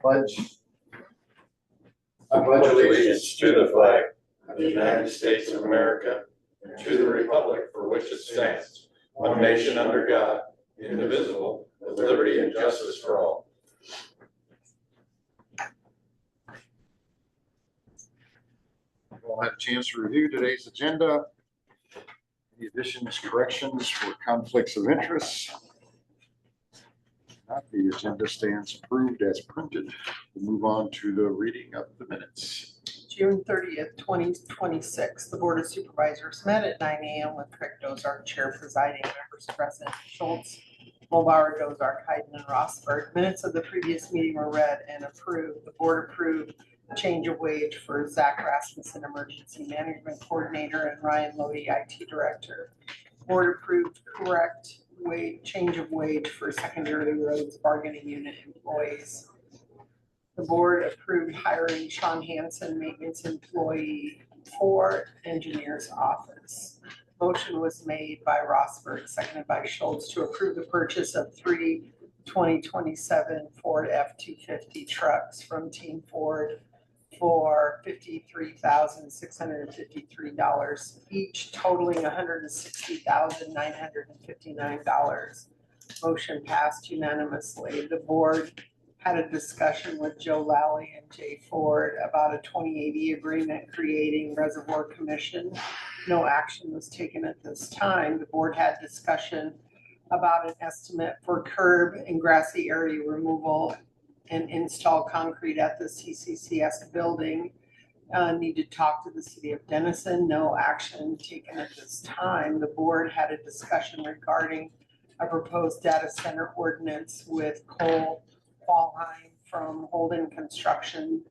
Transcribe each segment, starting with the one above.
Pledge. I pledge allegiance to the flag of the United States of America and to the republic for which it stands, one nation under God, indivisible, with liberty and justice for all. We'll have a chance to review today's agenda. Any additions, corrections, or conflicts of interest? Not, the agenda stands approved as printed. We'll move on to the reading of the minutes. June 30th, 2026. The Board of Supervisors met at 9 a.m. with Craig Dozark, Chair presiding, members present, Schultz, Mulbauer, Dozark, Hayden, and Rossberg. Minutes of the previous meeting were read and approved. The board approved change of wage for Zach Rasmussen, Emergency Management Coordinator, and Ryan Lodi, IT Director. Board approved correct change of wage for Secondary Roads Bargaining Unit employees. The board approved hiring Sean Hansen, maintenance employee for Engineer's Office. Motion was made by Rossberg, seconded by Schultz, to approve the purchase of 3 2027 Ford F-250 trucks from Team Ford for $53,653 each, totaling $160,959. Motion passed unanimously. The board had a discussion with Joe Lally and Jay Ford about a 2080 agreement creating Reservoir Commission. No action was taken at this time. The board had discussion about an estimate for curb and grassy area removal and install concrete at the CCCS building. Need to talk to the city of Denison. No action taken at this time. The board had a discussion regarding a proposed data center ordinance with Cole Qualheim from Holden Construction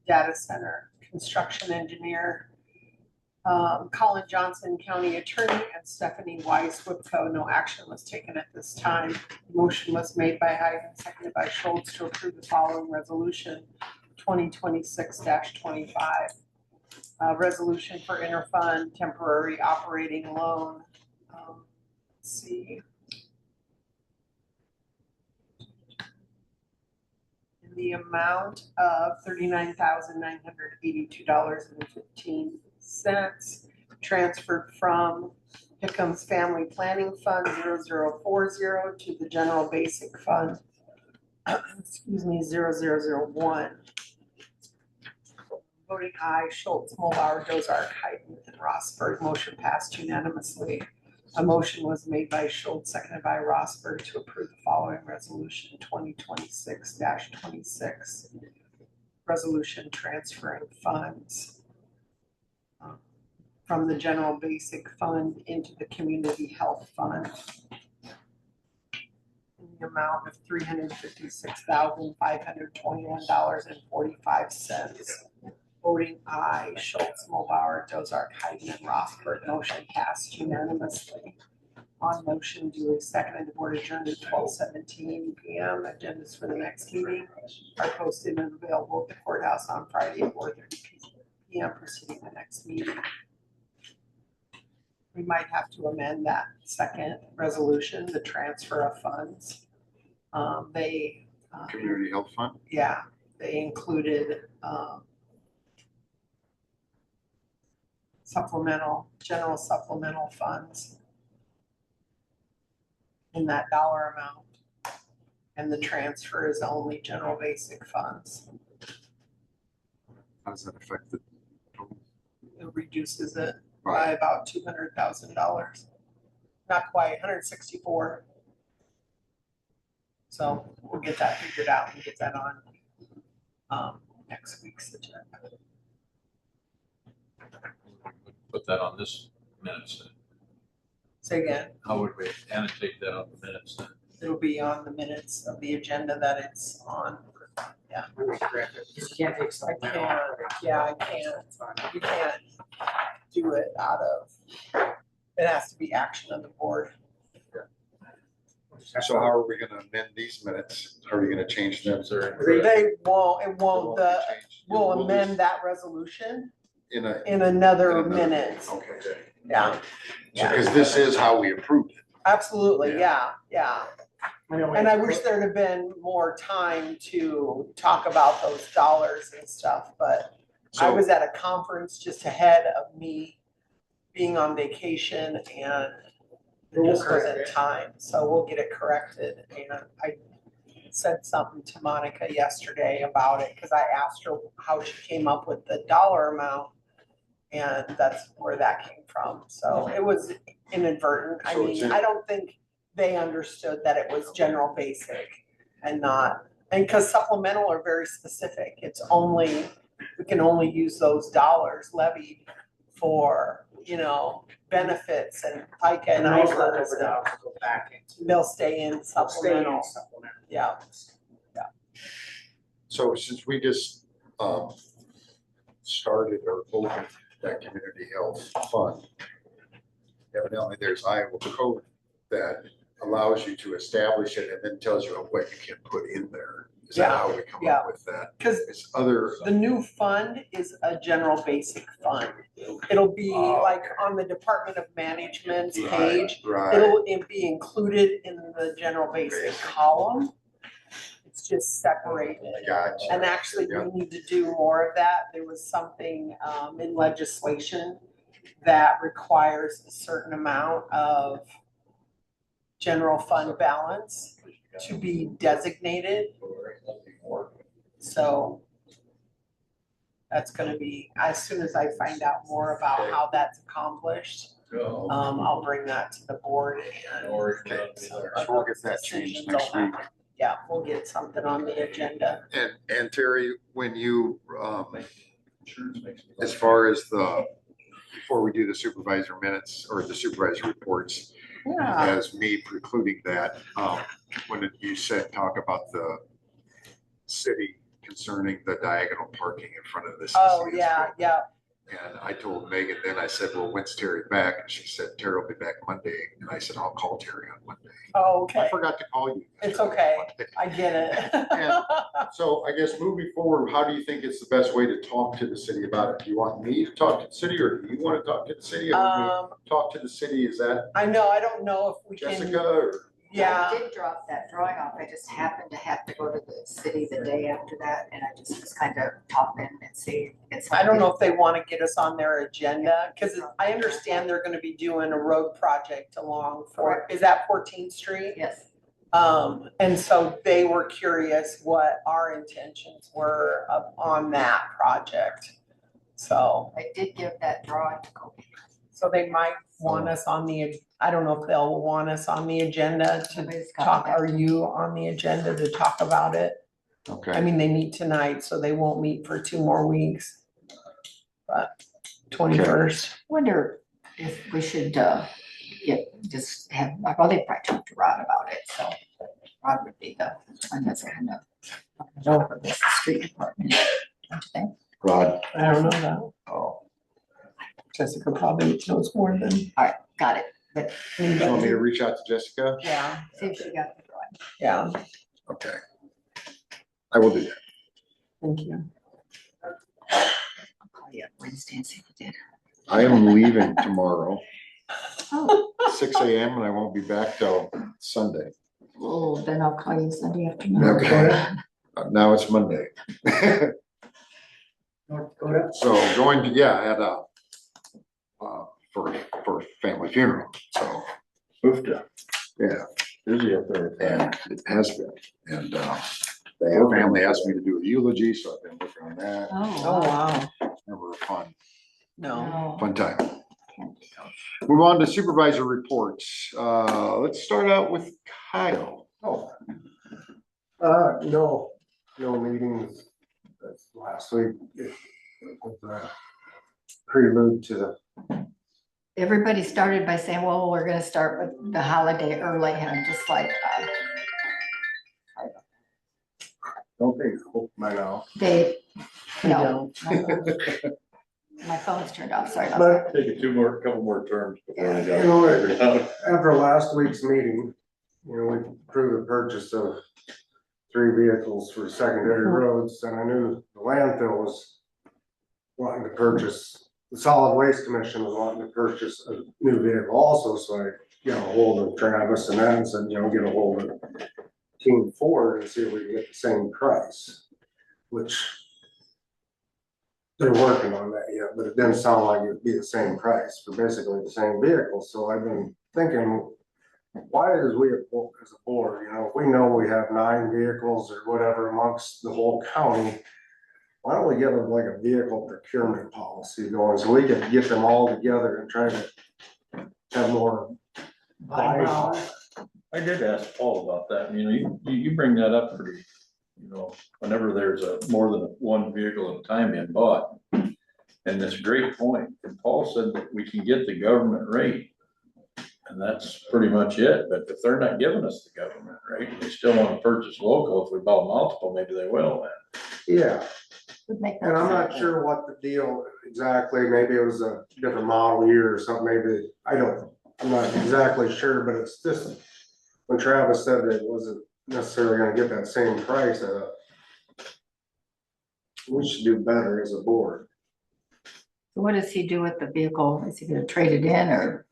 Data Center, construction engineer, Colin Johnson, county attorney, and Stephanie Weiss, Whipco. No action was taken at this time. Motion was made by Hayden, seconded by Schultz, to approve the following resolution, 2026-25. Resolution for interfund temporary operating loan. Let's see. In the amount of $39,982.15. Transferred from Pickham's Family Planning Fund 0040 to the General Basic Fund, 0001. Voting aye, Schultz, Mulbauer, Dozark, Hayden, and Rossberg. Motion passed unanimously. A motion was made by Schultz, seconded by Rossberg, to approve the following resolution, 2026-26. Resolution transferring funds from the General Basic Fund into the Community Health Fund in the amount of $356,521.45. Voting aye, Schultz, Mulbauer, Dozark, Hayden, and Rossberg. Motion passed unanimously. On motion duly seconded, the board adjourned at 12:17 p.m. Agendas for the next meeting are posted and available at the courthouse on Friday at 4:30 p.m. preceding the next meeting. We might have to amend that second resolution, the transfer of funds. Community Health Fund? Yeah, they included general supplemental funds in that dollar amount. And the transfer is only general basic funds. How does that affect the total? It reduces it by about $200,000. Not quite, 164. So we'll get that figured out and get that on next week's agenda. Put that on this minutes then. Say again. How would we annotate that on the minutes then? It'll be on the minutes of the agenda that it's on. Yeah. You can't take I something can't, out. yeah, I can't. You can't do it out of, it has to be action of the board. So how are we gonna amend these minutes? How are you gonna change them? They won't, it won't, we'll We'll amend that resolution in another another- minute. Okay. Yeah, Because this is how we approved it. absolutely, yeah. And I wish there'd have been more time to talk about those dollars and stuff, but I So, was at a conference just ahead of me being on vacation and there just wasn't time, so we'll get it corrected. And I said something to Monica yesterday about it, cause I asked her how she came up with the dollar amount. And that's where that came from, so it was inadvertent. I So it's mean, in- I don't think they understood that it was general basic and not, and cause supplemental are very specific, it's only, we can only use those dollars levied for, you know, benefits and FICA and those IFRS. leftover dollars will go back into. They'll stay in supplemental, Supplemental. yeah. so since we just, started or opened that community health fund, evidently there's Iowa code that allows you to establish it and then tells you what you can put in there. Is that how we come up with that? Cause It's other, the new fund is a general basic fund. It'll be like on the Department of Management's page, right, it'll be included in the general basic column. It's just separated. gotcha. And actually, Yeah. we need to do more of that. There was something in legislation that requires a certain amount of general fund balance to be designated. So that's gonna be, as soon as I find out more about how that's accomplished, I'll bring that to the board and. So we'll get that changed next week. Yeah, we'll get something on the agenda. And Terry, when you, as far as before we do the supervisor minutes or the supervisor reports, Yeah, as me precluding that, when you said, talk about the city concerning the diagonal parking in front of the CCS. oh, yeah, yeah, And I told Megan, then I said, well, when's Terry back? And she said, Terry will be back Monday. And I said, I'll call Terry on Monday. oh, I okay, forgot to call you. It's okay. Monday. I get it. And so I guess moving forward, how do you think it's the best way to talk to the city about it? Do you want me to talk to the city or do you want to talk to the city? Or when we talk to the city, is that I know, I don't know if we Jessica can, or? yeah, I did drop that drawing off, I just happened to have to go to the city the day after that, and I just was kind of popping and see. I don't know if they wanna get us on their agenda, cause I understand they're gonna be doing a road project along is that 14th Street? Yes, And so they were curious what our intentions were on that project. So, I did give that drawing to Kobe. so they might want us on I don't know if they'll want us on the agenda to Somebody's got talk, that. are you on the agenda to talk about it? I Okay. mean, they meet tonight, so they won't meet for 2 more weeks. But 21st, Wonder if we should, just have, well, they probably talked to Rod about it, so Rod would be the one that's kind of over this street department, don't you think? Rod. I don't know that. Oh. Jessica probably knows more than All right, got it, but You want me to me. reach out to Jessica? Yeah, see if she got the drawing. yeah, Okay. I will do that. thank you. I'll call you up Wednesday and see if you did. I am leaving tomorrow, Oh, 6 a.m. and I won't be back till Sunday. well, then I'll call you Sunday afternoon. Okay. Now it's Monday. North Dakota. So going to, yeah, at a, for family funeral, so. Oofda. Yeah, busy up there. And it has been, and, the family asked me to do a eulogy, so I've been working on that. Oh, wow, Never a fun no. time. Move on to supervisor reports. Let's start out with Kyle. Oh. No meetings this last week. It was a prelude to the, Everybody started by saying, well, we're gonna start with the holiday early, and I'm just like, don't they hope by now? they, We no. don't. My phone's turned off, sorry about that. But, Take it couple more terms before I you know, after last week's meeting, you know, we approved the purchase of 3 vehicles for secondary roads, and I knew the landfill was wanting to purchase, the solid waste commission was wanting to purchase a new vehicle also, so I got a hold of Travis and then said, you know, get a hold of Team Ford and see if we can get the same price, which they're working on that yet, but it didn't sound like it'd be the same price for basically the same vehicle. So I've been thinking, why as we as a board, you know, if we know we have 9 vehicles or whatever amongst the whole county, why don't we get like a vehicle procurement policy going so we can get them all together and try to have more buying power? I did ask Paul about that, you bring that up pretty, whenever there's more than one vehicle at a time being bought. And that's a great point, and Paul said that we can get the government rate. And that's pretty much it, but if they're not giving us the government rate, they still want to purchase local, if we bought multiple, maybe they will then. Yeah, and I'm not sure what the deal exactly, maybe it was a different model year or something, maybe, I'm not exactly sure, but it's just, when Travis said that it wasn't necessarily gonna get that same price, we should do better as a board. What does he do with the vehicle? Is he gonna trade it in or?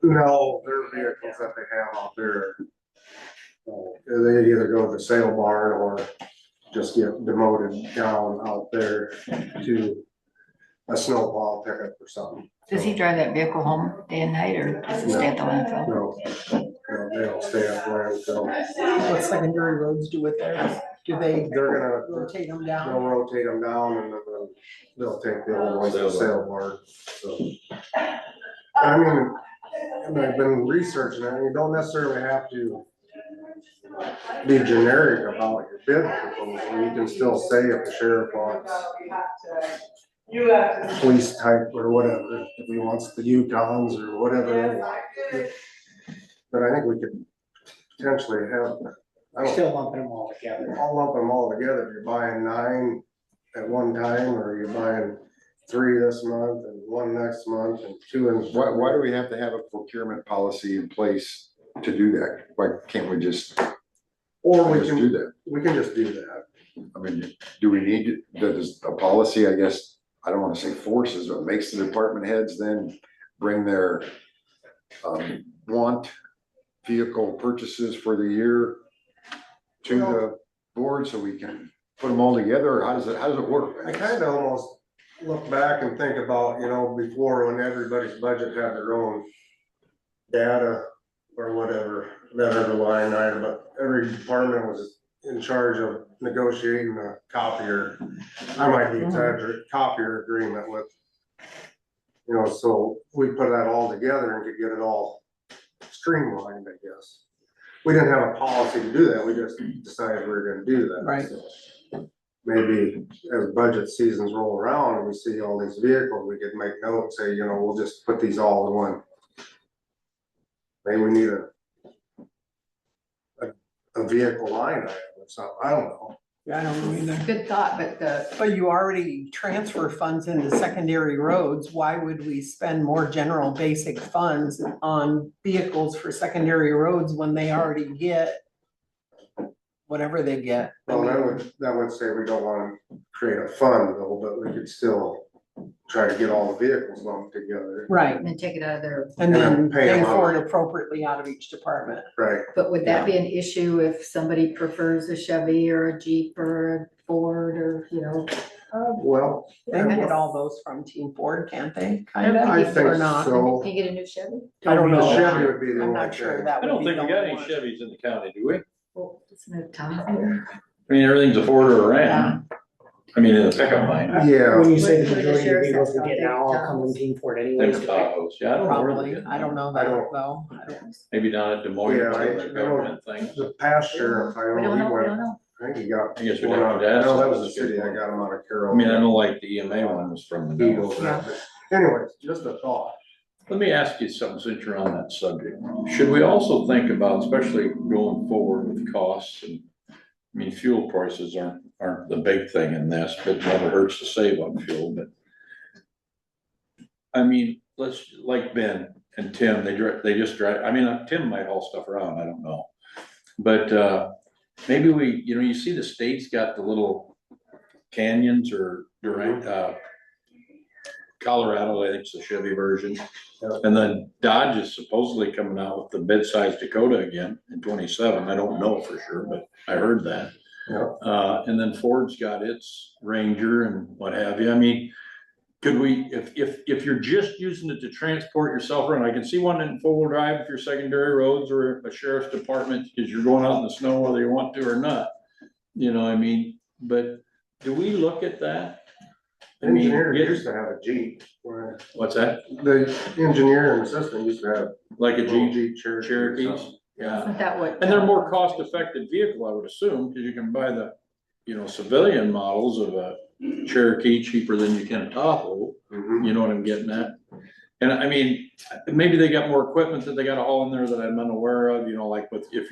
No, their vehicles that they have out there, they either go to the sale barn or just get demoted down out there to a snowplow pickup or something. Does he drive that vehicle home day and night or does he stay at the landfill? No, they don't stay at the landfill. What secondary roads do with theirs? Do they They're gonna, rotate them they'll down? rotate them down and then they'll take the old ones to the sale barn, so. I mean, and I've been researching it, and you don't necessarily have to be generic about your bid proposal. You can still say if the sheriff wants police type or whatever, if he wants the Yukons or whatever they want. But I think we could potentially have, Still lumping them all together. I'll lump them all together. If you're buying 9 at one time, or you're buying 3 this month and 1 next month and 2 in. Why do we have to have a procurement policy in place to do that? Why can't we just, Or we just can, do that? we can just do that. I mean, do we need, does a policy, I guess, I don't wanna say forces, but makes the department heads then bring their want vehicle purchases for the year to the board so we can put them all together, or how does it work? I kind of almost look back and think about, you know, before when everybody's budget had their own data or whatever, that other line item, but every department was in charge of negotiating a copier. I might be exaggerating, copier agreement with, you know, so we put that all together and could get it all streamlined, I guess. We didn't have a policy to do that, we just decided we were gonna do that. Right. So maybe as budget seasons roll around and we see all these vehicles, we could make notes, say, you know, we'll just put these all in one. Maybe we need a vehicle line item or something, I don't know. Yeah, I don't know either. Good thought, but But you already transfer funds into secondary roads. Why would we spend more general basic funds on vehicles for secondary roads when they already get whatever they get? I Well, mean, that would say we don't wanna create a fund though, but we could still try to get all the vehicles lumped together. right, and then take it out of there. and then pay pay them for out. it appropriately out of each department. Right, But would that be an issue if somebody prefers a Chevy or a Jeep or a Ford or, you know? well, They can get all those from Team Ford, can't they? Kind I of, think or not? so. Can you get a new Chevy? I don't know. The Chevy would be the I'm only not sure thing. that I would don't be think the we got only any one. Chevys in the county, do we? Well, isn't it Tom here? I mean, everything's a Ford or a Ram. I mean, in the pickup line, Yeah, When you say the What- what majority of sheriff's vehicles we at? get now all come in Team Ford them anyways. Tahoes, yeah, I don't know where they're Probably, getting I don't them. know I that don't- though. I don't. Maybe down at Des Moines, Yeah, or I the government thing. the past sheriff, I We know don't he know, we don't went, know. I think he got. I guess we'd one have out- to ask No, that them. was the That's a good city, I point. got him out of I Carroll. mean, I know like the EMA one was from the Eagles, North. but anyways, just a thought. Let me ask you something since you're on that subject. Should we also think about, especially going forward with costs and, I mean, fuel prices aren't the big thing in this, but it never hurts to save on fuel, but. I mean, let's, like Ben and Tim, they just drive, I mean, Tim might haul stuff around, I don't know. But, maybe you see the state's got the little canyons or, Colorado, I think it's the Chevy version. And then Dodge is supposedly coming out with the mid-size Dakota again in 27. I don't know for sure, but I heard that. Yeah. And then Ford's got its Ranger and what have you. I mean, could we, if you're just using it to transport yourself around, I can see one in four-wheel drive if you're secondary roads or a sheriff's department, because you're going out in the snow whether you want to or not. You know, I mean, but do we look at that? I mean, Engineer used to have a Jeep, where what's that? the engineer and assistant used to have Like a Jeep Jeep Cherokee. Cherokees? Yeah. Isn't that what? And they're more cost-effective vehicle, I would assume, because you can buy the, civilian models of a Cherokee cheaper than you can a Tahoe. Mhm. You know what I'm getting at? And I mean, maybe they got more equipment that they gotta haul in there that I'm unaware of, like if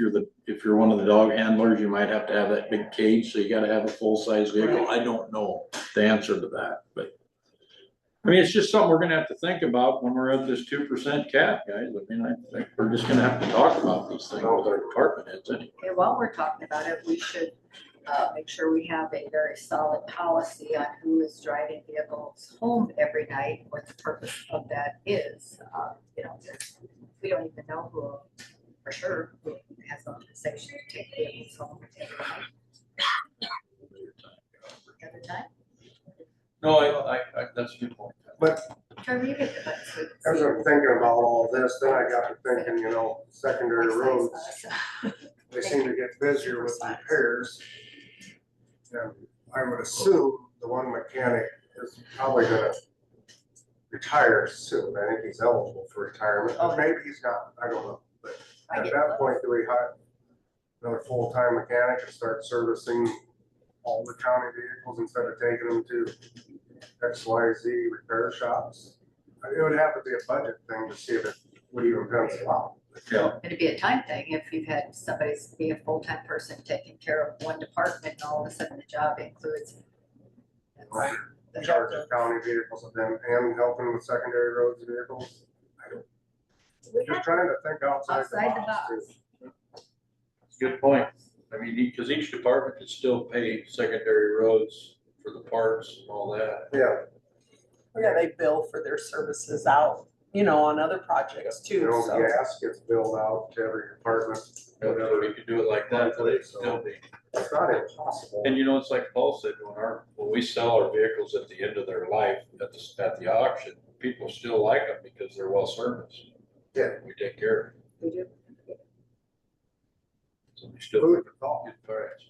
you're one of the dog handlers, you might have to have that big cage, so you gotta have a full-size vehicle. I don't know the answer to that, but. I mean, it's just something we're gonna have to think about when we're at this 2% cap, guys. I mean, I think we're just gonna have to talk about these things with our department heads anyway. Okay, while we're talking about it, we should make sure we have a very solid policy on who is driving vehicles home every night, what the purpose of that is. We don't even know who, for sure, who has authorization to take vehicles home every night. Every time? No, I, that's a good point. Trevor, you get the button so we can As see. I'm thinking about all this, then I got to thinking, secondary roads, they seem to get busier with repairs. And I would assume the one mechanic is probably gonna retire soon. I think he's eligible for retirement, but maybe he's not, I don't know. But at that point, do we hire another full-time mechanic and start servicing all the county vehicles instead of taking them to XYZ repair shops? It would have to be a budget thing to see if it would even pencil out. Yeah. It'd be a time thing if you've had somebody be a full-time person taking care of one department and all of a sudden the job includes. Right. Charge of county vehicles and then, and helping with secondary roads vehicles. Just trying to think outside the box. Good point. I mean, because each department could still pay secondary roads for the parts and all that. Yeah. Yeah, they bill for their services out, on other projects too, so. Gas gets billed out to every department. So we could do it like that, but it'd still be. It's not impossible. And it's like Paul said, when we sell our vehicles at the end of their life, at the auction, people still like them because they're well serviced. Yeah. We take care of it. We do. So we still Food get for thought. parts.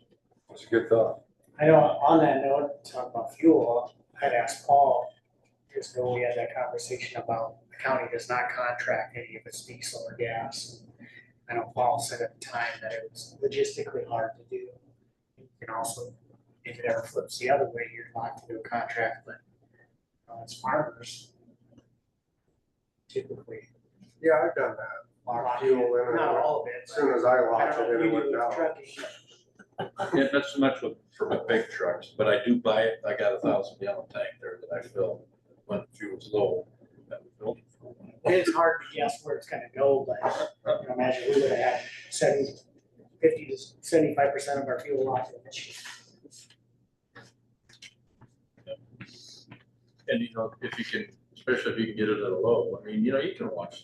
That's a good thought. I know on that note, talk about fuel, I'd asked Paul, years ago, we had that conversation about the county does not contract any of its diesel or gas. I know Paul said at the time that it was logistically hard to do. You can also, if it ever flips the other way, you're locked into a contract, but as farmers, typically. Yeah, I've done that. Lock fuel in Not it. all of it. As soon as I I locked don't it know in, if it you went do with down. trucking. Yeah, not so much for my big trucks, but I do buy it. I got a 1,000-gallon tank there that I fill when fuel's low. that we filled it for. It's hard to guess where it's gonna go, but I can imagine we would have had 50 to 75% of our fuel locked in this year. And if you can, especially if you can get it at a low, I mean, you can watch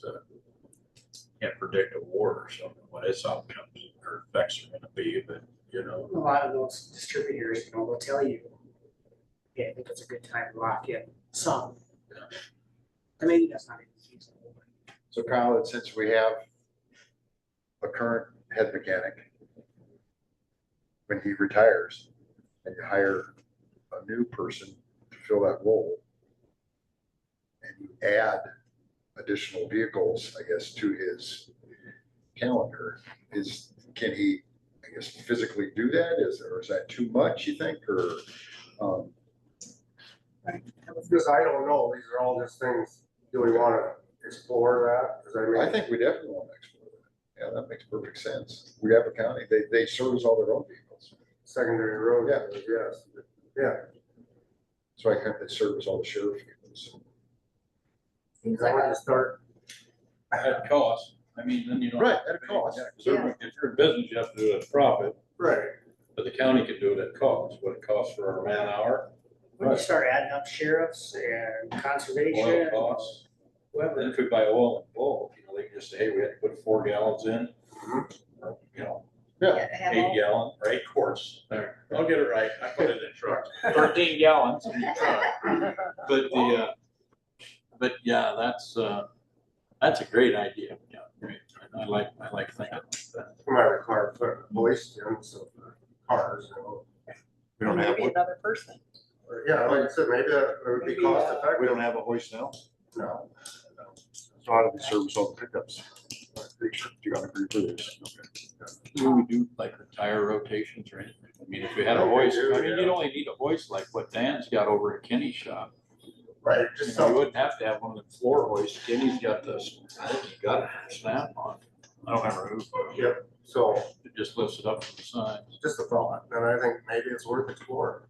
can't predict a war or something, what its outcomes or effects are gonna be, but A lot of those distributors, will tell you, yeah, I think it's a good time to lock in some. Or maybe that's not even feasible. So Kyle, since we have a current head mechanic, when he retires and you hire a new person to fill that role, and you add additional vehicles, I guess, to his calendar, can he, I guess, physically do that? Or is that too much, you think, or? Because I don't know, these are all just things, do we want to explore that? Because I think we definitely want to explore that. Yeah, that makes perfect sense. We have a county, they service all their own vehicles. secondary road, Yeah. yes, yeah. So I think they service all the sheriff vehicles. Seems I like want a- to start, at cost, I mean, then Right, at a cost. Yeah, 'cause if you're in business, you have to do it at profit, right, but the county can do it at cost, what it costs for our man hour. When you start adding up sheriffs and conservation. Oil costs. Then Whoever, if we buy oil in bulk, they can just say, hey, we had to put 4 gallons in. Or, Have 8 all- gallon, or 8 quarts. There, I'll get it right. I put it in the truck. 13 gallons in the truck. But yeah, that's a great idea. Yeah, great. I like thinking like that. We might require putting a hoist in, so the cars, We don't have, Maybe one. another person. or, yeah, like I said, maybe that would be Maybe, cost We effective. don't have a hoist now. No. So how do we service all the pickups? You gotta agree for this. Okay. Do we do like the tire rotations or anything? I mean, if we had a hoist, I mean, you'd only need a hoist like what Dan's got over at Kenny's shop. Right, You just know, you some, wouldn't have to have one of the floor hoists. Kenny's got this, I think he got it for snap on. I don't remember who. yep, so It just lifts it up to the side. just a thought, and I think maybe it's worth exploring.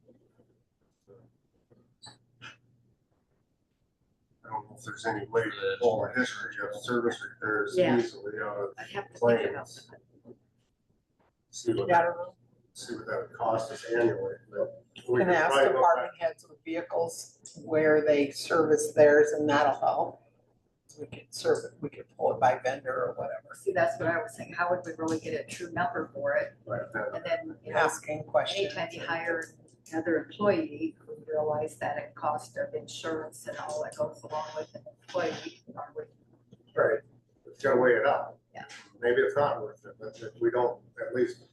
I don't know if there's any way to pull a history of service repairs Yeah. easily out of I have to think about claims. that. See what, Yeah, I don't know. see what that would cost us annually, but. we Can could ask probably go department heads with vehicles where they service theirs and that'll help. We could serve it, we could pull it by vendor or whatever, See, that's what I was saying. How would we really get a true number for it? back then. And then, asking questions. anytime you hire another employee, we realize that it cost of insurance and all that goes along with an employee. Are we- Right, it's gotta weigh it out. Yeah. Maybe it's not worth it, but if we don't at least.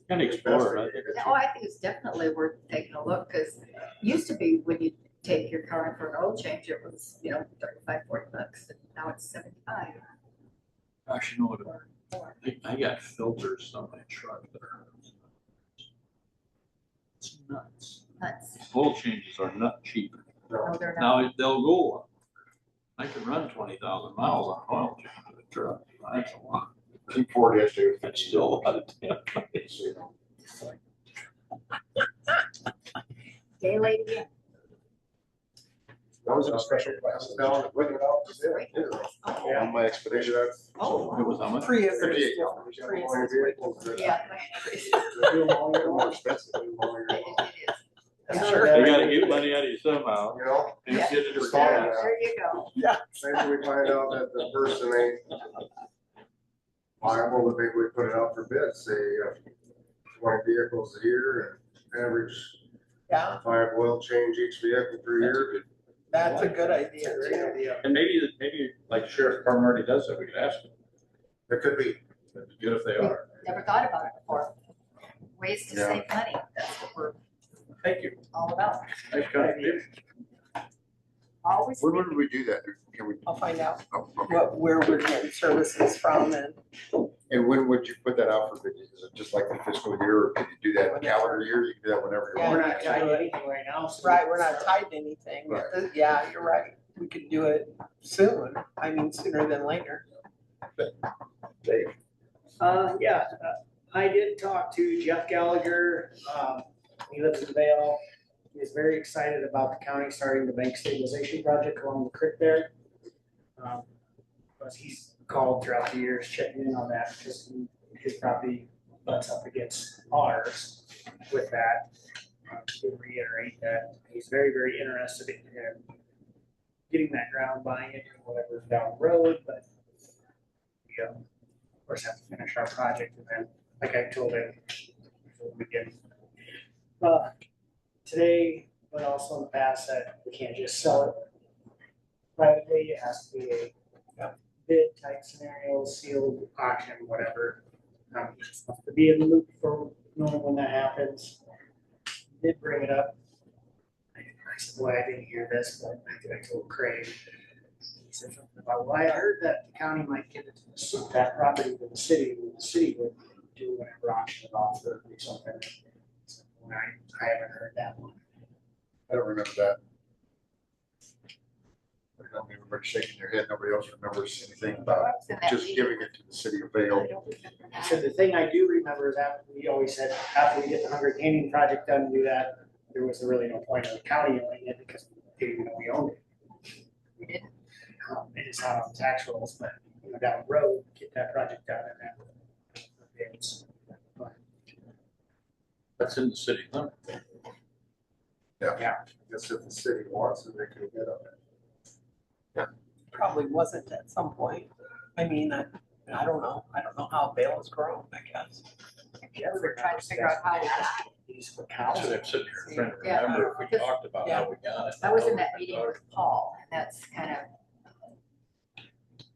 Kind of explore it. investigate it. Oh, I think it's definitely worth taking a look, because used to be when you take your car in for an oil change, it was, $35, $40, and now it's 75. Gosh, you know what? I got filters on my truck that are. It's nuts. Nuts. Oil changes are not cheap. No, they're not. Now, they'll go up. I can run 20,000 miles on an oil change with a truck. That's a lot. Keep Ford yesterday. It's still a lot of damn money. Day lady, That was a special class. Down, looking it up. oh, On my expedition. oh, It was how much? Prius is 58. still, Prius Only is way vehicles that- yeah. They're more expensive than all your- It is. I'm sure. You gotta get money out of you somehow. You know, And Yeah. get it Just for thought gas. of that. There you go. maybe we find out that the person ain't liable, that maybe we put it out for bid, say, 20 vehicles a year and average Yeah, 5 oil change each vehicle per year. that's a good idea Great too. idea. And maybe like Sheriff Department already does that, we could ask them. It could be. It'd be good if they are. Never thought about it before. Ways to Yeah. save money, that's what we're Thank you. all about. Nice contribution. Always. When would we do that? Can we, I'll find out oh, okay. where we're getting services from and And when would you put that out for bid? Is it just like the fiscal year, or can you do that in calendar year? You can do that whenever you Yeah. we're want. not tied to anything right now. so- right, we're not tied to anything. Right. Yeah, you're right. We could do it soon. I mean, sooner than later. Dave, Yeah, I did talk to Jeff Gallagher. He lives in Vale. He is very excited about the county starting the bank stabilization project along the creek there. But he's called throughout the years, checking in on that, because his property butts up against ours with that. To reiterate that he's very, very interested in getting that ground, buying it, whatever's down the road, but we, of course, have to finish our project, and then, like I told him before we begin. Today, but also in the past, that we can't just sell it privately, it has to be a bid type scenario, sealed auction, whatever. Just have to be in the loop for knowing when that happens. Did bring it up. I said, boy, I didn't hear this, but I told Craig. He said something about, well, I heard that the county might give it to that property to the city, and the city would do whatever auction it off or do something. So, well, I haven't heard that one. I don't remember that. I don't remember everybody shaking their head. Nobody else remembers anything about just giving it to the city of Vale. So the thing I do remember is after we always said, after we get the Hungry Canyon project done and do that, there was really no point of the county owning it because we didn't even know we owned it. We didn't. And it's not on tax rolls, but down the road, get that project done and then. It's, That's in the city limit. yeah, guess if the city wants it, they can get it. Probably wasn't at some point. I mean, I don't know. I don't know how Bale has grown, I guess. We were trying to figure out how we got it. These for That's cows. what I'm sitting here trying to Yeah. remember if we talked about how we got it. I was in that meeting with Paul, and that's kind of.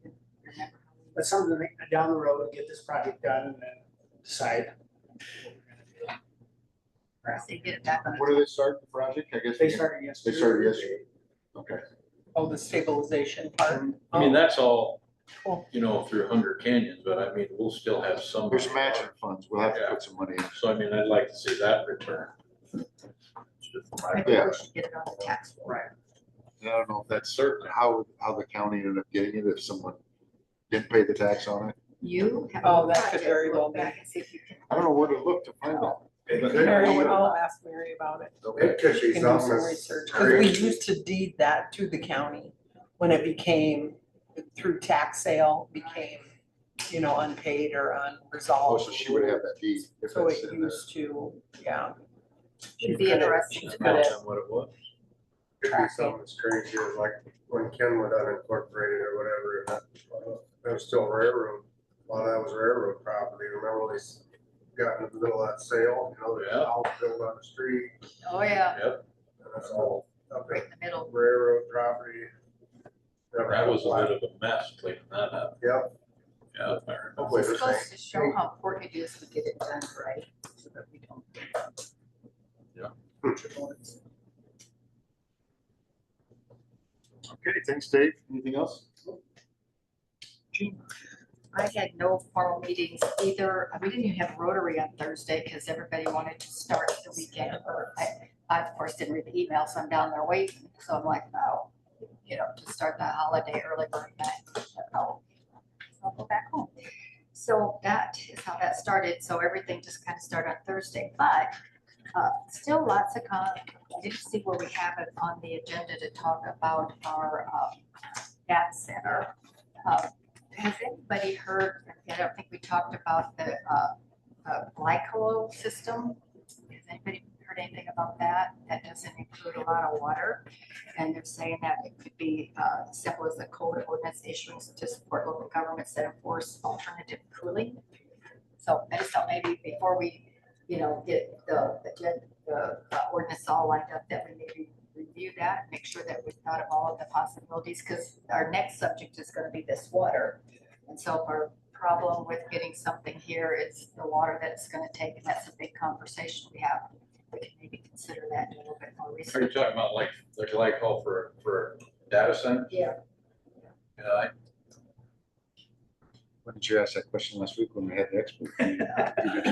Remember how we- But something to down the road, get this project done and then decide. They get it back on. When do they start the project? I guess. They started They yesterday. started yesterday. Okay. Oh, the stabilization part. I mean, that's all, Cool. you know, through Hunger Canyon, but I mean, we'll still have some. There's matching funds. We'll have to put some money in. So I mean, I'd like to see that return. I think we should get it on the tax roll. Right. I don't know if that's Certainly. how the county ended up getting it, if someone didn't pay the tax on it. You have. Oh, a that could project, very well look be. back and see if you can. I don't know where to look to find that. It could Mary, be, I'll ask Mary about it. it could We be can do some something that's research, because we crazy. used to deed that to the county when it became, through tax sale, became, you know, unpaid or Oh, unresolved. so she would have that deed if So it's it in there. used to, yeah. It'd be interesting She's to good know. at What it was. Could be something that's crazy, as like when Kenwood unincorporated or whatever, and that was still railroad. Well, that was railroad property. Remember when they got in the middle of that sale, you know, the Yeah. house built on the street, Oh, yeah, Yep, and that's all up right in in the middle. railroad property. that was a bit of a mess cleaning that up. Yep. Yeah, if I remember. Hopefully It's this supposed ain't- to show how important it is to get it done right, so that we don't. Okay, thanks, Dave. Anything else? I had no formal meetings either. We didn't even have Rotary on Thursday because everybody wanted to start the weekend. Or I of course didn't read the email, so I'm down there waiting. So I'm like, no, you know, to start the holiday early bird night. So I'll go back home. So that is how that started. So everything just kind of started on Thursday, but still lots of I didn't see where we have it on the agenda to talk about our data center. Has anybody heard, I don't think we talked about the glycol system. Has anybody heard anything about that? That doesn't include a lot of water. And they're saying that it could be simple as a code ordinance issuance to support local governments that enforce alternative cooling. So I just thought maybe before we, you know, get the ordinance all lined up, that we maybe review that, make sure that we've thought of all of the possibilities, because our next subject is gonna be this water. And so if our problem with getting something here is the water that it's gonna take, and that's a big conversation we have, we can maybe consider that, do a little bit more Are you research. talking about like the glycol for data center? Yeah. Yeah, When did you ask that question last week when we had the expert? Did you know?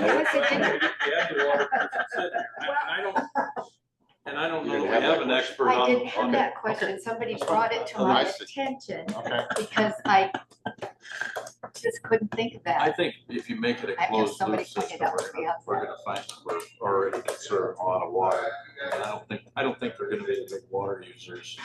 Yes, it did. We had the water person sitting there, and I don't You know didn't that we have have an that expert I on. didn't have on that it. question, somebody That's brought fine. it to Oh, my I see. attention, Okay. because I just couldn't think of I that. think if you make it a I have closed loop somebody point system, it out to me. we're gonna find that we're already conserving a lot of water. And I don't think they're gonna be the big water users.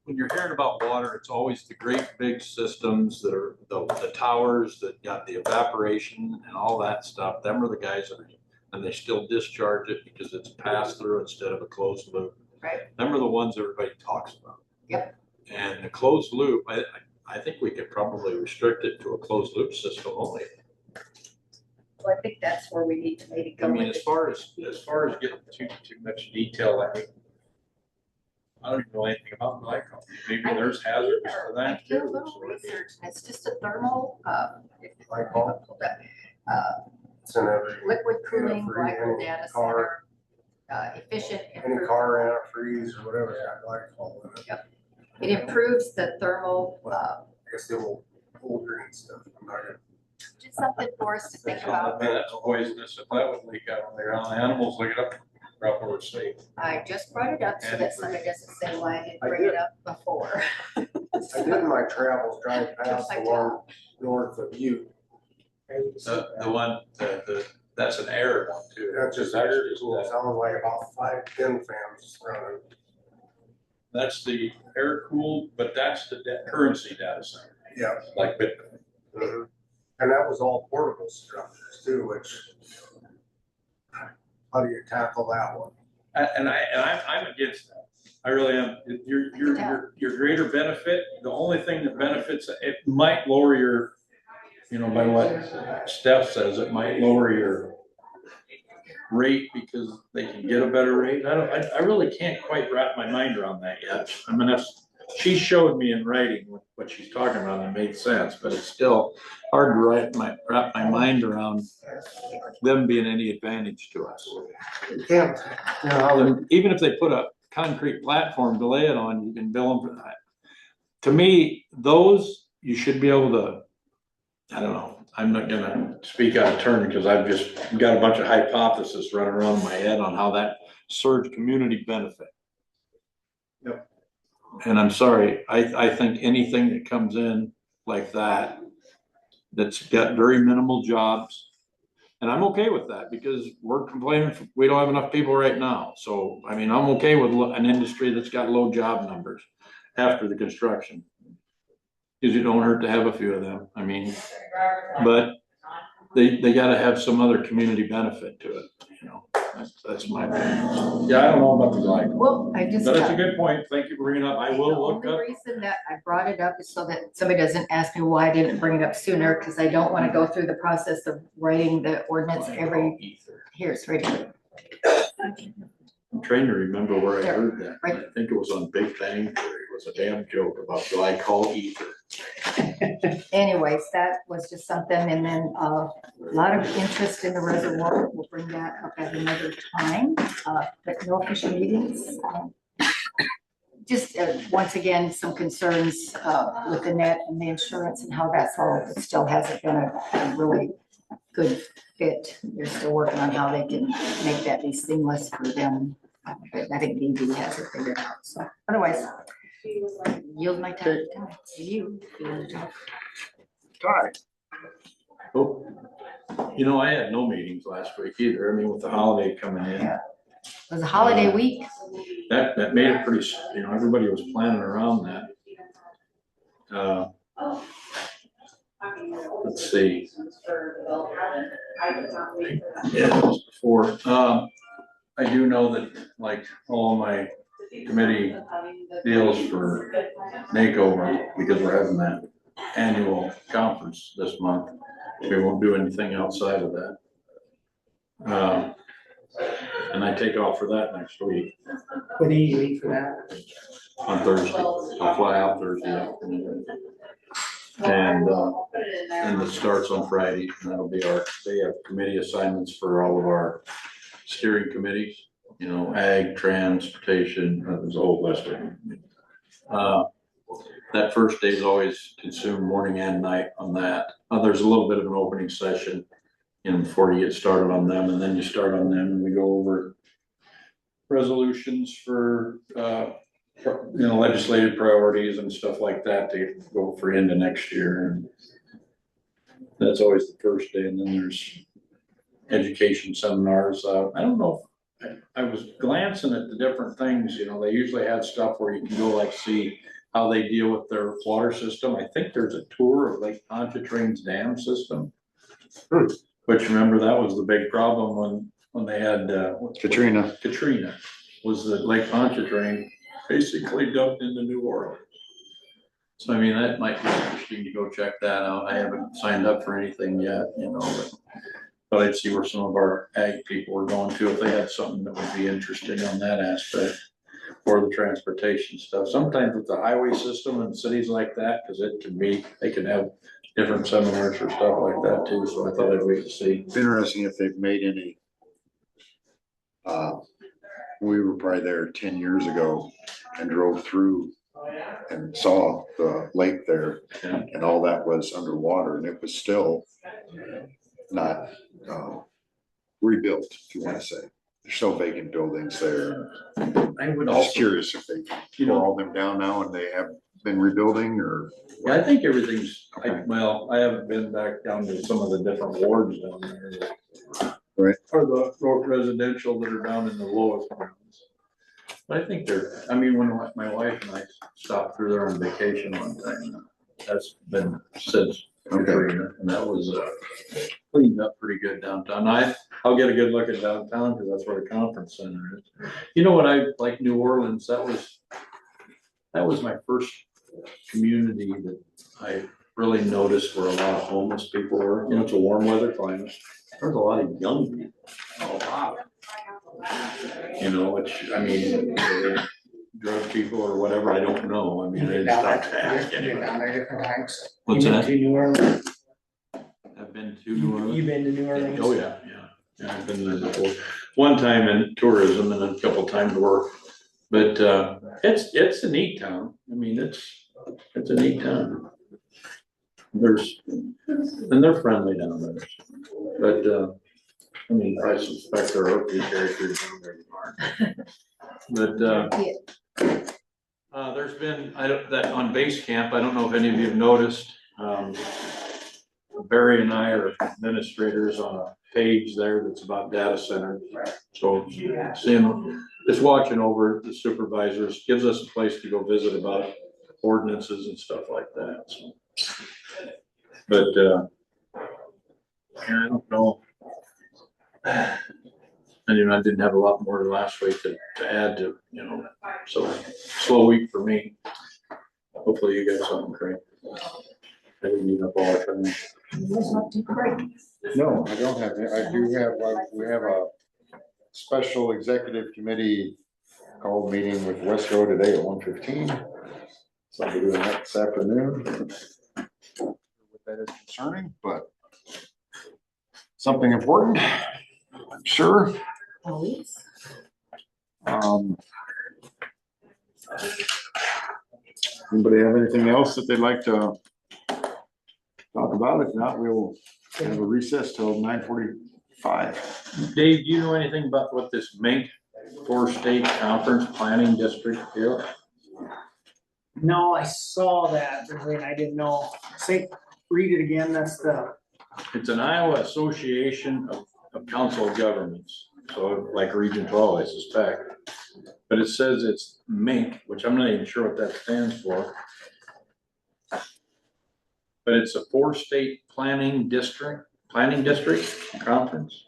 When you're hearing about water, it's always the great big systems that are the towers that got the evaporation and all that stuff. Them are the guys that are, and they still discharge it because it's passed through instead of a closed loop. Right. Them are the ones everybody talks about. Yep. And the closed loop, I think we could probably restrict it to a closed loop system only. So I think that's where we need to maybe I go mean, with as it. far as getting too much detail, I mean, I don't even know anything about glycol. Maybe I there's don't hazards either. to that I did a too. little research, and it's just a thermal, Glycol? It's in every, liquid cooling, Antifreeze, glycol any data car. center, efficient. any car antifreeze or whatever, it's got glycol in it. It improves the thermal, I guess the old green stuff. I'm not gonna. just something for us to think about. That's poisonous. If that would leak out on the ground, the animals look it up, probably would say. I just brought it up so that somebody doesn't say why I didn't I bring did. it up before. I did in my travels drive past the one north of you. The one, that's an air one too. That's just air cool. Sounds like about 5 10 fans running. That's the air cooled, but that's the currency data center, Yeah. like Bitcoin. Mhm. And that was all portable structures too, which, how do you tackle that one? I'm against that. I really am. Your greater benefit, the only thing that benefits, it might lower your, you know, by what Steph says, it might lower your rate because they can get a better rate. I really can't quite wrap my mind around that yet. I mean, she showed me in writing what she's talking about and it made sense, but it's still hard to wrap my mind around them being any advantage to us. You can't, you know, how the Even if they put a concrete platform to lay it on, you can bill them for that. To me, those, you should be able to, I don't know, I'm not gonna speak out of turn because I've just got a bunch of hypotheses running around in my head on how that serves community benefit. Yep. And I'm sorry, I think anything that comes in like that, that's got very minimal jobs, and I'm okay with that because we're complaining, we don't have enough people right now. So, I mean, I'm okay with an industry that's got low job numbers after the construction. Because you don't hurt to have a few of them, I mean, but they gotta have some other community benefit to it, you know, that's my opinion. Yeah, I don't know about the glide. Well, I just. But that's a good point, thank you for bringing it up, I will look The up. only reason that I brought it up is so that somebody doesn't ask me why I didn't bring it up sooner, because I don't want to go through the process of writing the ordinance here, it's right here. I'm trying to remember where I There, heard that, right. I think it was on Big Bang Theory, it was a damn joke about glycol ether. Anyways, that was just something, and then a lot of interest in the reservoir. We'll bring that up at another time, but no official meetings. Just once again, some concerns with the net and the insurance and how that's all, it still hasn't been a really good fit. They're still working on how they can make that be seamless for them. But I think DD has it figured out, so otherwise, yield my time to you. If you want to talk. Oh, you know, I had no meetings last week either, I mean, with the holiday coming in. Yeah. It was a holiday week. That made it pretty, you know, everybody was planning around that. Let's see. Yeah, just before, I do know that like all my committee deals for NACO, because we're having that annual conference this month. We won't do anything outside of that. And I take off for that next week When do you leave for that? on Thursday. I'll fly out Thursday afternoon. And it starts on Friday, and that'll be they have committee assignments for all of our steering committees, you know, ag, transportation, there's a whole list of them. That first day is always consumed morning and night on that. There's a little bit of an opening session, you know, before you get started on them, and then you start on them and we go over resolutions for, you know, legislative priorities and stuff like that to go for into next year. And that's always the first day, and then there's education seminars. I don't know, I was glancing at the different things, you know, they usually have stuff where you can go like see how they deal with their water system. I think there's a tour of Lake Pontchartrain's dam system. Which, remember, that was the big problem when they had Katrina was that Lake Pontchartrain basically dumped into New Orleans. So I mean, that might be interesting to go check that out. I haven't signed up for anything yet, you know, but I'd see where some of our ag people were going to if they had something that would be interesting on that aspect. Or the transportation stuff. Sometimes with the highway system in cities like that, because they can have different seminars or stuff like that too. So I thought I'd wait to see. It's interesting if they've made any. We were probably there 10 years ago and drove through and saw the lake there, Yeah. and all that was underwater, and it was still not rebuilt, if you want to say. There's still vacant buildings there. I would I'm also, just curious if they you tore know, all them down now and they have been rebuilding, or. yeah, I think everything's, well, I haven't been back down to some of the different wards down there. Right. Or the residential that are down in the lowest ones. But I think I mean, when my wife and I stopped through there on vacation one time, that's been since Okay. And that was cleaned up pretty good downtown. I'll get a good look at downtown because that's where the conference center is. You know what, I like New Orleans, that was my first community that I really noticed where a lot of homeless people were. You know, it's a warm weather climate. There's a lot of young people. Oh, wow. You know, which, I mean, drug people or whatever, I don't know. I mean, I didn't stop to ask You've been anybody. down there different times. What's You been that? to New Orleans? I've been to New Orleans. You've been to New Orleans? Oh, yeah. Yeah, I've been there before. One time in tourism and a couple times work. But it's a neat town. I mean, it's a neat town. And they're friendly down there. But I mean, I suspect there are ugly characters down there that aren't. But there's been, that on base camp, I don't know if any of you have noticed, Barry and I are administrators on a page there that's about data centers. So seeing, just watching over the supervisors gives us a place to go visit about ordinances and stuff like that. So, but I don't know. And you know, I didn't have a lot more last week to add to, you know, so slow week for me. Hopefully you got something great. I didn't need up all the time. No, I don't have, I do have, we have a special executive committee called meeting with Wesco today at 1:15. So I'll be doing that this afternoon. What that is concerning, but something important, I'm sure. Always. Anybody have anything else that they'd like to talk about? If not, we will have a recess till 9:45. Dave, do you know anything about what this MINC four-state conference planning district is? No, I saw that, and I didn't know. Read it again, that's the. It's an Iowa Association of Council of Governments, so like Region 12, I suspect. But it says it's MINC, which I'm not even sure what that stands for. But it's a four-state planning district conference.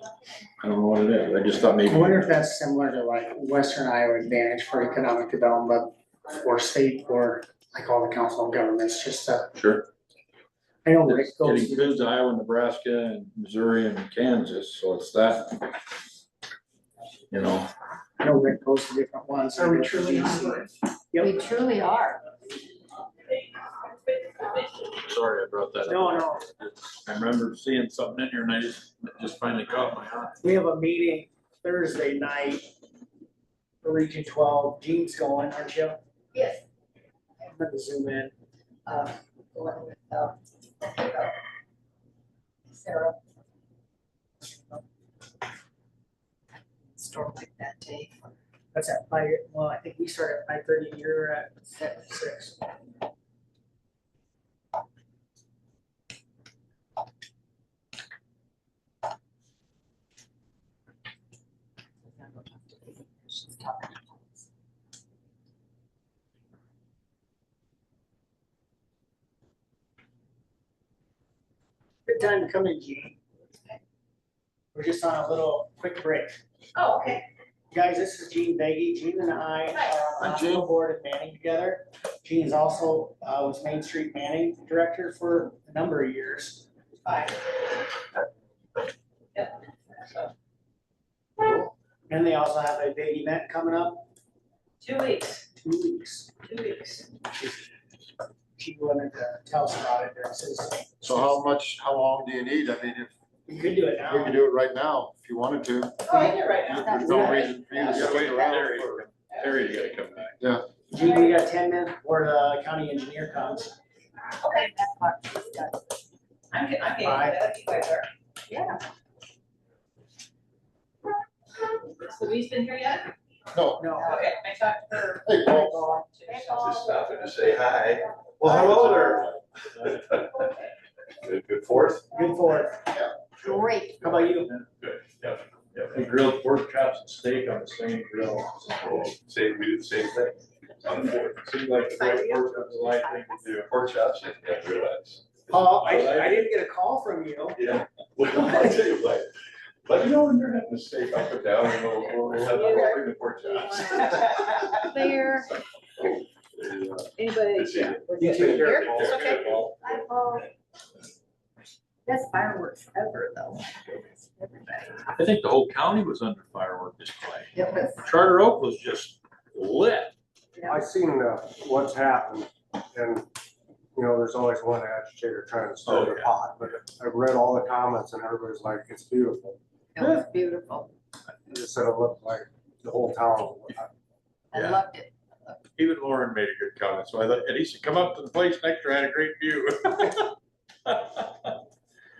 I don't know what it is. I just thought maybe. I wonder if that's similar to like Western Iowa Advantage for Economic Development for state or like all the council of governments, just Sure. I know Rick It goes. includes Iowa, Nebraska, and Missouri, and Kansas, so it's that. You know. I know Rick goes to different ones. Are we truly? We truly are. Sorry, I brought that up. No. I remember seeing something in here and I just finally caught my eye. We have a meeting Thursday night for Region 12. Gene's going, aren't you? Yes. I'm gonna zoom in. The one with, Sarah. Store like that day. That's at 5, well, I think we start at 5:30 and you're at 6. Good time to come in, Gene. We're just on a little quick break. Oh, okay. Guys, this is Gene Beggy. Gene and I are on the Hi, Gene. hospital board at Manning together. Gene is also was Main Street Manning Director for a number of years. And they also have a big event coming up. 2 weeks, 2 weeks. 2 weeks. She wanted to tell us about it. It says, So how long do you need? I mean, if you could do it we now. could do it right now, if you wanted to. Oh, I do right now. There's no reason for you to Yeah, stick wait for around. Terry. for- Terry, you gotta come back. Gene, we got 10 minutes before the county engineer comes. Okay, that's fine. I'm getting that, you guys are. Yeah. So Louise been here yet? No. No. Okay, I talked to her. Hey, Paul. Just stopping to say hi. Well, hello there. Good fourth? Good for it. Great. How about you? Good, yeah. We grilled pork chops and steak on the same grill. We do the same thing. Seems like the pork chops is the right thing to do. Pork chops, yeah, realize. Paul, I didn't get a call from you. Yeah, well, I tell you what, let me know when you're having a steak, I'll put down and we'll have a bring the pork chops. There, anybody? Good seeing you. We're You good. take care, Here? Paul. It's okay. Paul. Hi, Paul. Best fireworks ever, though. Everybody. I think the whole county was under firework display. Yep, that's. Charter Oak was just lit. I seen what's happened, and, you know, there's always one agitator trying to stir the pot, but I've read all the comments and everybody's like, it's beautiful. It was beautiful. It just said it looked like the whole town. I Yeah. loved it. Even Lauren made a good comment, so I thought, and he said, come up to the place next to, had a great view.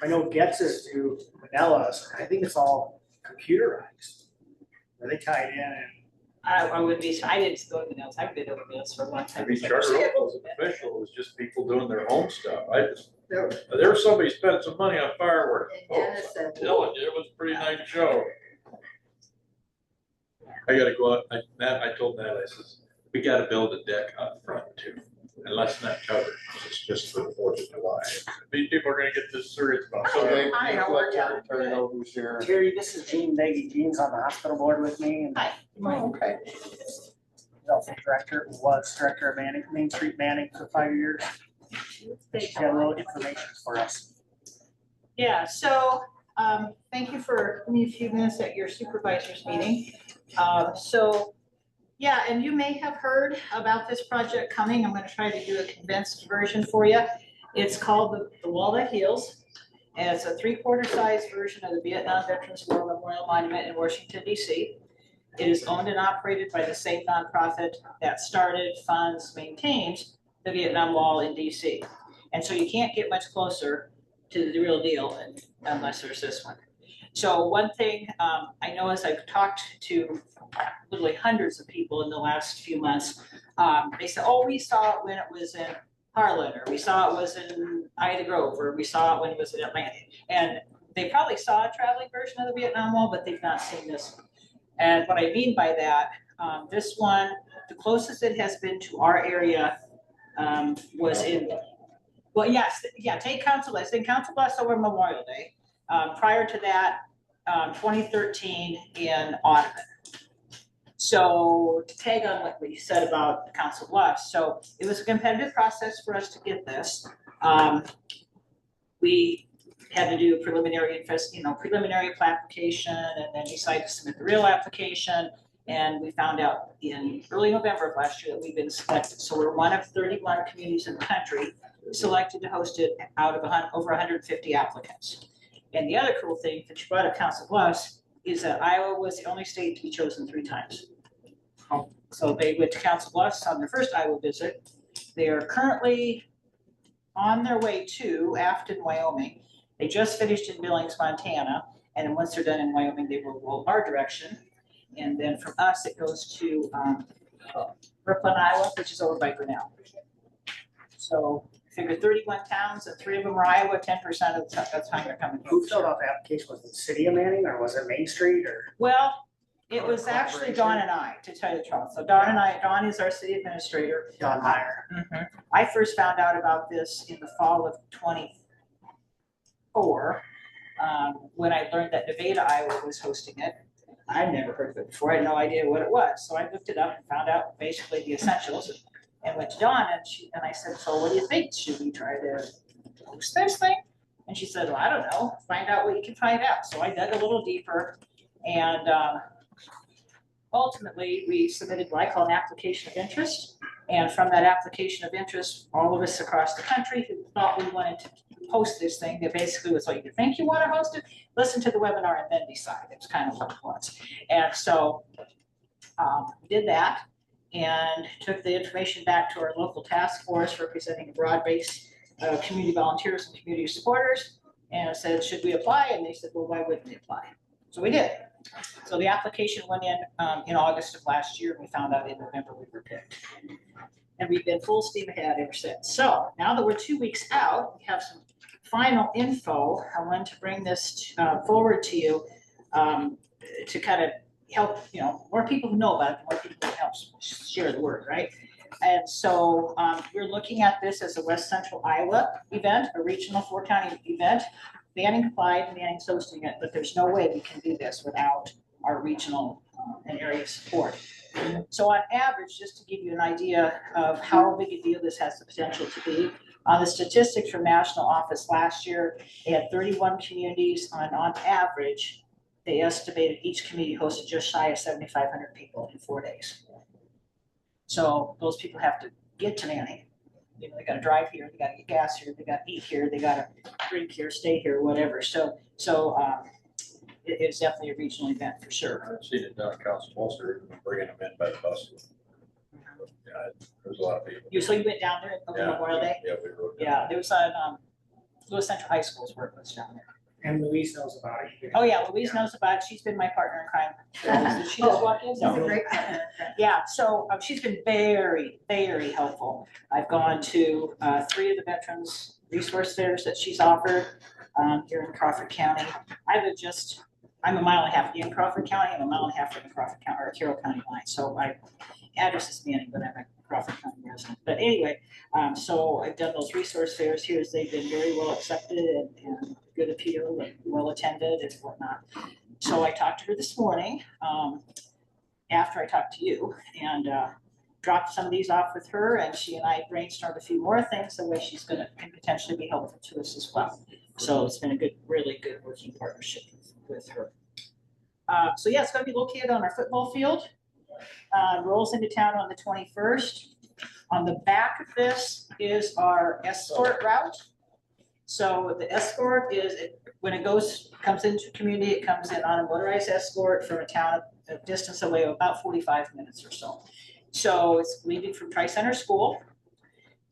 I know Getz's do Manella's, I think it's all computerized. Are they tied in and? I would be, I didn't go to the nails, I've been over nails for a long I time. mean, Charter Oak wasn't official, it was just people doing their home stuff. There was somebody spent some money on fireworks. And Dennis said, I'm telling you, it was a pretty nice show. I gotta go out, I told Matt, I says, we gotta build a deck out front too, and let's not cover it, it's just for the 4th of July. These people are gonna get this serious about it. Okay, Hi, how are you? Terry know who's here. Terry, this is Gene Beggy. Gene's on the hospital board with me and hi. Okay. he's also was director of Main Street Manning for 5 years. She's got a little information for us. Yeah, so, thank you for giving me a few minutes at your supervisors meeting. Yeah, and you may have heard about this project coming. I'm gonna try to do a condensed version for you. It's called the Wall That Heals. And it's a 3/4 size version of the Vietnam Veterans War Memorial Monument in Washington, DC. It is owned and operated by the same nonprofit that started, funds, maintains the Vietnam Wall in DC. And so you can't get much closer to the real deal unless there's this one. So one thing I know as I've talked to literally hundreds of people in the last few months, they said, oh, we saw it when it was in Harlan, or we saw it was in Ida Grove, or we saw it when it was in Atlanta. And they probably saw a traveling version of the Vietnam Wall, but they've not seen this one. And what I mean by that, this one, the closest it has been to our area was in, well, yes, yeah, take Council Bluffs, in Council Bluffs over Memorial Day. Prior to that, 2013 in Audubon. So to tag on what we said about the Council Bluffs, so it was a competitive process for us to get this. We had to do a preliminary preliminary application, and then decided to submit the real application. And we found out in early November of last year that we've been selected. So we're one of 31 communities in the country selected to host it out of over 150 applicants. And the other cool thing that you brought up Council Bluffs is that Iowa was the only state to be chosen 3 times. So they went to Council Bluffs on their first Iowa visit. They are currently on their way to Afton, Wyoming. They just finished in Billings, Montana. And then once they're done in Wyoming, they will roll our direction. And then from us, it goes to Brooklyn, Iowa, which is over by Grinnell. So figure 31 towns, and 3 of them are Iowa, 10% of the time they're coming. Who filled out the application? Was it City of Manning or was it Main Street or? Well, it was actually Dawn and I, to tell you the truth. So Dawn is our city administrator. Don Meyer. I first found out about this in the fall of 24, when I learned that Nevada, Iowa was hosting it. I'd never heard of it before. I had no idea what it was. So I looked it up and found out basically the essentials and went to Dawn, and I said, so what do you think? Should we try to host this thing? And she said, well, I don't know. Find out what you can find out. So I dug a little deeper, and ultimately we submitted what I call an application of interest. And from that application of interest, all of us across the country who thought we wanted to host this thing, that basically was like, you think you want to host it? Listen to the webinar and then decide. It's kind of what it was. And so we did that and took the information back to our local task force representing a broad base of community volunteers and community supporters, and said, should we apply? And they said, well, why wouldn't we apply? So we did. So the application went in August of last year, and we found out in November we were picked. And we've been full steam ahead ever since. So now that we're 2 weeks out, we have some final info. I wanted to bring this forward to you to kind of help, more people who know about it, the more people who help share the word, right? And so we're looking at this as a West Central Iowa event, a regional 4-county event. Banning complied, Manning's hosting it, but there's no way we can do this without our regional and area support. So on average, just to give you an idea of how big a deal this has the potential to be, on the statistics from national office last year, they had 31 communities, and on average, they estimated each community hosted just shy of 7,500 people in 4 days. So those people have to get to Manning. You know, they gotta drive here, they gotta get gas here, they gotta eat here, they gotta drink here, stay here, whatever. So it's definitely a regional event for sure. I've seen it down at Council Bolster, bringing them in by the bus. Yeah, there's a lot of people. So you went down there on Memorial Day? Yeah, we rode. Yeah, there was a, Lewis Central High School's work was down there. And Louise knows about it. Oh, yeah, Louise knows about it. She's been my partner in crime. Did she just walk in? She's a No. great partner. Yeah, so she's been very, very helpful. I've gone to 3 of the veterans resource fairs that she's offered here in Crawford County. I'm a mile and a half in Crawford County, I'm a mile and a half from the Crawford County or Carroll County line. So my address is Manning, but I'm a Crawford County resident. But anyway, so I've done those resource fairs here. They've been very well accepted and good appeal and well attended and whatnot. So I talked to her this morning after I talked to you and dropped some of these off with her, and she and I brainstormed a few more things the way she's can potentially be helpful to us as well. So it's been a good, really good working partnership with her. So yeah, it's going to be located on our football field. Rolls into town on the 21st. On the back of this is our escort route. So the escort is, when it comes into community, it comes in on a motorized escort from a town a distance away of about 45 minutes or so. So it's leaving from Tri-Center School.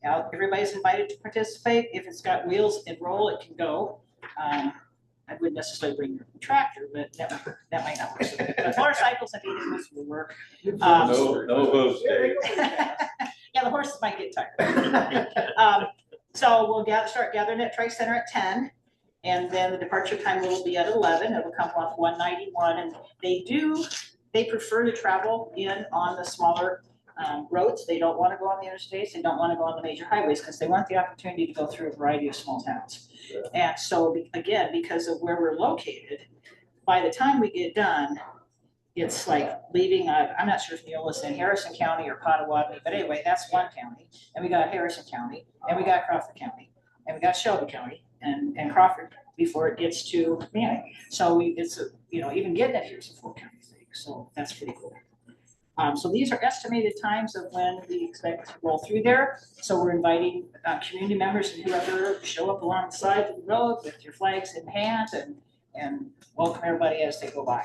Now, everybody's invited to participate. If it's got wheels and roll, it can go. I wouldn't necessarily bring your tractor, but that might not work. So the motorcycles and vehicles will work. No hooves, Dave. Yeah, the horses might get tired. So we'll start gathering at Tri-Center at 10, and then the departure time will be at 11. It'll come off 191, and they prefer to travel in on the smaller roads. They don't want to go on the interstates. They don't want to go on the major highways because they want the opportunity to go through a variety of small towns. Yeah. And so again, because of where we're located, by the time we get done, it's like leaving, I'm not sure if Neola's in Harrison County or Potawatomi, but anyway, that's one county. And we got Harrison County, and we got Crawford County, and we got Shelby County and Crawford before it gets to Manning. So even getting it here is a 4-county thing. So that's pretty cool. So these are estimated times of when we expect to roll through there. So we're inviting community members and whoever show up along the side of the road with your flags in hand and welcome everybody as they go by.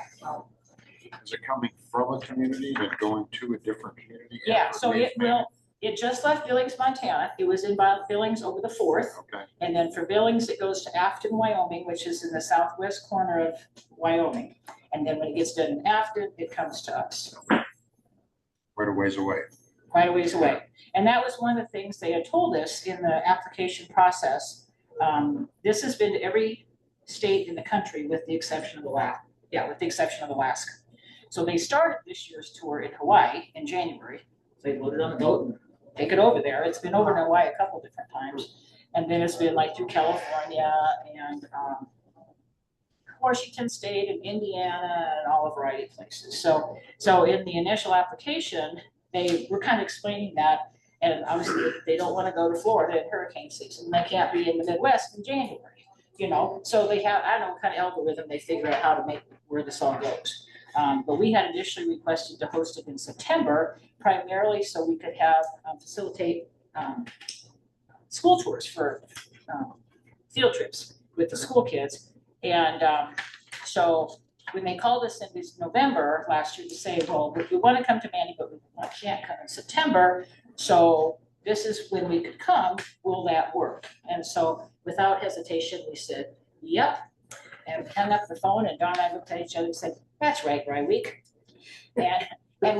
Is it coming from a community and going to a different community? Yeah, so it just left Billings, Montana. It was in Billings over the 4th. Okay. And then for Billings, it goes to Afton, Wyoming, which is in the southwest corner of Wyoming. And then when it gets done in Afton, it comes to us. Quite a ways away. Quite a ways away. And that was one of the things they had told us in the application process. This has been to every state in the country with the exception of Alaska. Yeah, with the exception of Alaska. So they started this year's tour in Hawaii in January. So they loaded on the boat and take it over there. It's been over in Hawaii a couple different times. And then it's been like through California and Washington State and Indiana and all a variety of places. So in the initial application, they were kind of explaining that, and obviously they don't want to go to Florida in hurricane season. They can't be in the Midwest in January, So they have, I don't know what kind of algorithm they figure out how to make where this all goes. But we had initially requested to host it in September, primarily so we could have facilitate school tours for field trips with the school kids. And so when they called us in this November last year to say, well, we want to come to Manning, but we can't come in September. So this is when we could come. Will that work? And so without hesitation, we said, yep. And hung up the phone, and Dawn and I looked at each other and said, that's right, week. And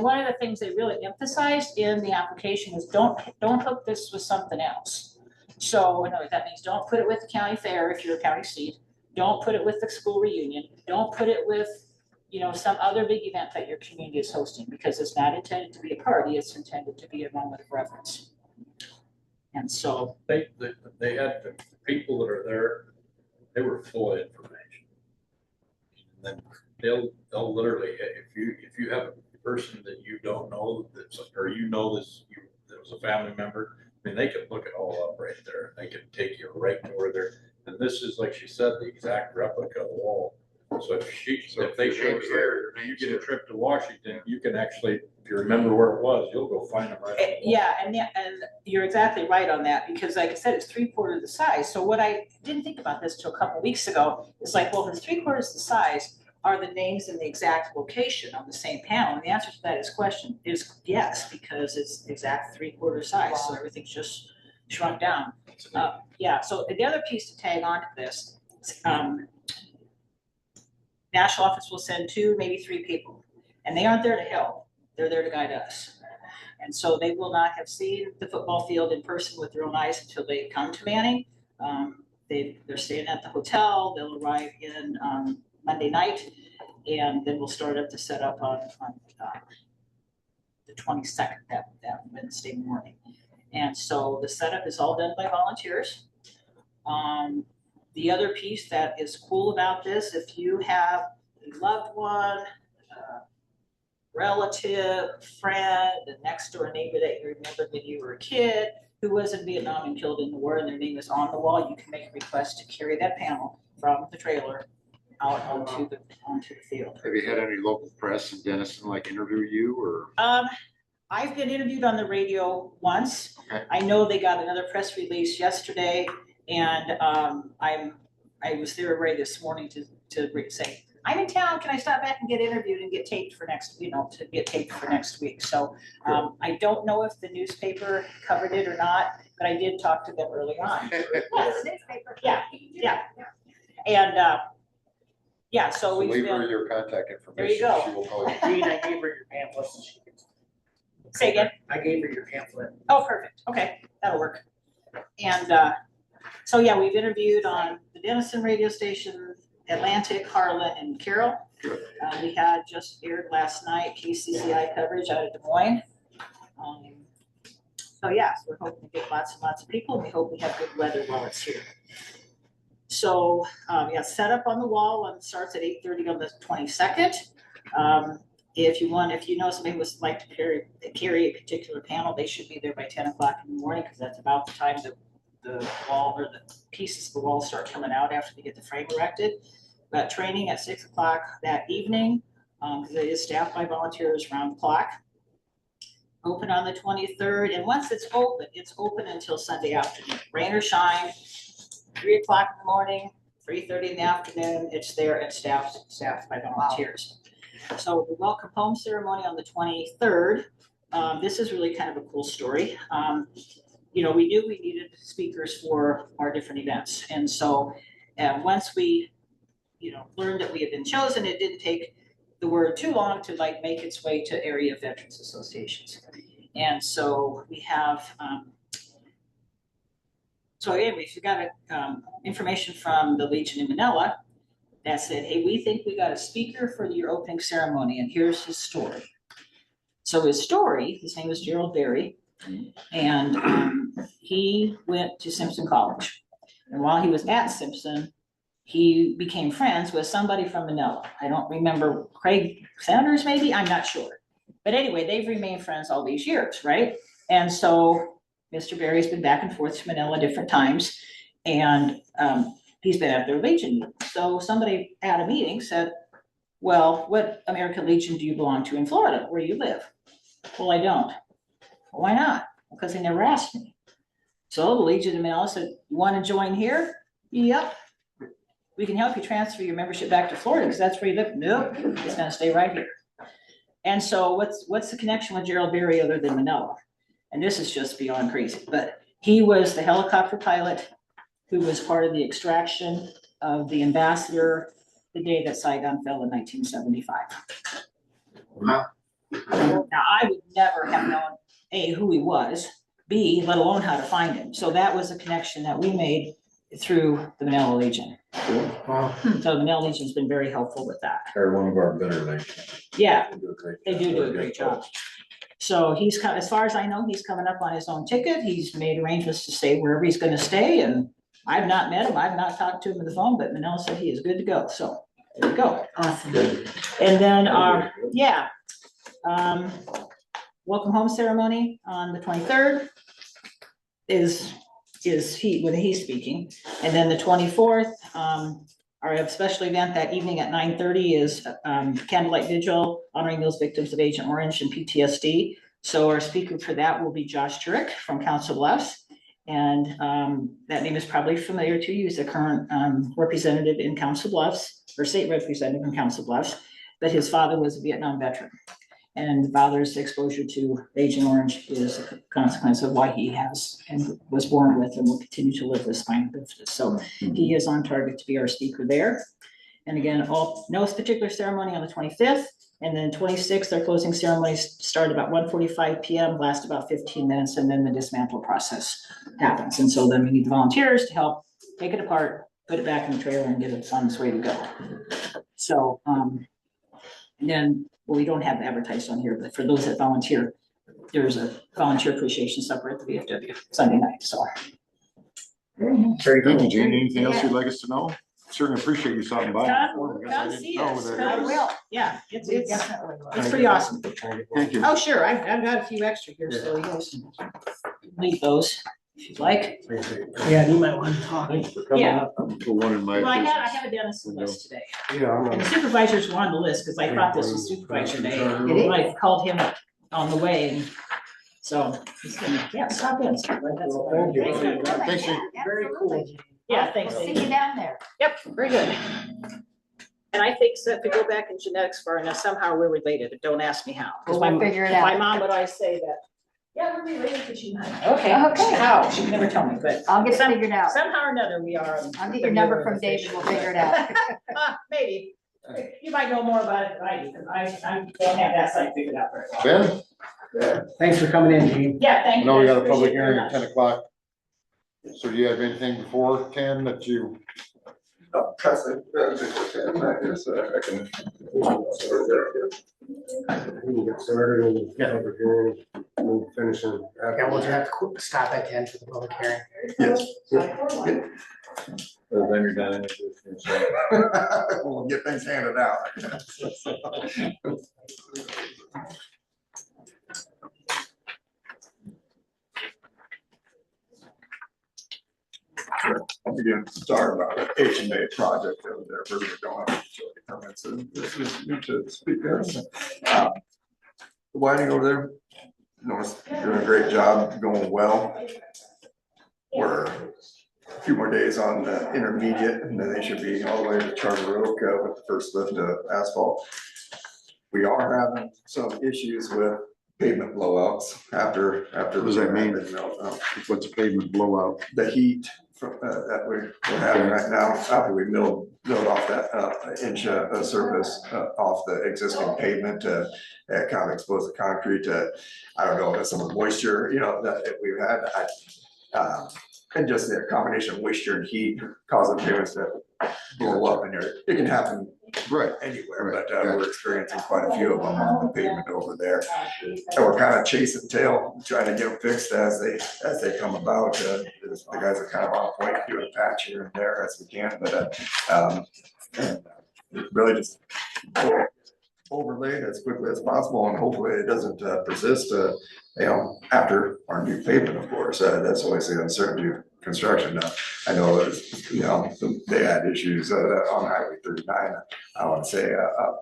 one of the things they really emphasized in the application is don't hook this with something else. So in other words, that means don't put it with the county fair if you're a county seat. Don't put it with the school reunion. Don't put it with some other big event that your community is hosting, because it's not intended to be a party, it's intended to be a moment of reverence. And so. They had the people that are there, they were full of information. And then they'll literally, if you have a person that you don't know, that's, or that was a family member, I mean, they can look it all up right there. They can take you right to where they're, and this is, like she said, the exact replica of the wall. So if they show you here, you get a trip to Washington, you can actually, if you remember where it was, you'll go find them right on the wall. Yeah, and you're exactly right on that, because like I said, it's 3/4 the size. So what I didn't think about this till a couple of weeks ago, is like, well, if it's 3/4 the size, are the names in the exact location on the same panel? And the answer to that is yes, because it's exact 3/4 size, so everything's just shrunk down. Yeah, so the other piece to tag on to this, national office will send 2, maybe 3 people, and they aren't there to help, they're there to guide us. And so they will not have seen the football field in person with their own eyes until they come to Manning. They're staying at the hotel, they'll arrive in Monday night, and then we'll start up the setup on the 22nd, that Wednesday morning. And so the setup is all done by volunteers. The other piece that is cool about this, if you have a loved one, relative, friend, a next door neighbor that you remember when you were a kid who was in Vietnam and killed in the war and their name is on the wall, you can make a request to carry that panel from the trailer out onto the field. Have you had any local press in Denison like interview you or? I've been interviewed on the radio once. Okay. I know they got another press release yesterday, and I was there already this morning to say, I'm in town, can I stop back and get interviewed and get taped for next week? So I don't know if the newspaper covered it or not, but I did talk to them early on. Yes, newspaper. Yeah. And yeah, so we've Leave her been, your contact information. There you go. She will call you. Reed, I gave her your pamphlet. So she can- say again. I gave her your pamphlet. Oh, perfect. Okay, that'll work. And so yeah, we've interviewed on the Denison radio station, Atlantic, Harlan, and Carroll. We had just aired last night KCCI coverage out of Des Moines. So yeah, so we're hoping to get lots and lots of people. We hope we have good weather while it's here. So yeah, set up on the wall and starts at 8:30 on the 22nd. If you know somebody who would like to carry a particular panel, they should be there by 10 o'clock in the morning, because that's about the time the wall or the pieces of the wall start coming out after they get the frame erected. But training at 6 o'clock that evening, because it is staffed by volunteers around the clock. Open on the 23rd, and once it's open until Sunday afternoon. Rain or shine, 3 o'clock in the morning, 3:30 in the afternoon, it's there and staffed by volunteers. So the welcome home ceremony on the 23rd, this is really kind of a cool story. We knew we needed speakers for our different events. And so once we, learned that we had been chosen, it didn't take the word too long to make its way to area veterans associations. And so we have, we got information from the Legion in Manila that said, hey, we think we got a speaker for your opening ceremony, and here's his story. So his name is Gerald Berry, and he went to Simpson College. And while he was at Simpson, he became friends with somebody from Manila. I don't remember, Craig Sanders maybe, I'm not sure. But anyway, they've remained friends all these years, right? And so Mr. Berry's been back and forth to Manila different times, and he's been at their Legion meeting. So somebody at a meeting said, well, what American Legion do you belong to in Florida, where you live? Well, I don't. Well, why not? Because they never asked me. So the Legion of Manila said, you want to join here? Yep. We can help you transfer your membership back to Florida because that's where you live. Nope, it's going to stay right here. And so what's the connection with Gerald Berry other than Manila? And this is just beyond crazy, but he was the helicopter pilot who was part of the extraction of the ambassador the day that Saigon fell in 1975. Wow. Now, I would never have known, A, who he was, B, let alone how to find him. So that was a connection that we made through the Manila Legion. Wow. So the Mel Legion's been very helpful with that. They're one of our better nations. Yeah, They do a great they job. do They're a good great job. folks. So he's, as far as I know, he's coming up on his own ticket. He's made arrangements to stay wherever he's gonna stay, and I've not met him, I've not talked to him on the phone, but Manel said he is good to go, so there we go. Awesome. And then, yeah, welcome home ceremony on the 23rd is when he's speaking. And then the 24th, our special event that evening at 9:30 is candlelight vigil honoring those victims of Agent Orange and PTSD. So our speaker for that will be Josh Jurek from Council Bluffs. And that name is probably familiar to you. He's a current representative in Council Bluffs, or state representative in Council Bluffs, but his father was a Vietnam veteran. And the father's exposure to Agent Orange is a consequence of why he has and was born with and will continue to live this spina bifida. So he is on target to be our speaker there. And again, no particular ceremony on the 25th. And then 26th, our closing ceremonies start about 1:45 p.m., last about 15 minutes, and then the dismantle process happens. And so then we need volunteers to help take it apart, put it back in the trailer, and get it on its way to go. So, and then, well, we don't have advertised on here, but for those that volunteer, there's a volunteer appreciation supper at the VFW Sunday night, so. Very good, Jane. Anything else you'd like us to know? Certainly appreciate you stopping by. Come see us. I will. Yeah, it's Definitely will. it's pretty awesome. Thank you. Oh, sure, I've got a few extra here, so you guys can leave those if you'd like. Yeah, you might want to talk. Thanks for coming Yeah. up. Put one in my. Well, I business. have a dentist list today, Yeah, I'm and the not. supervisors were on the list, because I thought this was supervisor day. It is. I called him on the way, and so, he's gonna, yeah, stop in. Thank you. Thanks, Jane. Very cool. Yeah, thanks, See Dave. you down there. Yep, very good. And I think that to go back in genetics for, now somehow we're related, but don't ask me how. 'Cause We'll my- figure it My out. mom would always say that, yeah, we're related because you. Okay, Okay. how? She would never tell me, but. I'll get it some- figured out. Somehow or another, we are. I'll get your number from David. We'll figure it out. Maybe. You might know more about it than I do, because I don't have that side figured out very well. Ben, Thanks for coming in, Gene. Yeah, thank I you. know we guys. got a public Appreciate it very hearing at much. 10 o'clock. So do you have anything before 10 that you? President, I guess I can. We can get started and over here, we'll finish it. Yeah, we'll just have to stop at 10 for the public hearing. Yes. Then you're done introducing yourself. We'll get things handed out. I'll begin to start about an HMA project over there, where we're going, utility permits, and this is new to speak there. The Whiting over there, North, doing a great job, going well. We're a few more days on the intermediate, and then they should be all the way to Charter Oak with the first lift of asphalt. We are having some issues with pavement blowouts after. What does that mean? What's a pavement blowout? The heat from, that we're having right now, after we milled off that inch of surface off the existing pavement to kind of expose the concrete to, I don't know, some moisture, that we've had. And just the combination of moisture and heat causing pavements to blow up in there. It can happen Right. anywhere, but we're experiencing quite a few of them on the pavement over there. And we're kind of chasing tail, trying to get them fixed as they come about. The guys are kind of on point, doing a patch here and there as we can, but really just overlaid as quickly as possible, and hopefully it doesn't persist, after our new pavement, of course. That's always the uncertainty of construction. I know, they had issues on Highway 39. I want to say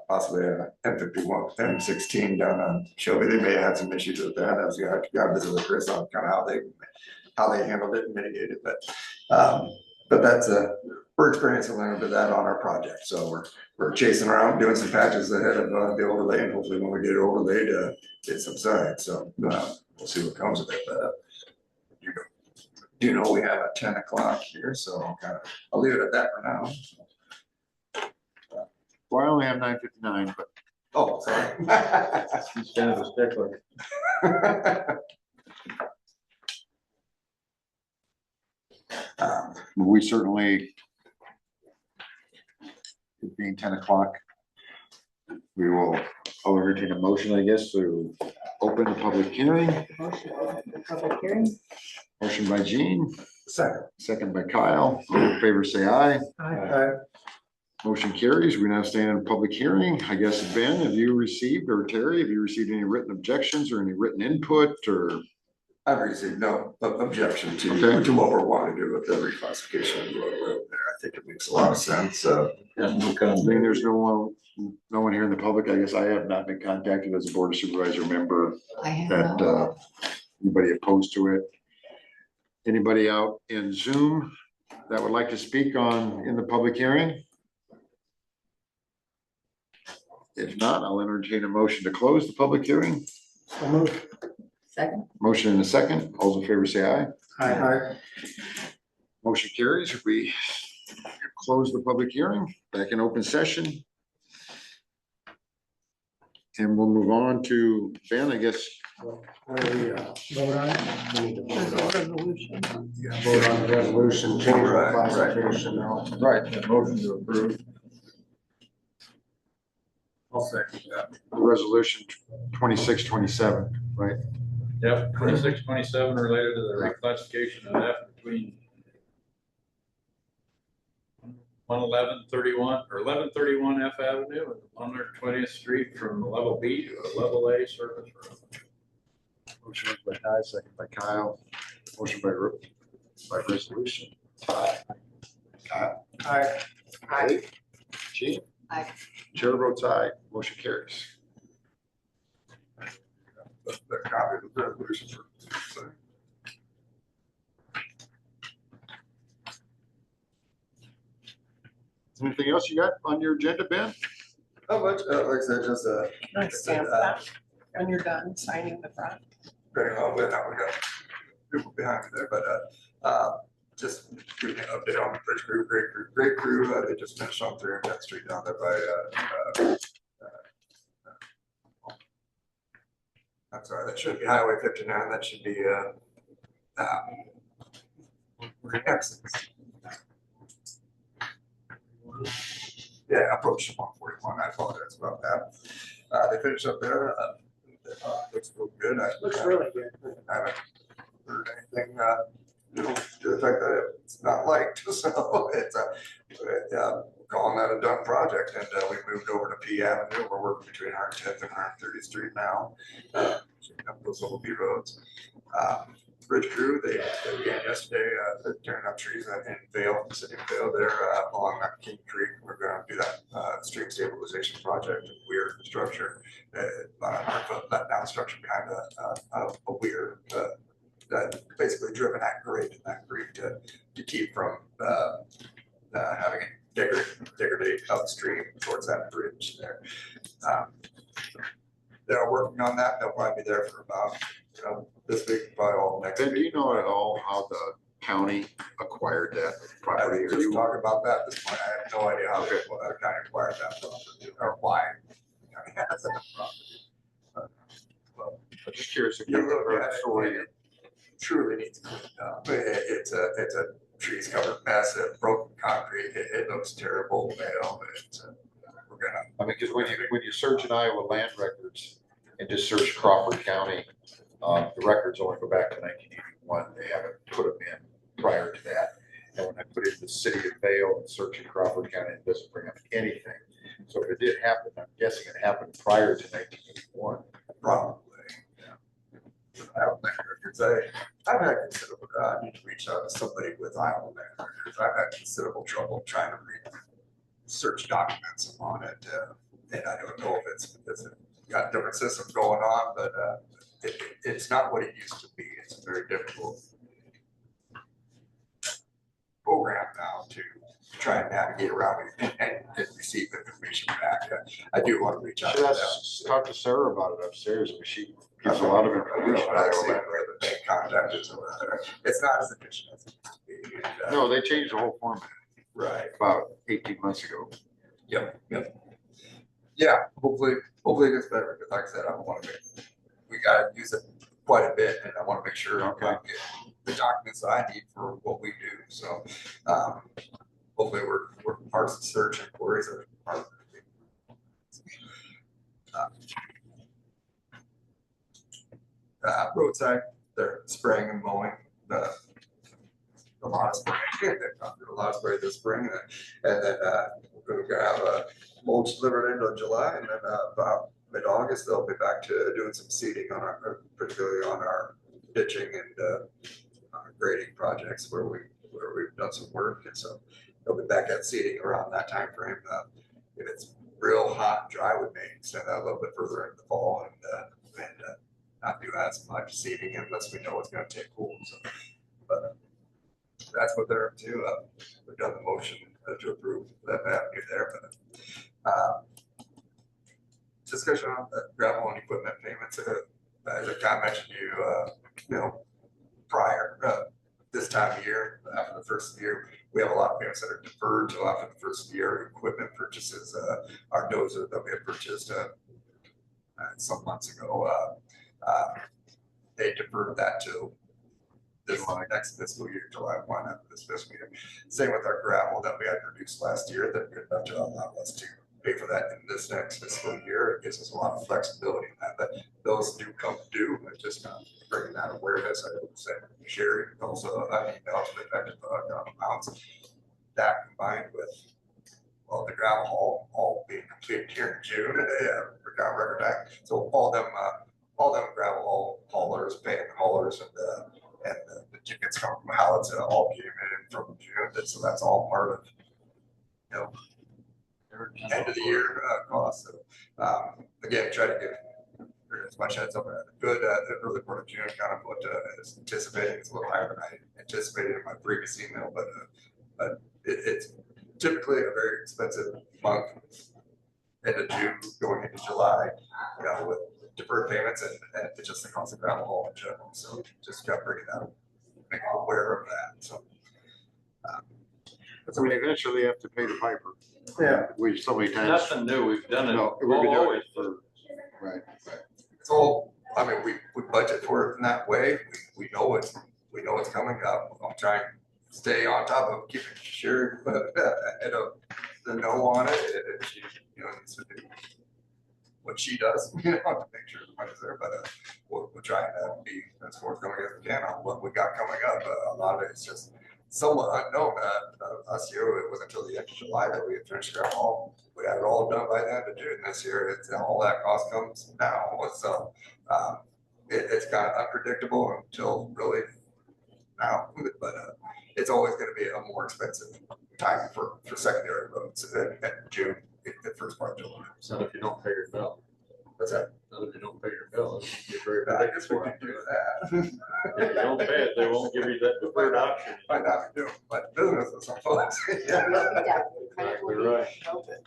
possibly M51, M16 down on Shelby. They may have had some issues with that. I was gonna visit with Chris on kind of how they handled it and mitigated, but that's we're experiencing a little bit of that on our project. So we're chasing around, doing some patches ahead of the overlay, and hopefully when we get it overlaid, it subsides. So we'll see what comes of it. But you know we have a 10 o'clock here, so I'll leave it at that for now. Well, I only have 9:59, but. Oh, sorry. He's kind of a stickler. We certainly it being 10 o'clock, I'll entertain a motion, I guess, to open the public hearing. Motion to open the public hearing. Motion by Gene, Second. second by Kyle. All in favor, say aye. Aye. Motion carries. We now stand in public hearing. I guess, Ben, have you received, or Terry, have you received any written objections or any written input or? I've received no objection Okay. to what we're wanting to do with the reclassification of the road there. I think it makes a lot of sense. I mean, there's no one here in the public. I guess I have not been contacted as a board of supervisor member I have that, not. anybody opposed to it. Anybody out in Zoom that would like to speak in the public hearing? If not, I'll entertain a motion to close the public hearing. So moved. Second. Motion in a second. All those in favor say aye. Aye. Motion carries. If we close the public hearing, back in open session. And we'll move on to Ben, I guess. What do we vote on? We need to There's vote a on. resolution. Yeah, vote on the resolution, change the Right. classification now. Right. Motion to approve. I'll second that. Resolution 2627, right? Yep, 2627 related to the reclassification of F between 11131 or 1131 F Avenue and 120th Street from level B to a level A service road. Motion by Ty, second by Kyle. Motion by resolution. Kyle. Aye. Aye. Gene? Aye. Chair votes aye. Motion carries. The copy of the resolution for. Anything else you got on your agenda, Ben? How much, like I said, just Can I stamp that when you're done signing the front? depending on when we got people behind me there, but just giving an update on the bridge crew, great crew. They just finished on 310th Street down there by I'm sorry, that should be Highway 59. That should be exit. Yeah, approach 141. I apologize about that. They finished up there. Looks real good. Looks really good. I haven't heard anything, to the fact that it's not liked. So it's calling that a done project. And we moved over to P Avenue. We're working between 110th and 130th Street now. Those little B roads. Bridge crew, they began yesterday, tearing up trees in Vale, the city of Vale there along that King Creek. We're going to do that stream stabilization project, weir structure, about 100 foot let down structure behind a weir that basically driven that grade in that creek to keep from having it degrade upstream towards that bridge there. They're working on that. They'll probably be there for about, this week, probably all next Ben, do you week. know at all how the county acquired that I property? was Are just you- talking about that at this point. I have no idea how they kind of acquired that property or why. I mean, that's a property. Well, I'm just curious if you you look ever at heard a story. it truly needs cleaned up. It's a trees covered mess, broken concrete. It looks terrible. We're gonna. I mean, because when you search in Iowa land records and just search Crawford County, the records only go back to 1981. They haven't put them in prior to that. And when I put in the city of Vale and search in Crawford County, it doesn't bring up anything. So if it did happen, I'm guessing it happened prior to 1981. Probably. I don't think I could say, I've had considerable, I need to reach out to somebody with Iowa land records. I've had considerable trouble trying to search documents on it. And I don't know if it's got different systems going on, but it's not what it used to be. It's a very difficult program now to try and navigate around and receive information back. I do want to reach out to Should them. talk to Sarah about it upstairs, but she gives a lot of information. But I see where the main contact is over there. It's not as efficient as it used to be. And, No, they changed the whole format Right. about 18 months ago. Yep. Yeah, hopefully it gets better, because like I said, I don't want to we gotta use it quite a bit, and I want to make sure I Okay. get the documents I need for what we do, so. hopefully we're parts of search and queries are part of it. Roadside, they're spraying and mowing a lot of spray. They've gone through a lot of spray this spring, and then we're gonna have a mulch delivered into July, and then about mid-August they'll be back to doing some seeding on our, particularly on our ditching and grading projects where we've done some work, and so they'll be back at seeding around that time frame. If it's real hot and dry, we may extend that a little bit further into the fall and not do as much seeding unless we know it's going to take hold. So, but that's what they're up to. We've done the motion to approve that avenue there. But discussion on the gravel and equipment payments. As I mentioned to you, prior this time of year, after the first year, we have a lot of payments that are deferred till after the first year. Equipment purchases, our dozer that we had purchased some months ago, they deferred that to this next fiscal year, July 1 after this fiscal year. Same with our gravel that we had produced last year, that good enough to allow us to pay for that in this next fiscal year. It gives us a lot of flexibility in that, but those do come due, and just bringing that awareness. I would say Sherry also email to the effective amounts. That combined with the gravel haul all being completed here in June, we're down record time. So all them gravel haulers, paying haulers, and the tickets coming from Hallett's all came in from June. So that's all part of end of the year cost. So again, try to get as much heads up. Good early part of June, kind of what is anticipating. It's a little higher than I anticipated in my previous email, but it's typically a very expensive month, end of June going into July, with deferred payments and it's just the cost of gravel haul in general. So just got to bring it out, make them aware of that. So I mean, eventually you have to pay the piper. Yeah. We so many times. Nothing new, we've done it No, we've been doing always it for, right. it's all, I mean, we budget for it in that way. We know it's coming up. I'm trying to stay on top of keeping sure, but the no on it. She, needs to do what she does, to make sure the money's there. But we're trying to be as forthcoming as we can on what we got coming up. A lot of it is just somewhat unknown. Last year, it wasn't until the end of July that we had finished our haul. We had it all done by the end of June. This year, all that cost comes now. So it's kind of unpredictable until really now. But it's always going to be a more expensive time for secondary roads in June, the first part of July. So if you don't pay your bill. What's that? If you don't pay your bill, you're very I guess we can do that. If you don't pay it, they won't give you that deferred option. Might not be doing, but business with some folks. Exactly right.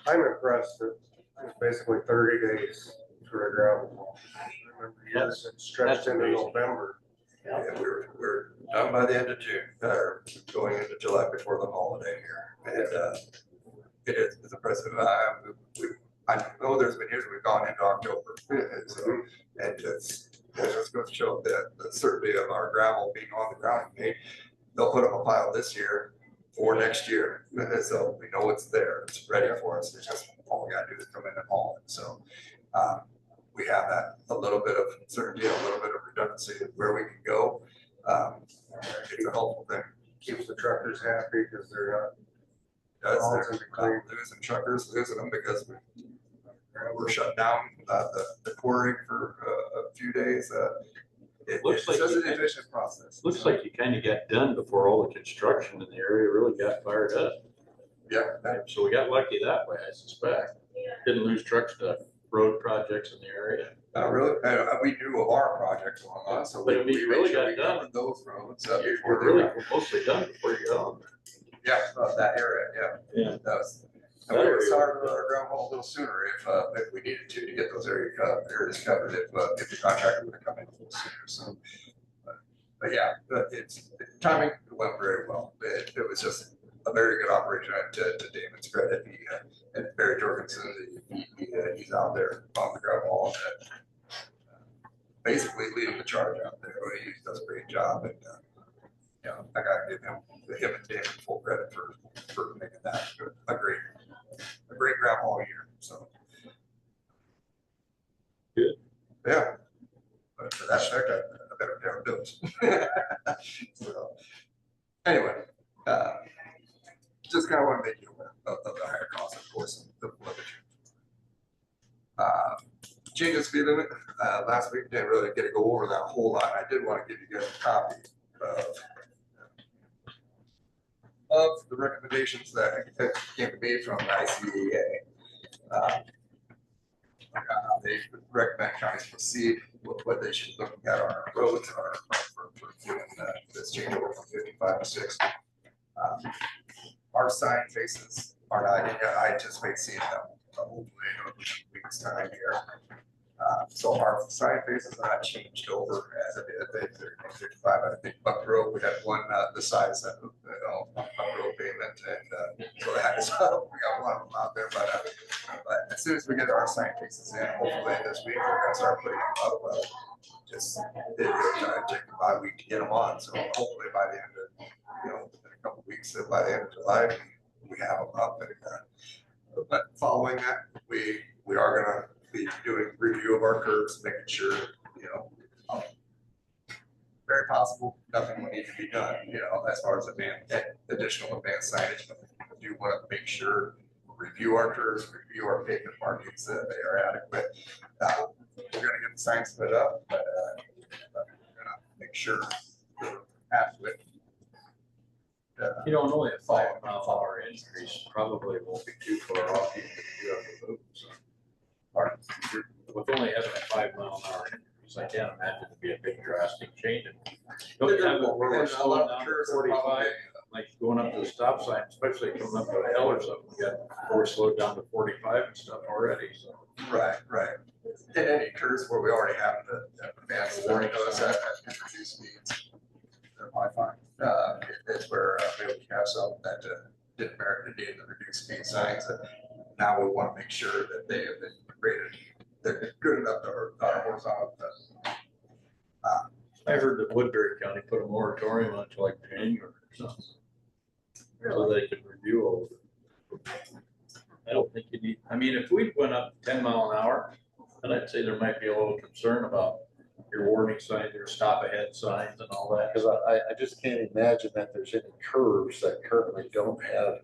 I'm impressed that it's basically 30 days for a gravel haul. I remember years it stretched That's into amazing. November. Yeah, we're done by the end of June, or going into July before the holiday here. And it's impressive. I know there's been years we've gone into October. So, and it's just going to show that the certainty of our gravel being on the ground. They'll put up a pile this year or next year. So we know it's there. It's ready for us. It's just all we got to do is come in and haul it. So we have that a little bit of certainty, a little bit of redundancy of where we can go. It's a helpful thing. Keeps the truckers happy because they're They're clean. losing truckers, losing them because we're shut down the quarry for a few days. Looks like It's just you an efficient process. Looks like you kind of got done before all the construction in the area really got fired up. Yeah. So we got lucky that way, I suspect. Didn't lose trucks to road projects in the area. Really, we knew of our project going on, so But I mean, we you really made sure got we done. covered those roads You before were they really were. mostly done before you got on. Yeah, that area, yeah. Yeah. That was. That And we would area. start with our ground haul a little sooner if we needed to get those areas covered if the contractor would have come in a little sooner. So, but yeah, it's timing went very well. It was just a very good operation. To David's credit, and Barry Jorgensen, he's out there on the ground haul and basically leading the charge out there. He does a great job, and I gotta give him him and David full credit for making that a great gravel all year, so. Good. Yeah. But for that fact, I better pay our bills. So, anyway, just kind of want to make you aware of the higher cost, of course, of the change of speed limit. Last week didn't really get to go over that a whole lot. I did want to give you guys a copy of the recommendations that came to me from ICEA. They recommend counties proceed with what they should look at our roads are for doing this changeover from 55 to 6. Our sign faces are not, I anticipate seeing them hopefully in a week's time here. So our sign faces are not changed over as it is. They're 55. I think Buck Road, we had one the size of Buck Road pavement, and so that is, we got one of them out there. But as soon as we get our sign faces in, hopefully this week we're gonna start putting them up. Just it'll take about a week to get them on. So hopefully by the end of in a couple of weeks, by the end of July, we have them up. And but following that, we are gonna be doing review of our curves, making sure, very possible, nothing will need to be done, as far as additional advanced signage, but we do want to make sure, review our curves, review our pavement markings, that they are adequate. We're gonna get the signs put up, but we're gonna make sure they're adequate. Only a 5-mile-an-hour increase probably won't be too far off even if you have to move. So. With only having a 5-mile-an-hour increase, I can't imagine it'd be a big drastic change. Don't you have it where we're slowing down to 45, like going up to the stop sign, especially coming up to a hill or something, we're slowed down to 45 and stuff already, so. Right. And any curves where we already have the advanced warning notice at reduced speeds, they're probably fine. It's where maybe we have some that didn't merit the need the reduced speed signs. Now we want to make sure that they have been rated, they're good enough to our horizontal. I heard that Woodbury County put a moratorium on until like January or something. So they could review all of it. I don't think you need, if we went up 10 mile an hour, then I'd say there might be a little concern about your warning signs, your stop ahead signs and all that. Because I just can't imagine that there's any curves that currently don't have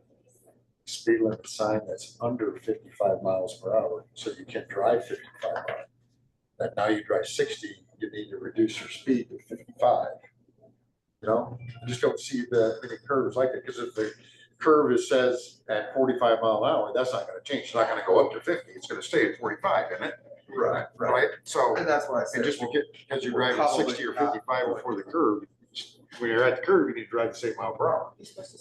speed limit sign that's under 55 miles per hour, so you can drive 55 miles. And now you drive 60, you need to reduce your speed to 55. I just don't see the many curves like it, because if the curve says at 45 mile an hour, that's not going to change. It's not going to go up to 50. It's going to stay at 45, isn't it? Right. So, and that's why I said, and just because you're driving 60 or 55 before the curve, when you're at the curve, you need to drive the same mile per hour.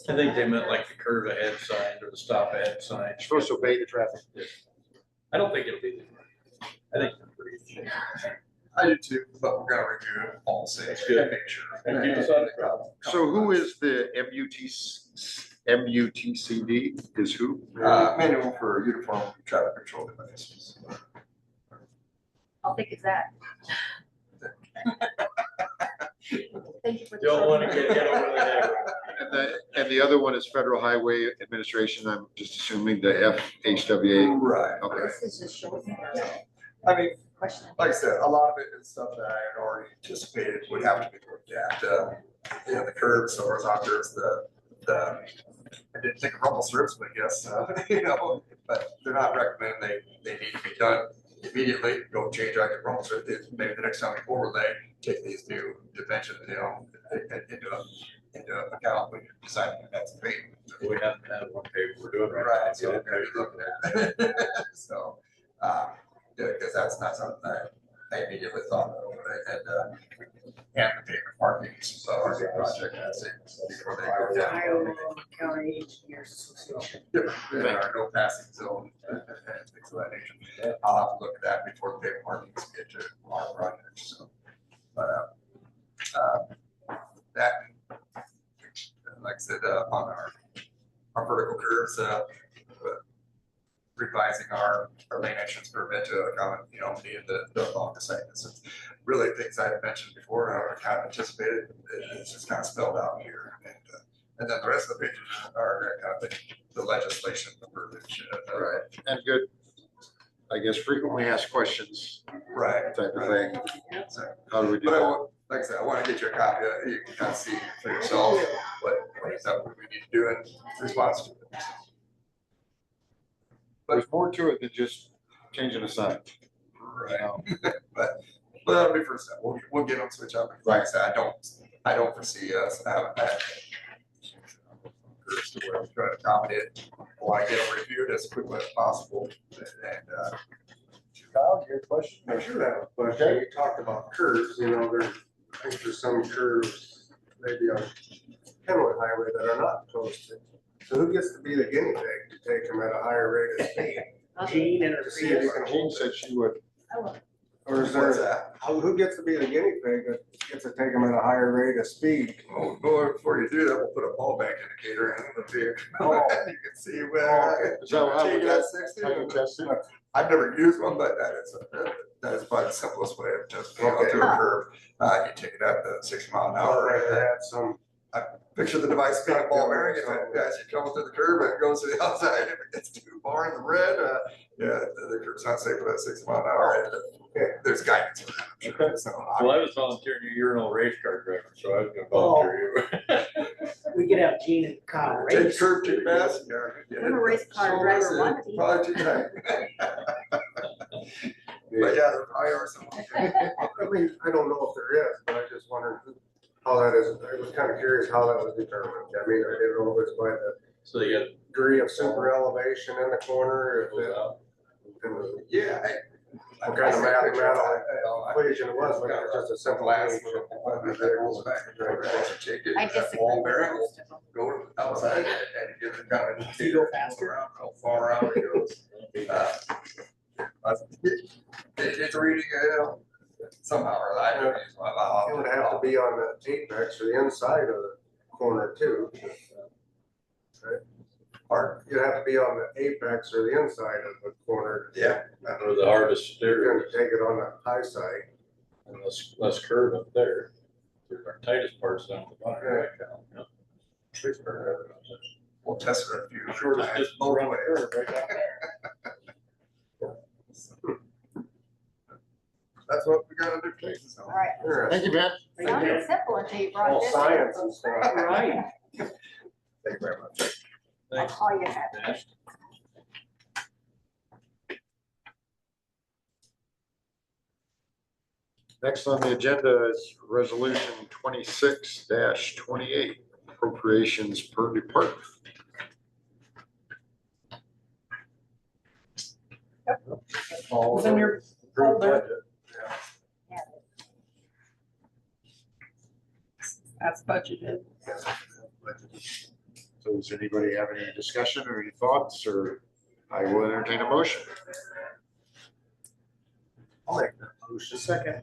I think they meant like the curve ahead sign or the stop ahead sign. You're supposed to obey the traffic. I don't think it'll be the, I think it's pretty good. I do too, but we're gonna review it all safe. That's good. Make sure. And keep us on the So who is the MUTCD is who? Manual for uniform traffic control devices. I'll think it's that. Thank you for the. Don't want to get hit over the head. And the other one is Federal Highway Administration. I'm just assuming the FHWA. Right. Okay. This is just short. I mean, Question. like I said, a lot of it is stuff that I had already anticipated would have to be looked at. The curves, the horizontal curves, I didn't think of rumble strips, but yes, but they're not recommended. They need to be done immediately. Go change out your rumble strip. Maybe the next time you overlay, take these new dimensions, into account when you're deciding that's great. We haven't had one paper we're doing right now. So maybe looking at it. So, because that's not something I immediately thought of, and the pavement markings, so our big project, that's it. Before they go down. Iowa County Engineers Association. There are no passing zone and things of that nature. I'll have to look at that before the pavement markings get to our project, so. But, that, like I said, on our vertical curves, revising our lane entrance permit to account, needing the long segments. It's really things I had mentioned before, I kind of anticipated, it's just kind of spelled out here. And And then the rest of the pages are kind of the legislation, the verbiage. Right, and good, I guess frequently asked questions Right. type of thing. So, How do we do but that? like I said, I want to get you a copy of it. You can kind of see for yourself what we need to do in response to it. There's more to it than just changing a sign. You know? But that'll be first step. We'll get them switch up. Like I said, I don't foresee us having that. First, we'll try to accommodate. Want to get them reviewed as quickly as possible. And Kyle, your question? I should have a question. You talked about curves, you know, I think there's some curves maybe on Kenwood Highway that are not posted. So who gets to be the guinea pig to take them at a higher rate of speed? Jean and her To see if you Prius. can Jean hold said it. she would. Or is what's there, that? who gets to be the guinea pig that gets to take them at a higher rate of speed? Oh, before you do that, we'll put a ballback indicator in the vehicle. Oh. You can see where. Is that how we Take it test- at 60. how you test it? I've never used one, but that is probably the simplest way of just being able to a curve. You take it at the 60 mile an hour. Or had some, Picture the device being a ball bearing. If it, as you come through the curve, it goes to the outside. If it gets too far in the red, the curve's not safe for that 60 mile an hour. There's guidance for that. I'm sure. So Well, I was volunteering you, you're an old race car driver, so I was gonna volunteer you. We could have Jean and Kyle take race. curve too fast. I'm a race car driver, one of these. Probably too tight. But yeah, there probably are some. I mean, I don't know if there is, but I just wondered how that is. I was kind of curious how that was determined. I mean, I didn't know if it's by the So you got degree of super elevation in the corner, if it. Yeah. What kind of mathematical equation it was, but it was just a simple Glass gauge. that rolls back and forth. Take it, I that disagree ball with bearing will most of them. go outside and give it kind of. Do you go faster? Around, how far out it goes. It's reading, somehow, or I don't use my mouth. It would have to be on the apex or the inside of the corner too. Or you'd have to be on the apex or the inside of the corner. Yeah. or the hardest You're area, gonna take it on the high side. and less curve up there. Our tightest part's down the bottom right now. We'll test it a few Shortest times distance both around the ways. curve right down there. That's what we gotta do. So. All right, Thank you, man. sounded simple until you brought All this. science and stuff. Right. Thank you very much. I'll call you that. Yeah. Next on the agenda is resolution 26-28, appropriations per department. It's in your Approved folder. budget. That's budgeted. So does anybody have any discussion or any thoughts, or I will entertain a motion? I'll make that motion. Second.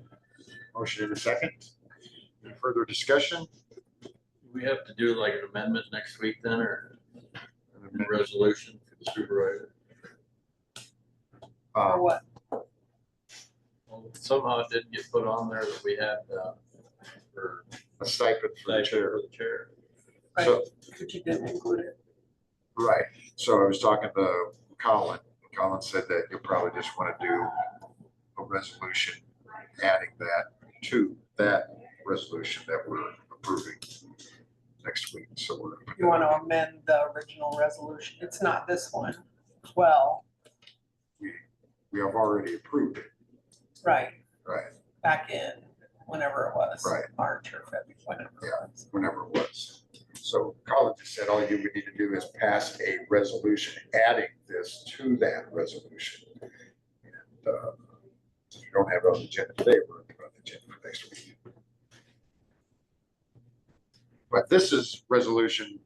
Motion in a second. Any further discussion? We have to do like an amendment next week then, or a resolution for the supervisor. Or what? Well, somehow it didn't get put on there that we had, for A stipend for the chair. for the chair. So, But you didn't include it. right, so I was talking to Colin. Colin said that you'll probably just want to do a resolution adding that to that resolution that we're approving next week, so we're. You want to amend the original resolution. It's not this one. Well, We have already approved it, right, right, back in whenever it was. Right. March or February, whenever it was. whenever it was. So Colin just said all you would need to do is pass a resolution adding this to that resolution. And if you don't have it on the agenda today, we're going to put it on the agenda for next week. But this is resolution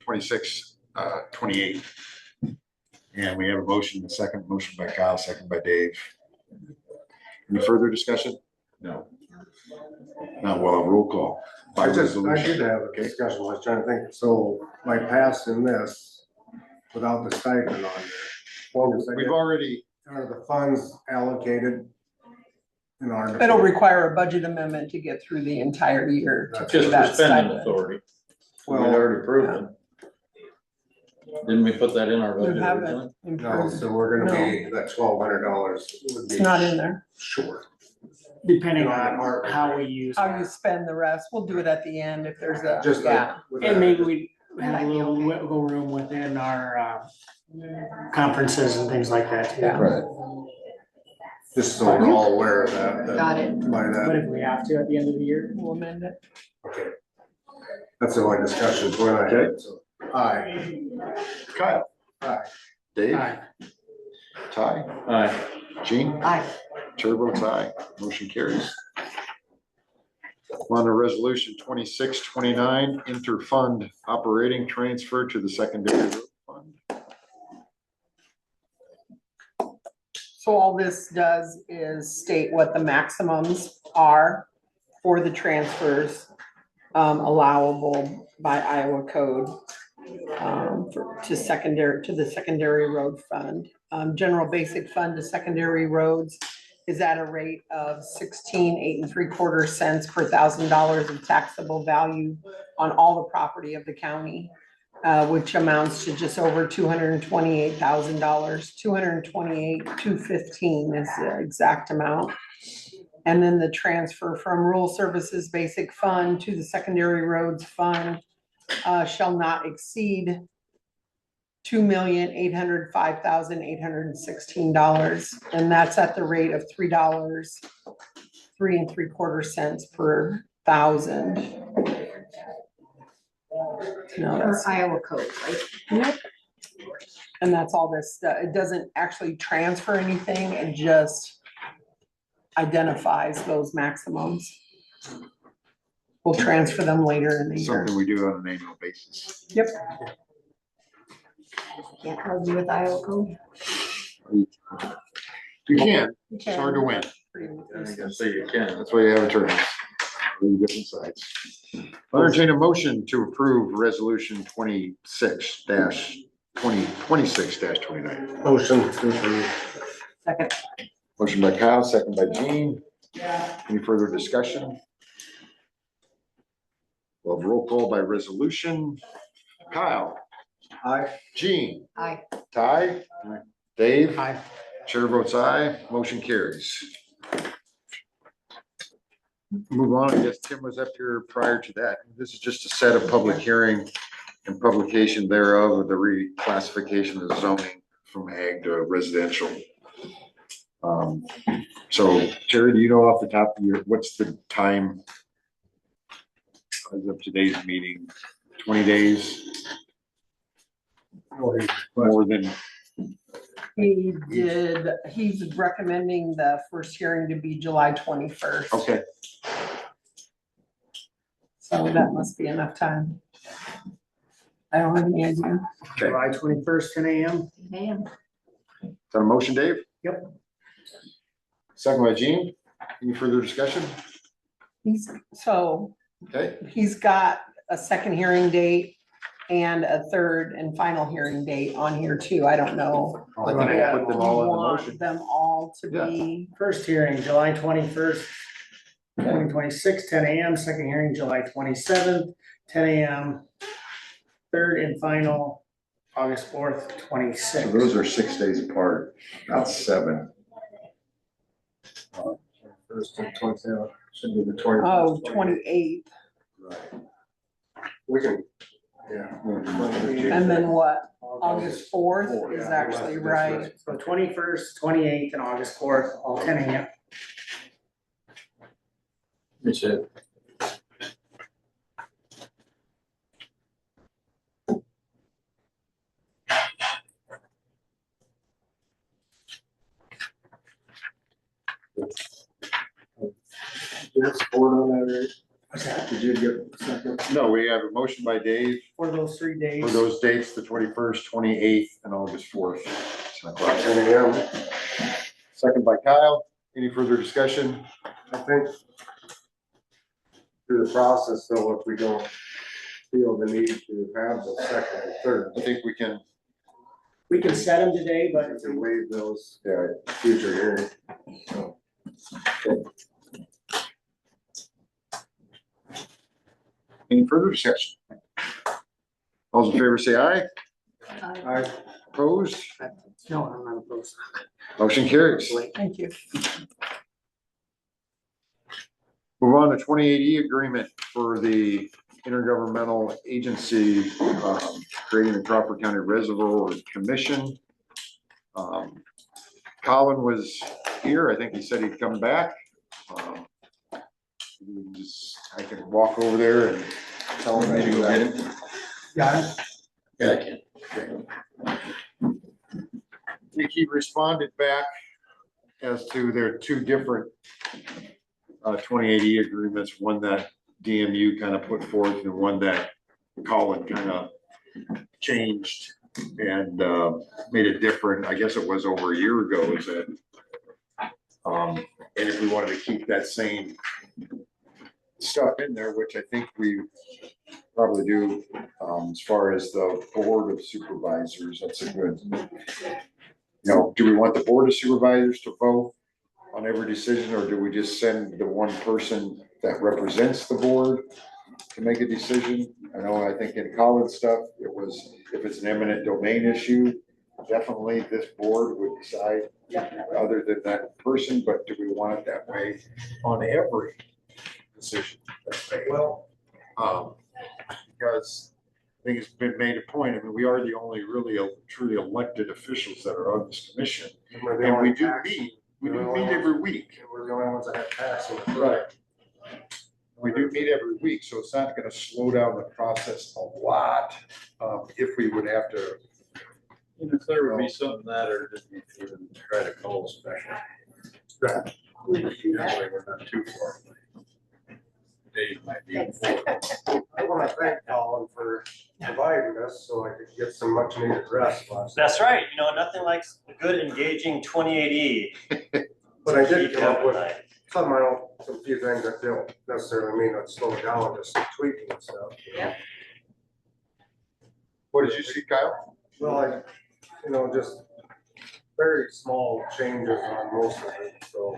26-28. And we have a motion, a second motion by Kyle, second by Dave. Any further discussion? No. Now, well, roll call. By I did resolution. have a discussion, I was trying to think, so by passing this without the stipend on there, what was We've already, are the funds allocated in our? It'll require a budget amendment to get through the entire year to Just pay for that spending stipend. authority. We'd already approved it. Didn't we put that in our You budget haven't originally? No, improved, so we're gonna be, that $1,200 would be. it's not in there. Short. Depending Not on how we use. How you spend the rest, we'll do it at the end if there's a, Just like. yeah. with And that, maybe we have Might a be little okay. wiggle room within our conferences and things like that too. Yeah. Right. Just so we're all aware of that. Got it. By But that, if we have to at the end of the year. We'll amend it. okay. That's the only discussions when I had, so. Aye. Kyle. Aye. Dave. Aye. Ty. Aye. Gene. Aye. Chair votes aye. Motion carries. On to resolution 2629, inter-fund operating transfer to the secondary road fund. So all this does is state what the maximums are for the transfers allowable by Iowa code to the secondary road fund. General basic fund to secondary roads is at a rate of 16.8 3/4 cents per $1,000 of taxable value on all the property of the county, which amounts to just over $228,000, 228,215 is the exact amount. And then the transfer from rural services basic fund to the secondary roads fund shall not exceed $2,805,816, and that's at the rate of $3, 3 3/4 cents per thousand. No, For that's, Iowa code, right? yep. And that's all this, it doesn't actually transfer anything, it just identifies those maximums. We'll transfer them later in the year. Something we do on an annual basis. Yep. Can't argue with Iowa code. You can, it's hard to win. Pretty I much. can say you can. That's why you have attorneys. Three different sides. I'll entertain a motion to approve resolution 26-29. Motion to approve. Second. Motion by Kyle, second by Gene. Any further discussion? Well, roll call by resolution. Kyle. Aye. Gene. Aye. Ty. Dave. Aye. Chair votes aye. Motion carries. Move on. I guess Tim was up here prior to that. This is just to set a public hearing and publication thereof of the reclassification of zoning from ag to residential. So Terry, do you know off the top of your, what's the time as of today's meeting? 20 days? More than, He's recommending the first hearing to be July 21st. okay. So that must be enough time. I don't have any idea. Okay. July 21st, 10 a.m. Man. Is that a motion, Dave? Yep. Second by Gene. Any further discussion? Okay, he's got a second hearing date and a third and final hearing date on here too. I don't know. I think we'll put them all in the motion. Want them all to be, First hearing, July 21st, 2026, 10 a.m. Second hearing, July 27th, 10 a.m. Third and final, August 4th, So 26th. those are 6 days apart, not 7. First and 27th, should be the 20th. 28th. Right. We can, yeah. And then what? August 4th is Yeah, actually that's right. So 21st, 28th, and August 4th, all 10 a.m. That's it. Did support on that, right? Did you get a second? No, we have a motion by Dave For those 3 days. for those dates, the 21st, 28th, and August 4th. 10 o'clock. 10 a.m. Second by Kyle. Any further discussion? I think through the process, though, if we don't feel the need to have the second and third, I think we can, We can set them today, but we can waive those yeah, future hearings. any further discussion? All those in favor say aye. I, Opposed? No, I'm not opposed. Motion carries. Thank you. Move on to 2080 agreement for the intergovernmental agency creating the Crawford County Reservoir Commission. Colin was here. I think he said he'd come back. I can walk over there and tell him maybe go get him. Got it? Yeah, I can. I think he responded back as to their two different 2080 agreements, one that DMU kind of put forth and one that Colin kind of changed and made it different. I guess it was over a year ago, is that and if we wanted to keep that same stuff in there, which I think we probably do, as far as the board of supervisors, that's a good, do we want the board of supervisors to vote on every decision, or do we just send the one person that represents the board to make a decision? I think in Colin's stuff, it was, if it's an eminent domain issue, definitely this board would decide other than that person, but do we want it that way on every decision that's made? well, Because I think it's been made a point, we are the only really truly elected officials that are on this commission, we're the and we only do tax- meet every week. We're the only ones that have tax. Right. We do meet every week, so it's not gonna slow down the process a lot, if we would have to. And if there would be something that urgent, you could try to call a special. Right. That way we're not too far away. Dave might be. I want to thank Colin for providing us so I could get some much needed rest last night. That's right, nothing like a good engaging 2080. But I did come up with some few things that don't necessarily mean that slow down, just tweaking and stuff. Yeah. What did you see, Kyle? Well, just very small changes on most of it, so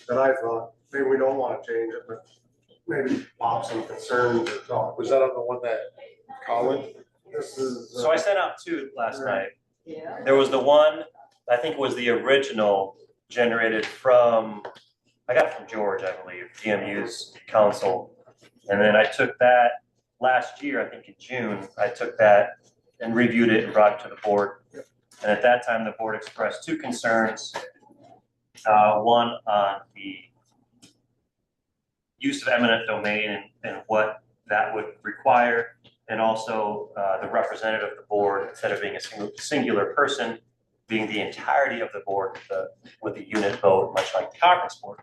that I thought, maybe we don't want to change it, but maybe pop some concerns or talk. Was that on the one that Colin? This is. So I sent out two last night. Yeah. There was the one, I think it was the original generated from, I got it from George, I believe, DMU's council. And then I took that last year, I think in June, I took that and reviewed it and brought it to the board. And at that time, the board expressed two concerns. One on the use of eminent domain and what that would require. And also the representative of the board, instead of being a singular person, being the entirety of the board with the unit vote, much like the conference board.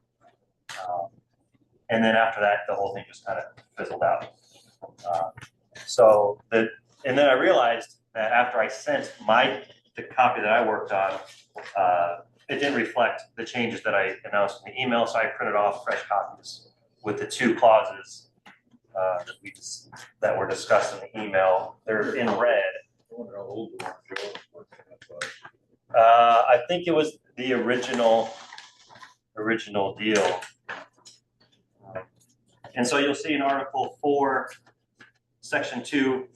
And then after that, the whole thing just kind of fizzled out. And then I realized that after I sent the copy that I worked on, it didn't reflect the changes that I announced in the email, so I printed off fresh copies with the two clauses that were discussed in the email. They're in red. I wonder how old the one Joe was working on. I think it was the original deal. And so you'll see in Article 4, Section 2,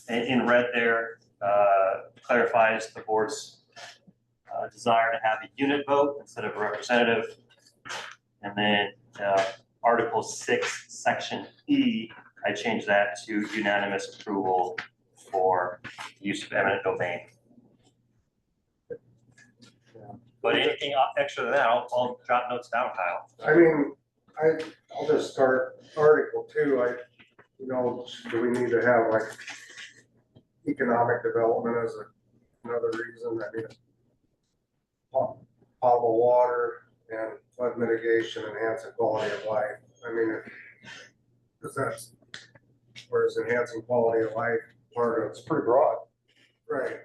in red there, clarifies the board's desire to have a unit vote instead of a representative. And then Article 6, Section E, I changed that to unanimous approval for use of eminent domain. But anything extra than that, I'll jot notes down, Kyle. I'll just start Article 2. Do we need to have like economic development as another reason? Potable water and flood mitigation, enhancing quality of life. Because that's, whereas enhancing quality of life part of it's pretty broad. Right.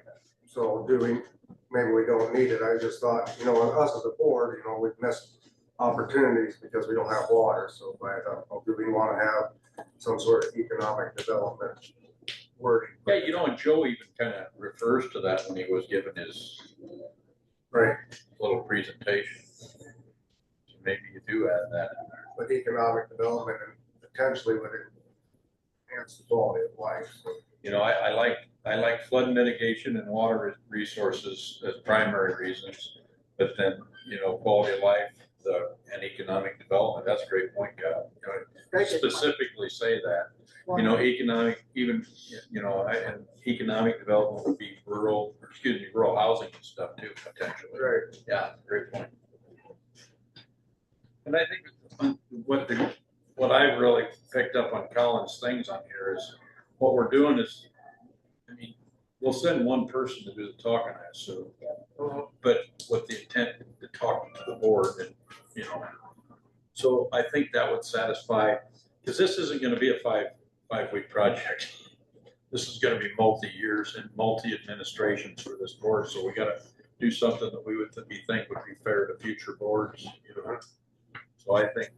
So maybe we don't need it. I just thought, us as a board, we've missed opportunities because we don't have water. So I thought, do we want to have some sort of economic development wording? Yeah, and Joe even kind of refers to that when he was giving his little presentation. So maybe you do add that in there. With economic development and potentially would enhance the quality of life. So You know, I like flood mitigation and water resources as primary reasons, but then, you know, quality of life, and economic development, that's a great point, Kyle. You know, Very good point. specifically say that, you know, economic, even, you know, and economic development would be rural housing and stuff too, potentially. Right. Yeah, great point. And I think what I really picked up on Colin's things on here is what we're doing is, I mean, we'll send one person to do the talking, I assume, but with the intent to talk to the board and, you know, so I think that would satisfy, because this isn't going to be a five-week project. This is going to be multi-years and multi-administrations for this board. So we got to do something that we think would be fair to future boards, you know. So I think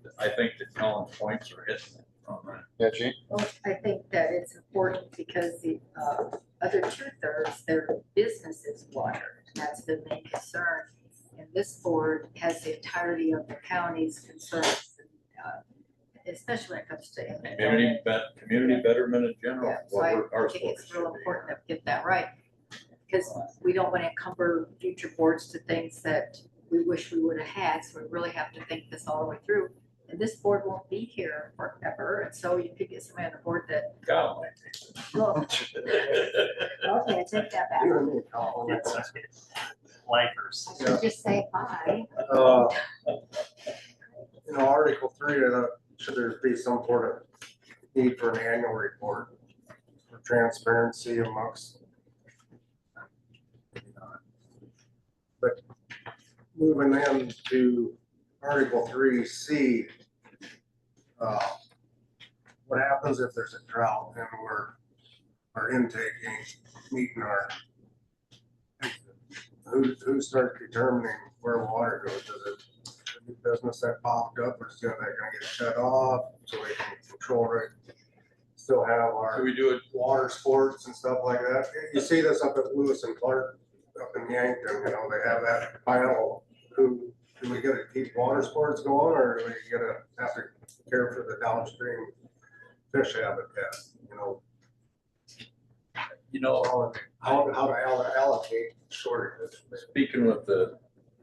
that Colin's points are hitting on that. Yeah, Gene? Well, I think that it's important because the other 2/3, their business is water. That's the main concern. And this board has the entirety of the county's concerns, especially when it comes to Community betterment in general. Yeah, so I think it's real important that we get that right. Because we don't want to encumber future boards to things that we wish we would have had, so we really have to think this all the way through. And this board won't be here forever, and so you could get somebody on the board that. God, Well, okay, I take that back. You and me, Colin. Lifers. I should just say bye. You know, Article 3, should there be some sort of need for an annual report for transparency amongst. But moving in to Article 3C, what happens if there's a drought and our intake ain't meeting our, who starts determining where water goes? Does it, the business that popped up, or is that gonna get shut off so they can control it? Still have our Can we do it? water sports and stuff like that. You see this up at Lewis and Clark, up in Yankton, you know, they have that panel. Do we gotta keep water sports going, or do we gotta have to care for the downstream fish habitat, you know? You know, How to allocate shortages. speaking with the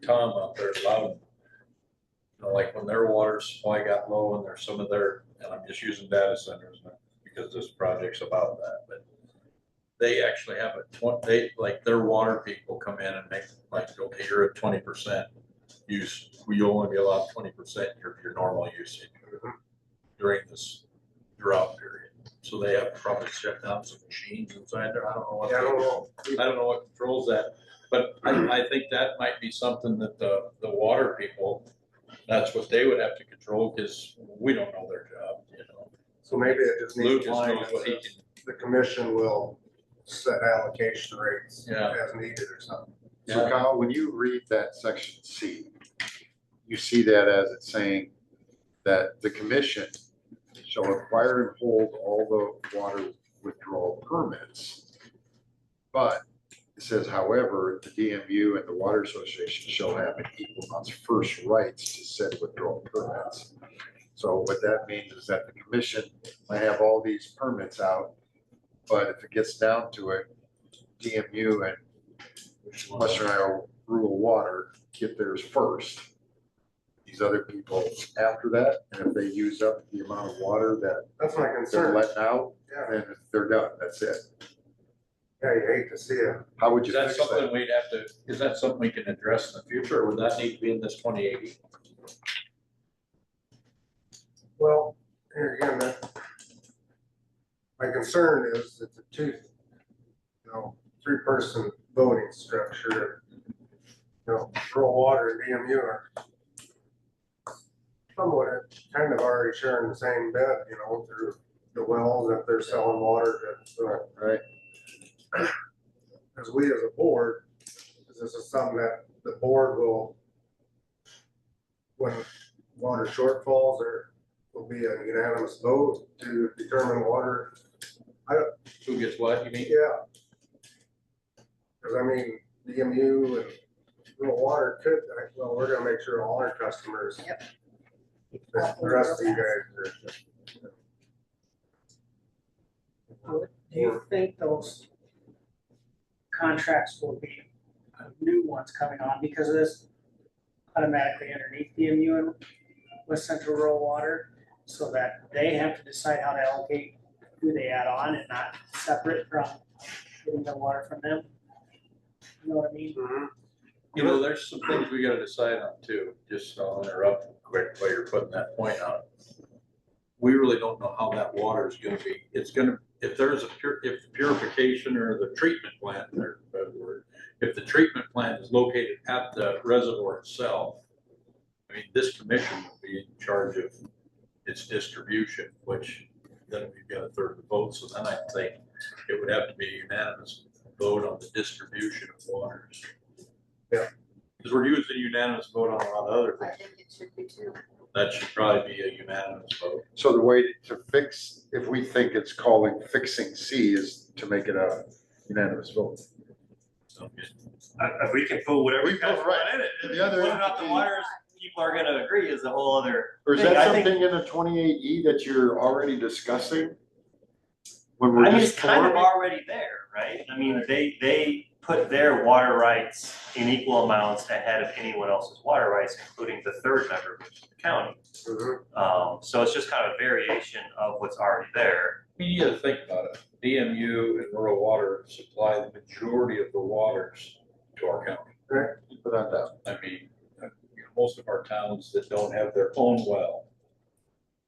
Tom up there, Loudon, you know, like when their water supply got low and there's some of their, and I'm just using data centers because this project's about that, but they actually have like their water people come in and make, like, okay, you're at 20% use, we only be allowed 20% your normal usage during this drought period. So they have probably shut down some machines inside there. I don't know what. Yeah, I don't know what controls that, but I think that might be something that the water people, that's what they would have to control, because we don't know their job, you know. So maybe it just needs Lucas to line knows what he that can. the commission will set allocation rates Yeah. as needed or something. So Kyle, when you read that section C, you see that as it's saying that the commission shall acquire and hold all the water withdrawal permits. But it says, however, the DMU and the Water Association shall have an equal amounts of first rights to set withdrawal permits. So what that means is that the commission might have all these permits out, but if it gets down to it, DMU and Western Iowa Rural Water get theirs first. These other people after that, and if they use up the amount of water that That's my they're concern. letting out, Yeah, then they're done, that's it. yeah, you hate to see it. How would Is you that fix something that? we'd have to, is that something we can address in the future, or would that need to be in this 2080? Well, here again, my concern is that the two, three-person voting structure, rural water and DMU are somewhat kind of already sharing the same bed, through the wells, if they're selling water to, Right, as we as a board, this is something that the board will, when water shortfalls, there will be a unanimous vote to determine water. Who gets what, you mean? Yeah. Because DMU and rural water could, well, we're gonna make sure all our customers. Yep. The rest of you guys are. Do you think those contracts will be new ones coming on because of this automatically underneath the MU and with Central Rural Water? So that they have to decide how to allocate who they add on and not separate from getting the water from them? You know what I mean? You know, there's some things we gotta decide on too, just I'll interrupt quick while you're putting that point out. We really don't know how that water is gonna be, it's gonna, if there's if the purification or the treatment plant, there's a better word, if the treatment plant is located at the reservoir itself, I mean, this commission will be in charge of its distribution, which then we've got a third of the vote, so then I think it would have to be a unanimous vote on the distribution of waters. Yeah. Because we're using a unanimous vote on a lot of other I things. think it should be too. That should probably be a unanimous vote. So the way to fix, if we think it's calling fixing C, is to make it a unanimous vote. So, We can put whatever you guys Right. want in it. The other Whether or not the entity- waters, people are gonna agree is a whole other. Or is thing. that I think- something in a 28E that you're already discussing? When we're I mean, just it's kind of forming? already there, right? I mean, they put their water rights in equal amounts ahead of anyone else's water rights, including the third member, which is the county. So it's just kind of a variation of what's already there. I mean, you gotta think about it. DMU and rural water supply the majority of the waters to our county. Without doubt. I mean, most of our towns that don't have their own well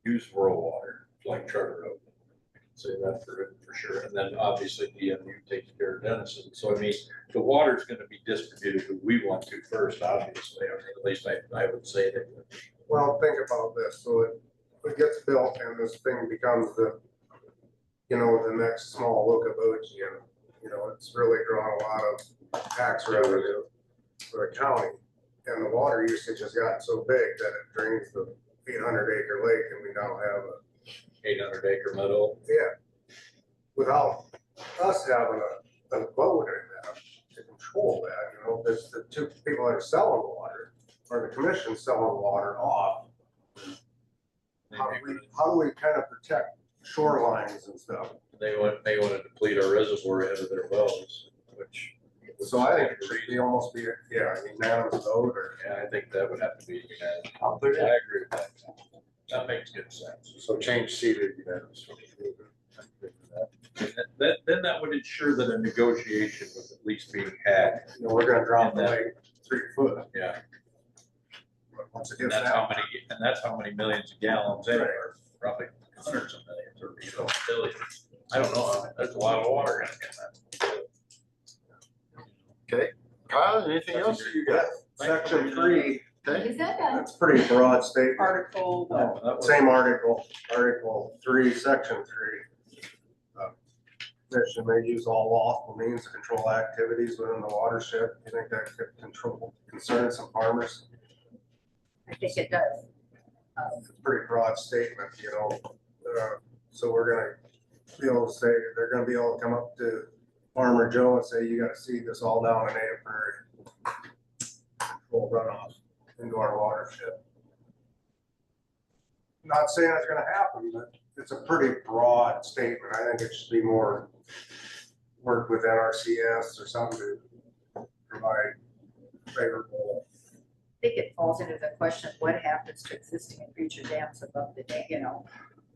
use rural water, like Charter Oak. I can say that for sure. And then obviously DMU takes care of Denison. So I mean, the water's gonna be distributed who we want to first, obviously. I mean, at least I would say that. Well, think about this, so it gets built and this thing becomes the, you know, the next small Lokabuchi, and, you know, it's really drawn a lot of tax revenue for the county. And the water usage has gotten so big that it drains the 800-acre lake, and we now have a, 800-acre meadow. without us having a vote in that to control that, you know, there's the two people that are selling water, or the commission selling water off. How do we kind of protect shorelines and stuff? They want to deplete our reservoir ahead of their wells, which. So I think it should be almost be, yeah, unanimous vote, or. Yeah, I think that would have to be unanimous. I'll put it I in. agree with that. That makes good sense. So change C to unanimous. Then that would ensure that a negotiation was at least being had. You know, we're gonna drop the lake 3 foot. Yeah. But once it And gets that's how many millions of gallons in it, or probably hundreds of millions, or billions. I don't know. There's a lot of water in that. Okay, Kyle, anything else you got? Section 3, Okay, Is that done? that's pretty broad statement. Article, Oh, that was- Same article 3, section 3. Commission may use all lawful means to control activities within the watershed. You think that could concern some farmers? I think it does. It's a pretty broad statement, you know. So we're gonna be able to say, they're gonna be able to come up to Farmer Joe and say, you gotta seed this all down in native prairie. Control runoff into our watershed. Not saying it's gonna happen, but it's a pretty broad statement. I think it should be more work with NRCS or something to provide favorable. I think it falls into the question, what happens to existing and future dams above the dam, you know?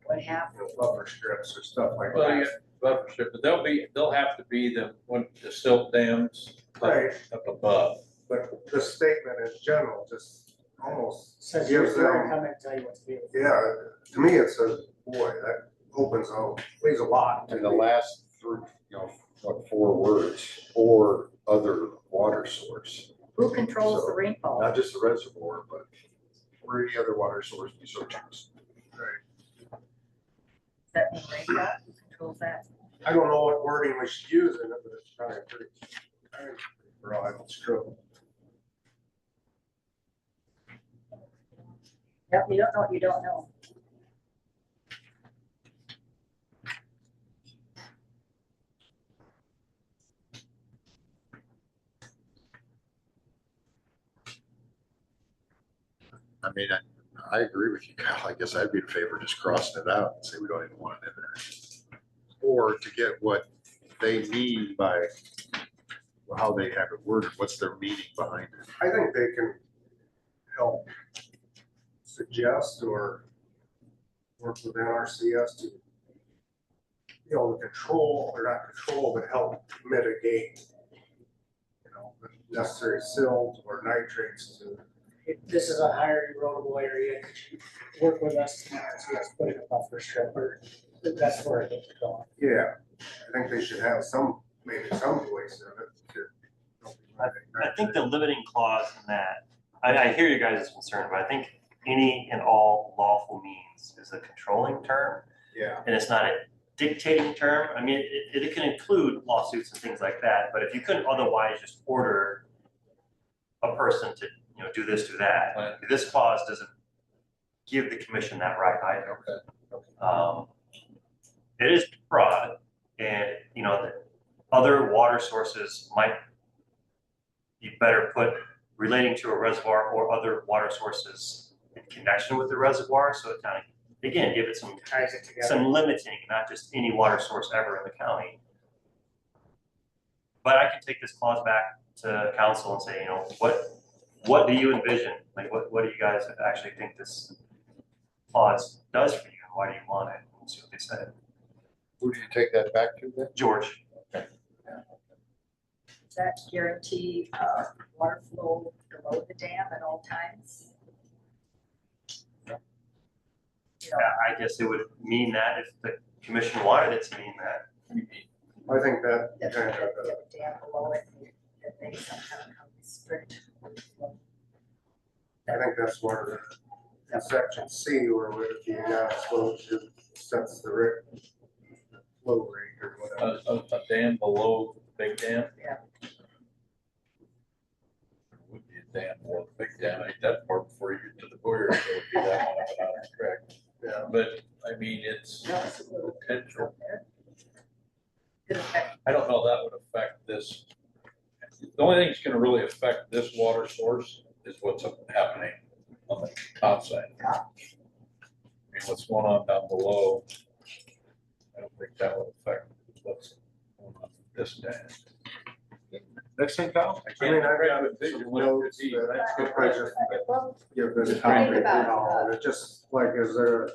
What happens? Buffer strips or stuff like Well, yeah, that. buffer strip, but they'll have to be the silt dams Right. up above. But the statement in general just almost Says you're gives gonna them, come and tell you what to do. yeah, to me it says, boy, that opens out, leaves a lot. and the last three, you know, what, 4 words, or other water source, Who controls the rainfall? not just the reservoir, but or any other water source you so choose. Does that mean rainfall? Who controls that? I don't know what wording we should use in it, but it's kind of pretty, broad, it's true. Yep, you don't know what you don't know. I mean, I agree with you, Kyle. I guess I'd be in favor of just crossing it out and say we don't even want it in there. board to get what they mean by how they have it worded, what's their meaning behind it. I think they can help suggest or work with NRCS to, control, or not control, but help mitigate, the necessary silt or nitrates to. If this is a higher erodible area, could you work with us to put in a buffer strip, or that's where it's going? Yeah, I think they should have maybe some voice in it to. I think the limiting clause in that, I hear you guys' concern, but I think any and all lawful means is a controlling term. Yeah. And it's not a dictating term. I mean, it can include lawsuits and things like that, but if you couldn't otherwise just order a person to, do this, do that, this clause doesn't give the commission that right either. It is broad, and, the other water sources might be better put relating to a reservoir or other water sources in connection with the reservoir, so it kind of, again, give it some Ties it together. some limiting, not just any water source ever in the county. But I can take this clause back to council and say, what do you envision? Like, what do you guys actually think this clause does for you? And why do you want it? We'll see what they say. Who do you take that back to then? George. Does that guarantee water flow below the dam at all times? I guess it would mean that if the commission wanted it to mean that. I think that That kind of, the dam below it, that they somehow restrict. I think that's where the section C, where if you got slopes, it sets the flow rate or whatever. A dam below the big dam? Yeah. Would be a dam below the big dam. I think that part before you get to the Boyer, so it would be that one of it, correct? Yeah. But, I mean, it's No, it's a little potential. there. Could affect I don't know that would affect this. The only thing that's gonna really affect this water source is what's happening on the top side. I mean, what's going on down below, I don't think that would affect what's going on this dam. Next thing, Kyle? I I can't mean, I've agree got with vision some what it notes could be. that I could probably just well, give this Think concrete about, all, and it just like, is there a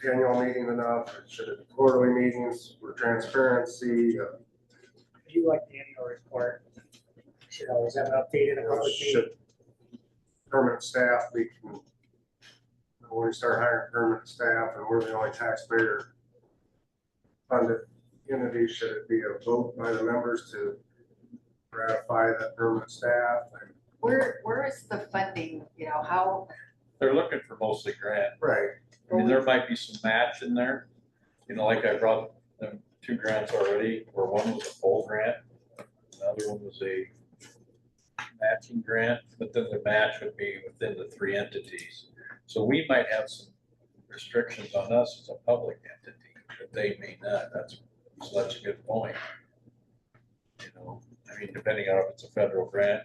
annual meeting enough? Should it be quarterly meetings for transparency? I do like the annual report. Should always have it updated in a public meeting. Should permanent staff be, when we start hiring permanent staff and we're the only taxpayer funded entity, should it be a vote by the members to ratify that permanent staff? Where is the funding, how, They're looking for mostly grant. Right. I mean, there might be some match in there, like I brought them 2 grants already, where one was a full grant, another one was a matching grant, but then the match would be within the 3 entities. So we might have some restrictions on us as a public entity, but they may not. That's a good point. I mean, depending on if it's a federal grant,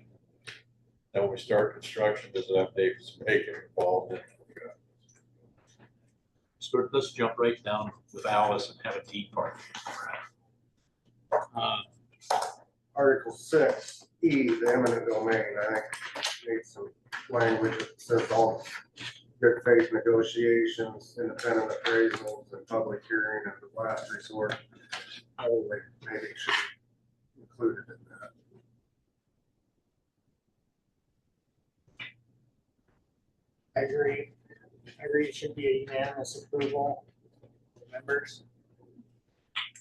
then when we start construction, does it have Davis Bacon involved in it? So let's jump right down with Alice and have a deep part. Article 6E, the eminent domain, I think needs some language that says all good faith negotiations, independent appraisals, and public hearing and the last resort. Only maybe should be included in that. I agree. It should be a unanimous approval of the members.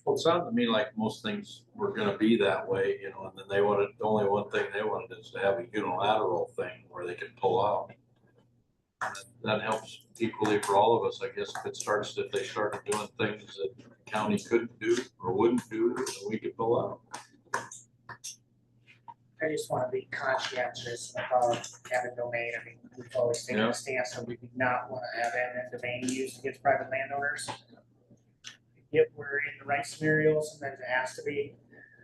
Well, it sounded to me like most things were gonna be that way, and then they wanted, the only one thing they wanted is to have a unilateral thing where they could pull out. And that helps equally for all of us, I guess, if they started doing things that the county couldn't do or wouldn't do, then we could pull out. I just want to be conscientious about eminent domain. I mean, we've always taken Yeah. a stance that we do not want to have eminent domain used against private landowners. If we're in the right scenarios, sometimes it has to be,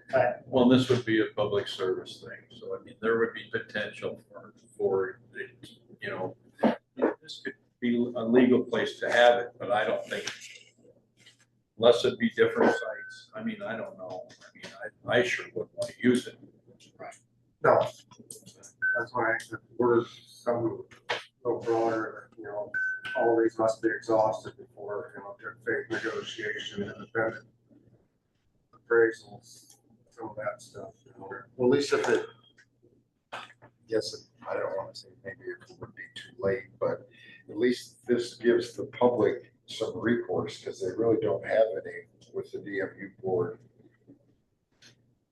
but Well, this would be a public service thing, so I mean, there would be potential for this could be a legal place to have it, but I don't think unless it be different sites. I mean, I don't know. I mean, I sure wouldn't want to use it. No, that's why the word some little broader, all these must be exhausted before, good faith negotiation, independent appraisals, some of that stuff. Well, at least if it, yes, I don't want to say maybe it would be too late, but at least this gives the public some recourse because they really don't have any with the DMU board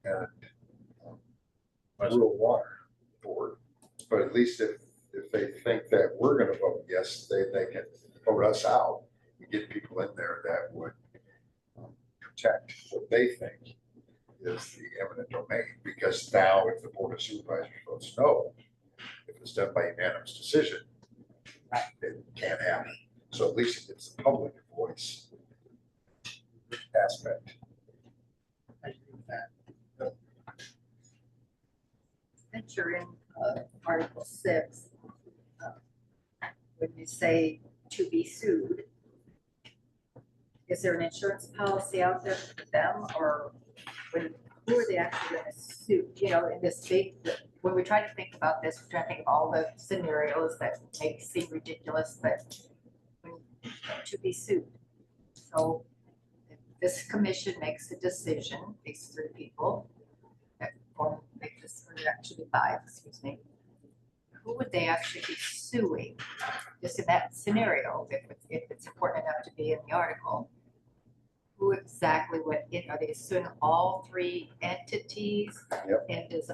and rural water board. But at least if they think that we're going to vote yes, they can vote us out and get people in there that would protect what they think is the eminent domain. Because now if the board of supervisors votes no, if it's done by unanimous decision, it can't happen. So at least it gives the public a voice aspect. I agree with that. Since you're in Article 6, when you say to be sued, is there an insurance policy out there for them, or who are they actually going to sue? In this big, when we try to think about this, we're trying to think of all the scenarios that may seem ridiculous, but to be sued. So if this commission makes a decision, these 3 people, or make this, or actually 5, excuse me, who would they actually be suing? Just in that scenario, if it's important enough to be in the article, who exactly are they suing all 3 entities? Yep. And does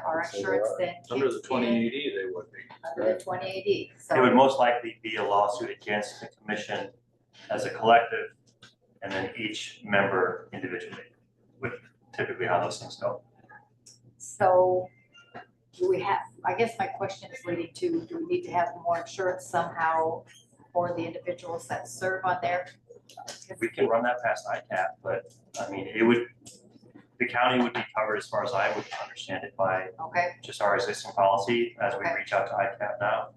our insurance then Under the kicks in? 2080, they would be. Under the 2080, so. It would most likely be a lawsuit against the commission as a collective, and then each member individually, with typically how those things go. So do we have, I guess my question is leading to, do we need to have more insurance somehow for the individuals that serve on there? We can run that past ICAP, but I mean, the county would be covered as far as I would understand it by Okay, just our existing policy as we Okay. reach out to ICAP now.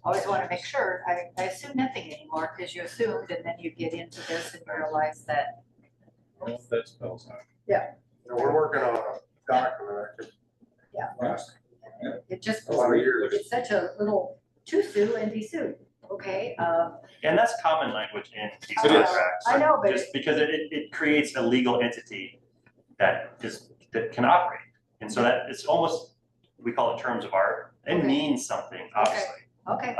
always want to make sure, I assume nothing anymore, because you assumed, and then you get into this and realize that. I don't know if that spells out. We're working on a document, I could. Yeah. Last It just, a lot of years. it's such a little to sue and be sued, okay? And that's common language in these I know, contracts. I know, but Just because it creates a legal entity that can operate. And so that it's almost, we call it terms of art. It Okay. means something, obviously. Okay,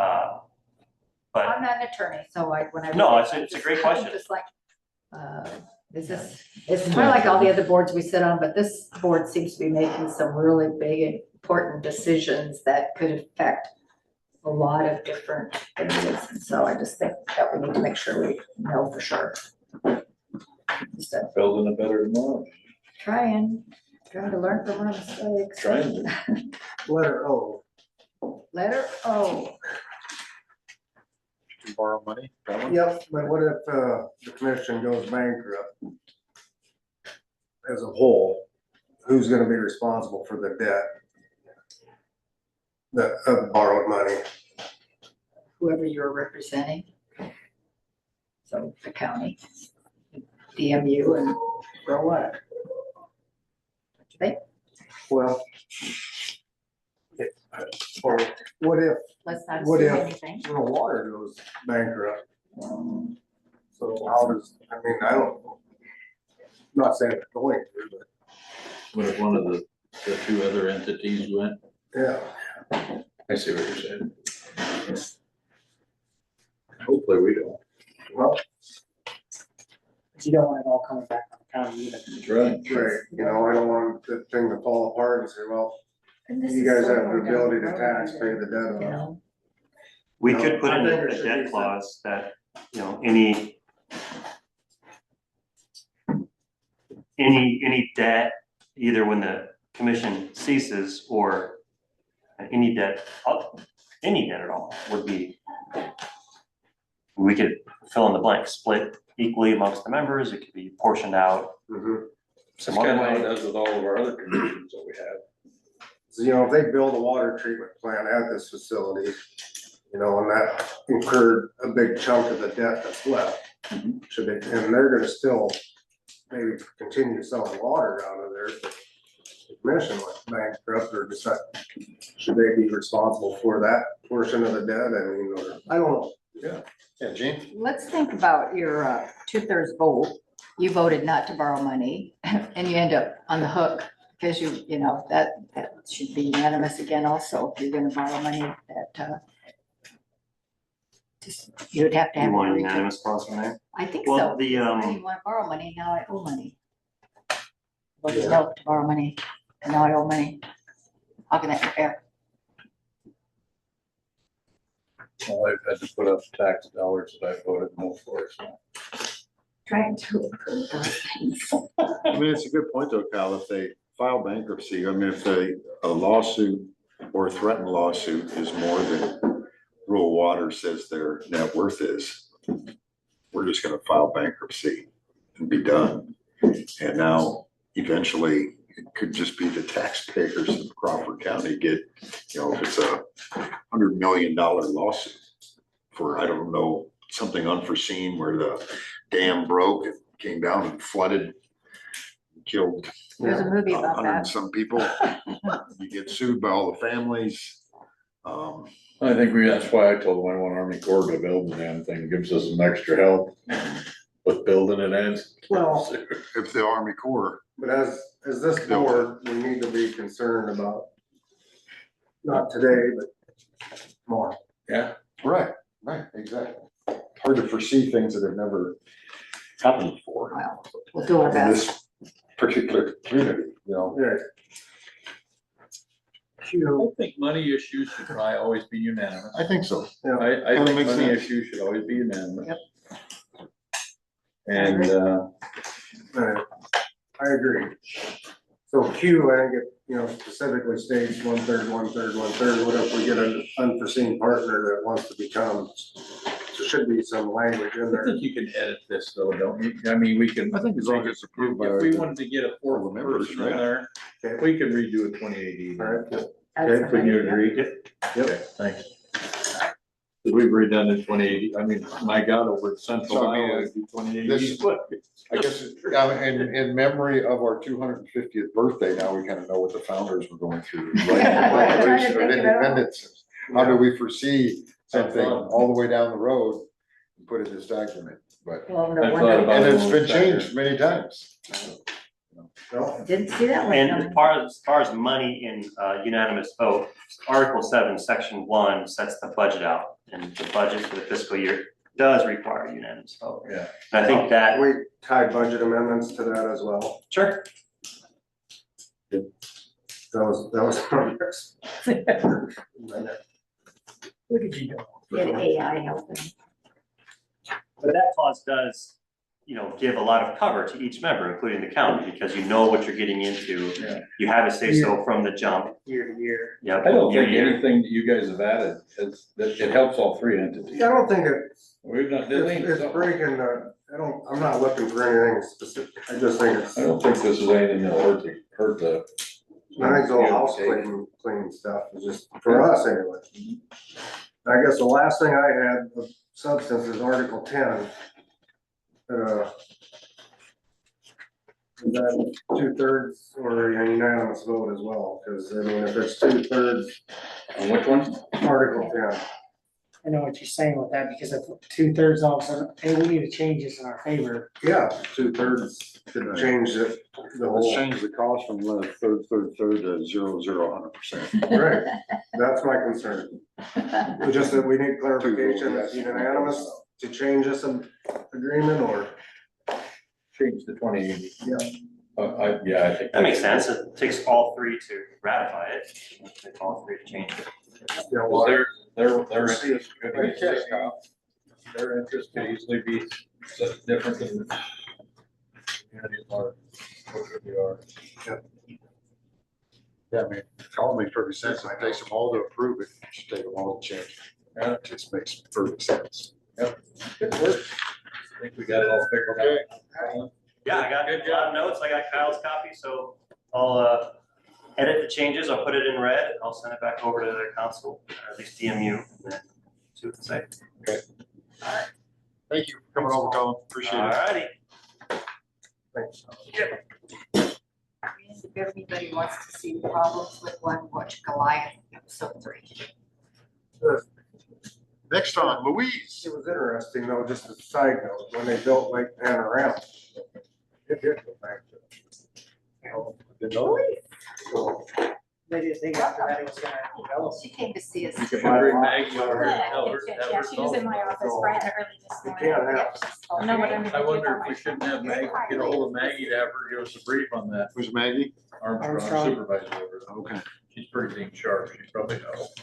But I'm not an attorney, so when I. No, read it, it's a I'm it's a just- great I'm question. Just like, it's kind of like all the other boards we sit on, but this board seems to be making some really big, important decisions that could affect a lot of different areas. And so I just think that we need to make sure we know for sure. So Building a better tomorrow. trying to learn from our mistakes. Trying. Letter O. Letter O. To borrow money. That one? Yep, but what if the commission goes bankrupt as a whole? Who's gonna be responsible for the debt? The borrowed money? Whoever you're representing. So the county, DMU, and grow what? What do they? Well. Or what if Let's not What assume if- anything. rural water goes bankrupt? So how does, I don't, I'm not saying it's going to, but What if one of the 2 other entities went? yeah. I see what you're saying. Hopefully we don't. Well, You don't want it all coming back on the county either. That's right. right, I don't want the thing to fall apart and say, well, And this you is guys so have the far down ability the to road, tax pay the You debt. know, we No, could put I in think there a should debt be clause that, any debt, either when the commission ceases or any debt at all would be, we could fill in the blank, split equally amongst the members, it could be portioned out Mhm. some That's other kind of how it way. does with all of our other commissions that we have. So, if they build a water treatment plant at this facility, and that incurred a big chunk of the debt that's left. Should they, and they're gonna still maybe continue selling water out of there, but the commission went bankrupt or decide, should they be responsible for that portion of the debt? I mean, or, I don't know. Yeah, Gene? Let's think about your 2/3 vote. You voted not to borrow money and you end up on the hook because you know, that should be unanimous again also. If you're gonna borrow money that, just, you would have to have. You want every- unanimous clause in there? I think Well, so. the, I didn't want to borrow money, now I owe money. Voted no to borrow money, and now I owe money. How can that be fair? Well, I've had to put up tax dollars that I voted no for, so. Trying to approve those things. I mean, it's a good point though, Kyle, if they file bankruptcy, I mean, if a lawsuit or a threatened lawsuit is more than rural water says their net worth is, we're just gonna file bankruptcy and be done. And now, eventually, it could just be the taxpayers of Crawford County get, you know, if it's a $100 million lawsuit for, I don't know, something unforeseen where the dam broke, it came down and flooded, killed There's a movie about 100 and that. some people. You get sued by all the families. I think that's why I told them I want Army Corps to build the damn thing, gives us some extra help with building it as. Well, If the Army Corps, but as this board, we need to be concerned about, not today, but tomorrow. Yeah. right, exactly. Hard to foresee things that have never happened before Well, we'll do our in best. this particular community, you know? Right. I think money issues should probably always be unanimous. I think so. I Kinda think makes money sense. issues should always be unanimous. Yep. And, Right. I agree. So Q, I think it, you know, specifically states 1/3, 1/3, 1/3. What if we get an unforeseen partner that wants to become? There should be some language in I there. think you can edit this though, don't you? I mean, we can. I think as long as it's approved by. If we wanted to get a all fourth the members, person in right? there, we can redo a 2080. All right. That's Okay, would you fine. agree? Okay, thanks. We've redone it 2080, I mean, my God, over at Central So, I mean, Iowa, 2080. this- I guess, in memory of our 250th birthday, now we kind of know what the founders were going through. Right? I'm trying to Declaration of think of it all. Independence. How do we foresee something all the way down the road and put in this document? But, Well, no I thought wonder. about and it's been Back there. changed many times. Well, Didn't see that one And coming. as far as money in unanimous vote, Article 7, Section 1 sets the budget out. And the budget for the fiscal year does require unanimous vote. Yeah. And I think that, we tied budget amendments to that as well. sure, That was progress. Look at you go. Get AI helping. but that clause does, you know, give a lot of cover to each member, including the county, because you know what you're getting into. Yeah. You have a say-so from the jump. Year to year. Yep. I don't year think to year. anything that you guys have added, that it helps all three entities. I don't think We've not, did it's breaking, I'm not looking for anything specific. I just think it's, I don't think this is anything that'll hurt the. I think it's all house cleaning stuff, is just for us anyway. I guess the last thing I had of substance is Article 10. Is that 2/3 or a unanimous vote as well? Because I mean, if it's 2/3, On which one? Article 10. I know what you're saying with that, because if 2/3 all of a sudden, hey, we need to change this in our favor. Yeah, 2/3 could change it, the Let's whole, change the cost from third to 0, 100%. right, that's my concern. Just that we need clarification, that's unanimous to change this agreement or? Change the 2080. Yeah. Yeah, I think. That makes sense. It takes all three to ratify it. It takes all three to change it. Yeah, Well, well, their interest could be, their interest could easily be different than the community at large. We are. Yeah, I mean, it all makes perfect sense. It takes them all to approve it. It should take them all to change. Yeah. It just makes perfect sense. Good work. I think we got it all figured out. Yeah, I got a lot of notes. I got Kyle's copy, so I'll edit the changes. I'll put it in red. I'll send it back over to the council, or at least DMU, and then see what they say. Thank you for coming over, Tom. Appreciate All it. righty. Thanks. If anybody wants to see problems with one, watch Goliath episode 3. Next on, Louise. It was interesting though, just a side note, when they built Lake Panorama. It did go back to. Didn't know that. So, They got that it was gonna develop. She came to see us. You can bring Maggie over here and tell her. Yeah, she was in my office bright and early this You morning. can't have. Know what I'm gonna I do wonder for if my- we shouldn't have Maggie, get a hold of Maggie to have her give us a brief on that. Who's Maggie? Armstrong Armstrong. supervisor over there. Okay. She's pretty dang sharp. She probably knows.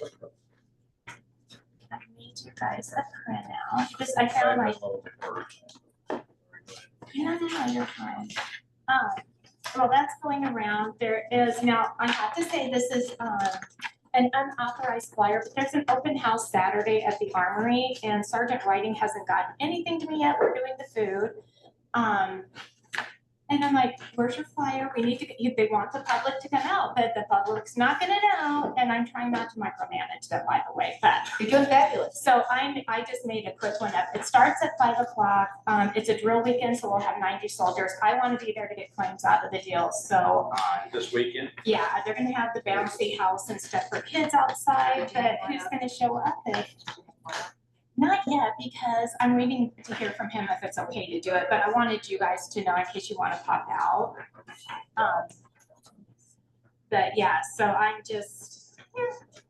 I made you guys a printout. Just, I found my, no, you're fine. Well, that's going around. There is, now, I have to say, this is, an unauthorized flyer, but there's an open house Saturday at the Armory, and Sergeant Whiting hasn't gotten anything to me yet. We're doing the food. And I'm like, where's your flyer? We need to get you, they want the public to come out, but the public's not gonna know, and I'm trying not to micromanage them, by the way, but. You're doing fabulous. So I just made a quick one up. It starts at 5 o'clock. It's a drill weekend, so we'll have 90 soldiers. I want to be there to get claims out of the deal. So, This weekend? yeah, they're gonna have the bouncy house and stuff for kids outside, but who's gonna show up if? Not yet, because I'm waiting to hear from him if it's okay to do it, but I wanted you guys to know in case you want to pop out. But yeah, so I'm just,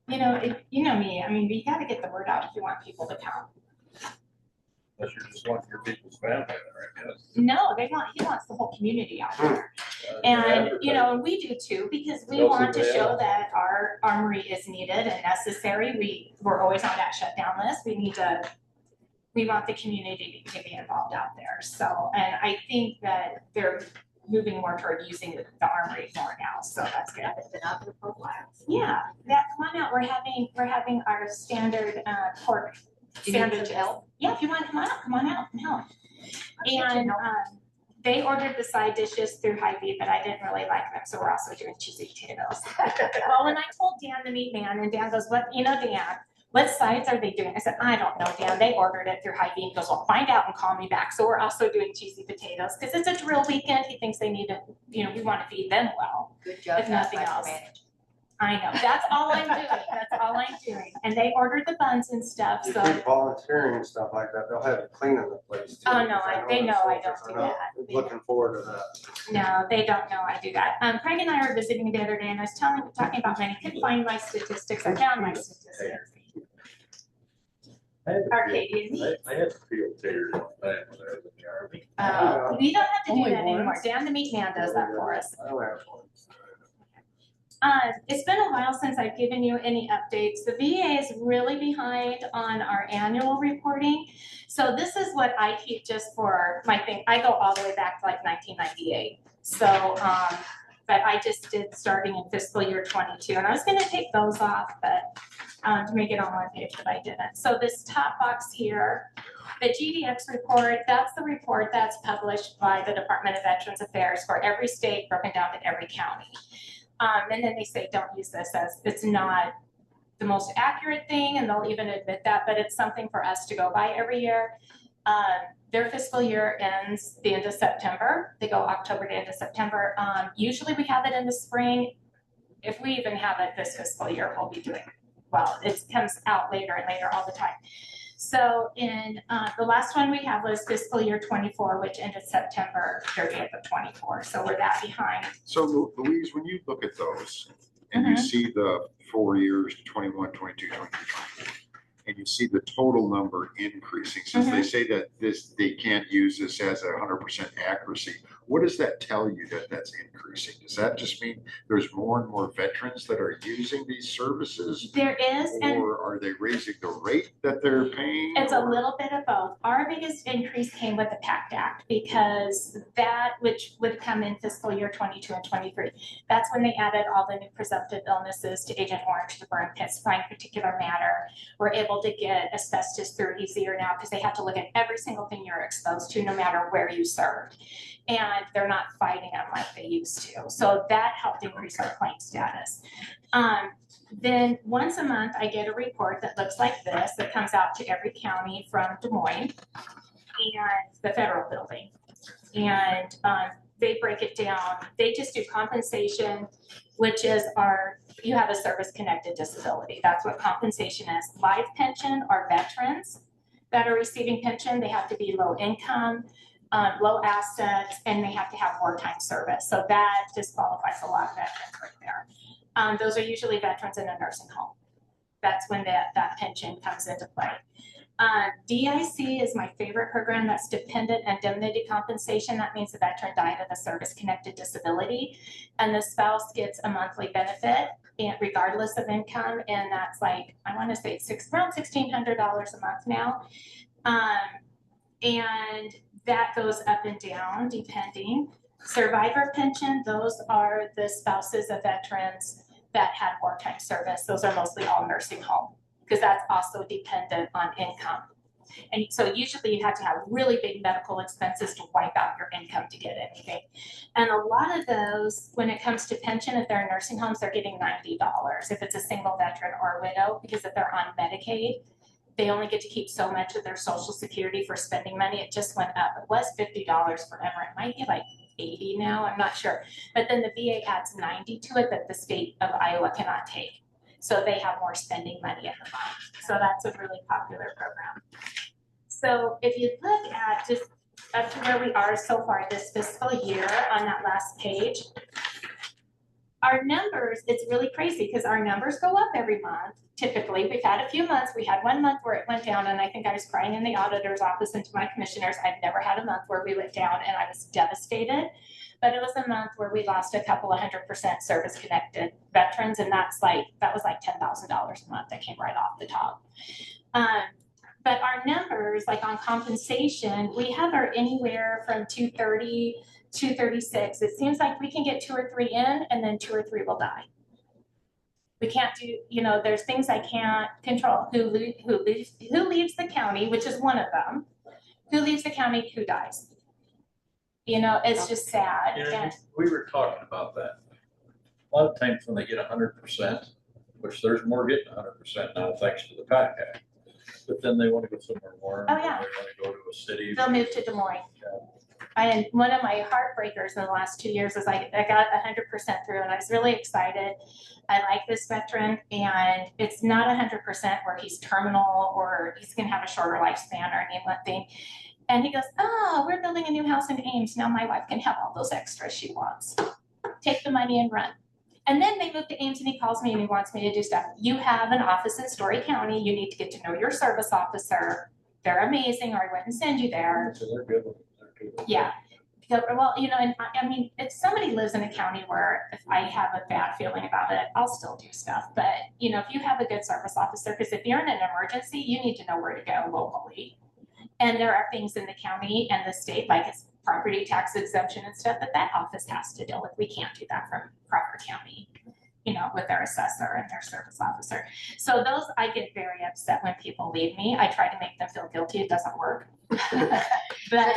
you know, you know me, I mean, we gotta get the word out if you want people to come. Unless you just want your people's family there, I guess. No, he wants the whole community out there. And, you know, and we do too, because we They'll want to see show that. that our armory is needed and necessary. We're always on that shutdown list. We want the community to be involved out there. So, and I think that they're moving more toward using the armory more now, so that's good. It's been out there for a while. Yeah, come on out. We're having our standard pork Do you need sandwich. some help? Yeah, if you want to come on out and help. And they ordered the side dishes through Hy-Vee, but I didn't really like them, so we're also doing cheesy potatoes. Well, and I told Dan, the meat man, and Dan goes, "What, you know, Dan, what sides are they doing?" I said, "I don't know, Dan. They ordered it through Hy-Vee." He goes, "Well, find out and call me back." So we're also doing cheesy potatoes because it's a drill weekend. He thinks they need to, you know, we want to feed them well. Good job. If nothing else. I know, that's all I'm doing. That's all I'm doing. And they ordered the buns and stuff, You so. keep volunteering and stuff like that, they'll have it cleaning the place too. Oh, no, they know I the don't soldiers do are not that. Looking forward to that. No, they don't know I do that. Craig and I were visiting the other day and I was talking about money, couldn't find my statistics. I found my statistics. I had to Arcadian feel- I had to feel taters one time when I was in the army. We don't have to do Only that anymore. once? Dan the meat man does that for us. I don't have one. It's been a while since I've given you any updates. The VA is really behind on our annual reporting. So this is what I keep just for my thing. I go all the way back to like 1998. So, but I just did starting in fiscal year 22, and I was gonna take those off, but to make it on one page, but I didn't. So this top box here, the GDX report, that's the report that's published by the Department of Veterans Affairs for every state, broken down to every county. And then they say, don't use this, as it's not the most accurate thing, and they'll even admit that, but it's something for us to go by every year. Their fiscal year ends the end of September. They go October to end of September. Usually we have it in the spring. If we even have it this fiscal year, we'll be doing well. It comes out later and later all the time. So in the last one we have was fiscal year 24, which ended September 30th of 24. So we're that behind. So Louise, when you look at those and you see the 4 years, 21, 22, 23, 24, and you see the total number increasing, since they say that they can't use this as 100% accuracy, what does that tell you that that's increasing? Does that just mean there's more and more veterans that are using these services? There is, and Or are they raising the rate that they're paying? it's a or- little bit of both. Our biggest increase came with the PACT Act, because that, which would come in fiscal year 22 and 23, that's when they added all the new presumptive illnesses to Agent Orange, to burn pits, fine particular matter. We're able to get asbestos through easier now because they have to look at every single thing you're exposed to, no matter where you served. And they're not fighting them like they used to. So that helped increase our claim status. Then once a month, I get a report that looks like this, that comes out to every county from Des Moines. and the federal building. And they break it down. They just do compensation, which is you have a service-connected disability. That's what compensation is. Life pension are veterans that are receiving pension. They have to be low income, low assets, and they have to have wartime service. So that disqualifies a lot of veterans right there. Those are usually veterans in a nursing home. That's when that pension comes into play. DIC is my favorite program. That's dependent indemnity compensation. That means the veteran died of a service-connected disability, and the spouse gets a monthly benefit and regardless of income. And that's like, I want to say it's around $1,600 a month now. And that goes up and down depending. Survivor pension, those are the spouses of veterans that had wartime service. Those are mostly all nursing home, because that's also dependent on income. And so usually you have to have really big medical expenses to wipe out your income to get anything. And a lot of those, when it comes to pension, if they're in nursing homes, they're getting $90 if it's a single veteran or a widow, because if they're on Medicaid, they only get to keep so much of their Social Security for spending money. It just went up. It was $50 forever. It might be like 80 now, I'm not sure. But then the VA adds 90 to it that the state of Iowa cannot take. So they have more spending money every month. So that's a really popular program. So if you look at just up to where we are so far this fiscal year on that last page, our numbers, it's really crazy because our numbers go up every month. Typically, we've had a few months. We had 1 month where it went down, and I think I was crying in the auditor's office and to my commissioners. I've never had a month where we went down, and I was devastated. But it was a month where we lost a couple of 100% service-connected veterans, and that was like $10,000 a month that came right off the top. But our numbers, like on compensation, we have our anywhere from 230, 236. It seems like we can get 2 or 3 in, and then 2 or 3 will die. We can't do, there's things I can't control. Who leaves the county, which is one of them. Who leaves the county, who dies. It's just sad. And we were talking about that. A lot of times when they get 100%, which there's more getting 100% now thanks to the PAC Act, but then they want to go somewhere warm. Oh, yeah. They want to go to a city. They'll move to Des Moines. Yeah. And one of my heartbreakers in the last 2 years is I got 100% through, and I was really excited. I like this veteran, and it's not 100% where he's terminal or he's going to have a shorter lifespan or any one thing. And he goes, "Oh, we're building a new house in Ames. Now my wife can have all those extras she wants. Take the money and run." And then they move to Ames, and he calls me and he wants me to do stuff. You have an office in Story County. You need to get to know your service officer. They're amazing, or I wouldn't send you there. So they're good. Yeah. Well, and I mean, if somebody lives in a county where if I have a bad feeling about it, I'll still do stuff. But, if you have a good service officer, because if you're in an emergency, you need to know where to go locally. And there are things in the county and the state, like it's property tax exemption and stuff, that office has to deal with. We can't do that from Crawford County, with their assessor and their service officer. So those, I get very upset when people leave me. I try to make them feel guilty. It doesn't work. But, but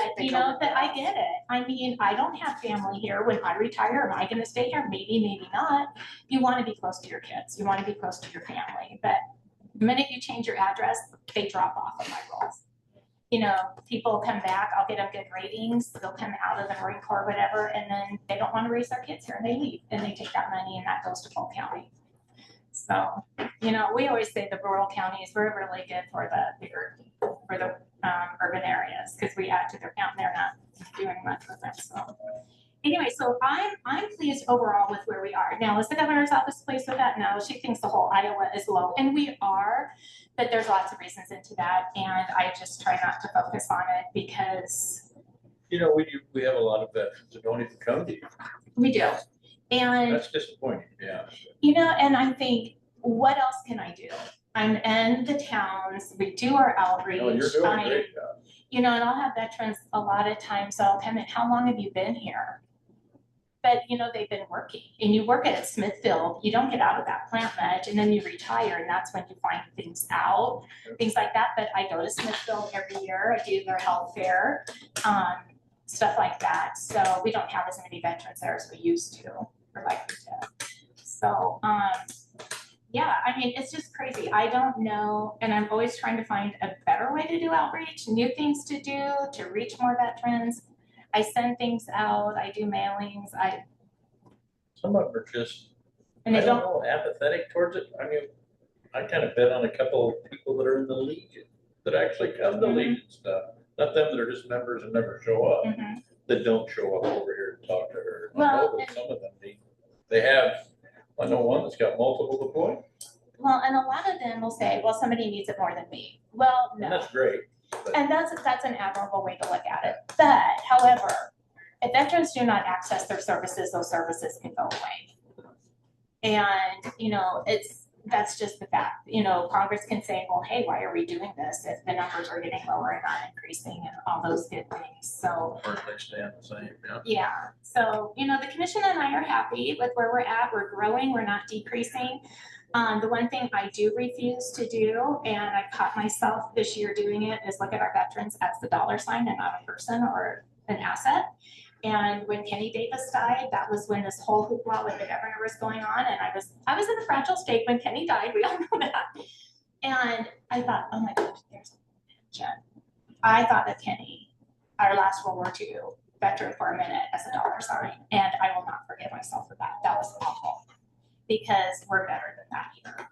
I get it. I mean, I don't have family here. When I retire, am I going to stay here? Maybe, maybe not. You want to be close to your kids. You want to be close to your family. But the minute you change your address, they drop off of my rolls. People come back, I'll get them good ratings, they'll come out of the Marine Corps, whatever, and then they don't want to raise their kids here and they leave and they take that money and that goes to Polk County. So, we always say the rural counties, we're really good for the urban areas because we add to their count and they're not doing much with it. So anyway, so I'm pleased overall with where we are. Now, is the governor's office pleased with that? No, she thinks the whole Iowa is low, and we are, but there's lots of reasons into that, and I just try not to focus on it because we have a lot of veterans that don't even come to you. we do. And that's disappointing, yeah. And I think, what else can I do? I'm in the towns, we do our outreach. No, you're doing a great job. And I'll have veterans a lot of times, I'll come in, how long have you been here? But, they've been working, and you work at Smithfield, you don't get out of that plant much, and then you retire, and that's when you find things out, things like that. But I go to Smithfield every year, I do their health fair, stuff like that. So we don't have as many veterans there as we used to, or like we did. So, Yeah, I mean, it's just crazy. I don't know, and I'm always trying to find a better way to do outreach, new things to do, to reach more veterans. I send things out, I do mailings, Some of them are just, and I they don't don't, know, apathetic towards it. I mean, I kind of bet on a couple of people that are in the Legion, that actually come to Mhm. Legion stuff. Not them that are just members and never show up, Mhm. that don't show up over here to talk to her. I Well, know that some of them, they have, I know one that's got multiple deployments, well, and a lot of them will say, well, somebody needs it more than me. Well, and no. that's great. And that's an admirable way to look at it. But however, if veterans do not access their services, those services can go away. And, you know, that's just the fact. You know, Congress can say, well, hey, why are we doing this if the numbers are getting lower and not increasing and all those good things? So Or they stand the same, yeah. yeah, so, you know, the commission and I are happy with where we're at. We're growing, we're not decreasing. The one thing I do refuse to do, and I caught myself this year doing it, is look at our veterans as the dollar sign and not a person or an asset. And when Kenny Davis died, that was when this whole hoopla with the governor was going on, and I was in a fragile state when Kenny died, we all know that. And I thought, oh my gosh, there's a pension. I thought of Kenny, our last World War II veteran, for a minute as a dollar sign, and I will not forgive myself for that. That was awful, because we're better than that here.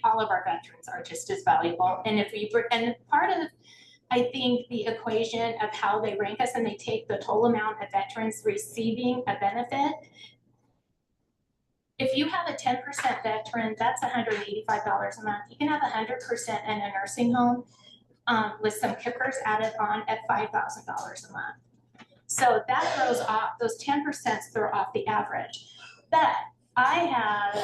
All of our veterans are just as valuable, and and part of, I think, the equation of how they rank us, and they take the total amount of veterans receiving a benefit. If you have a 10% veteran, that's $185 a month. You can have 100% in a nursing home with some kickers added on at $5,000 a month. So that throws off, those 10% throw off the average. But I have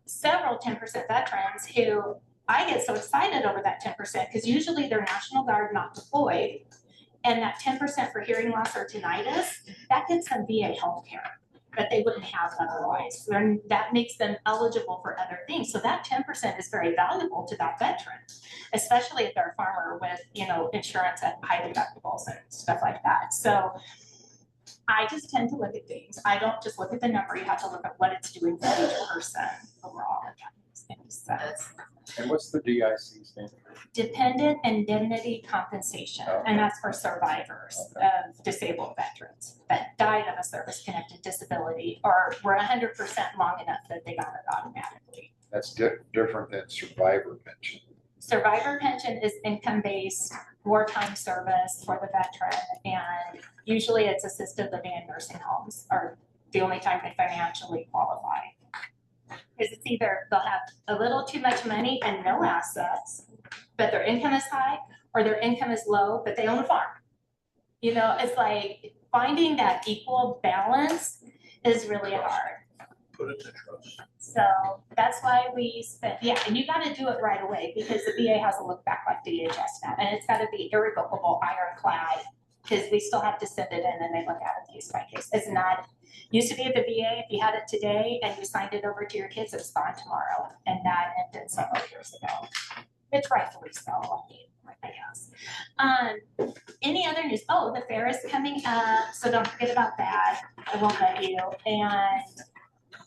several 10% veterans who I get so excited over that 10% because usually they're National Guard, not deployed. And that 10% for hearing loss or tinnitus, that gets them VA healthcare that they wouldn't have otherwise. That makes them eligible for other things. So that 10% is very valuable to that veteran, especially if they're a farmer with, you know, insurance at high deductibles and stuff like that. So I just tend to look at things. I don't just look at the number. You have to look at what it's doing for each person overall. So, And what's the DIC stand for? Dependent indemnity compensation, and that's for survivors of disabled veterans that died of a service-connected disability or were 100% long enough that they got it automatically. That's different than survivor pension. Survivor pension is income-based wartime service for the veteran, and usually it's assisted living in nursing homes are the only time they financially qualify. Because it's either they'll have a little too much money and no assets, but their income is high, or their income is low, but they own a farm. You know, it's like finding that equal balance is really hard. Put it to trust. So that's why we spent, yeah, and you gotta do it right away because the VA has a look back like DHS now, and it's gotta be irrevocable, ironclad, because we still have to send it in and they look at it case by case. It's not, used to be at the VA, if you had it today and you signed it over to your kids, it's gone tomorrow, and that ended several years ago. It's rightfully so, I guess. Any other news? Oh, the fair is coming up, so don't forget about that. I won't let you. And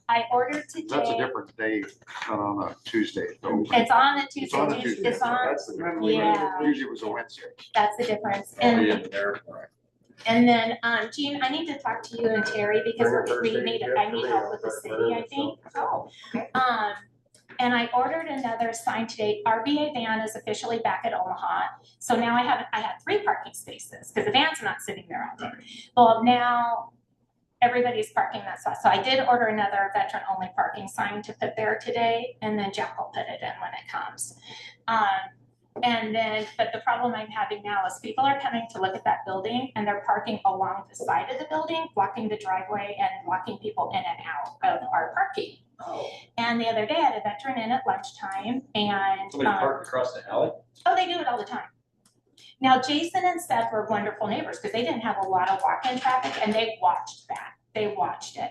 I ordered today. That's a different day, not on a Tuesday. though. It's on a Tuesday. It's on a Tuesday. It's on, That's the difference. yeah. Usually it was a Wednesday. That's the difference. I'll be in there. And then, Jean, I need to talk to you and Terry because we need, I need help with the city, I think. Oh, and I ordered another sign today. Our VA van is officially back at Omaha. So now I had 3 parking spaces because the van's not sitting there all day. Well, now everybody's parking that spot. So I did order another veteran-only parking sign to put there today, and then Jack will put it in when it comes. And then, but the problem I'm having now is people are coming to look at that building and they're parking along the side of the building, blocking the driveway and blocking people in and out of our parking. Oh. And the other day I had a veteran in at lunchtime and Somebody parked across the alley? oh, they do it all the time. Now, Jason and Seth were wonderful neighbors because they didn't have a lot of walk-in traffic and they watched that. They watched it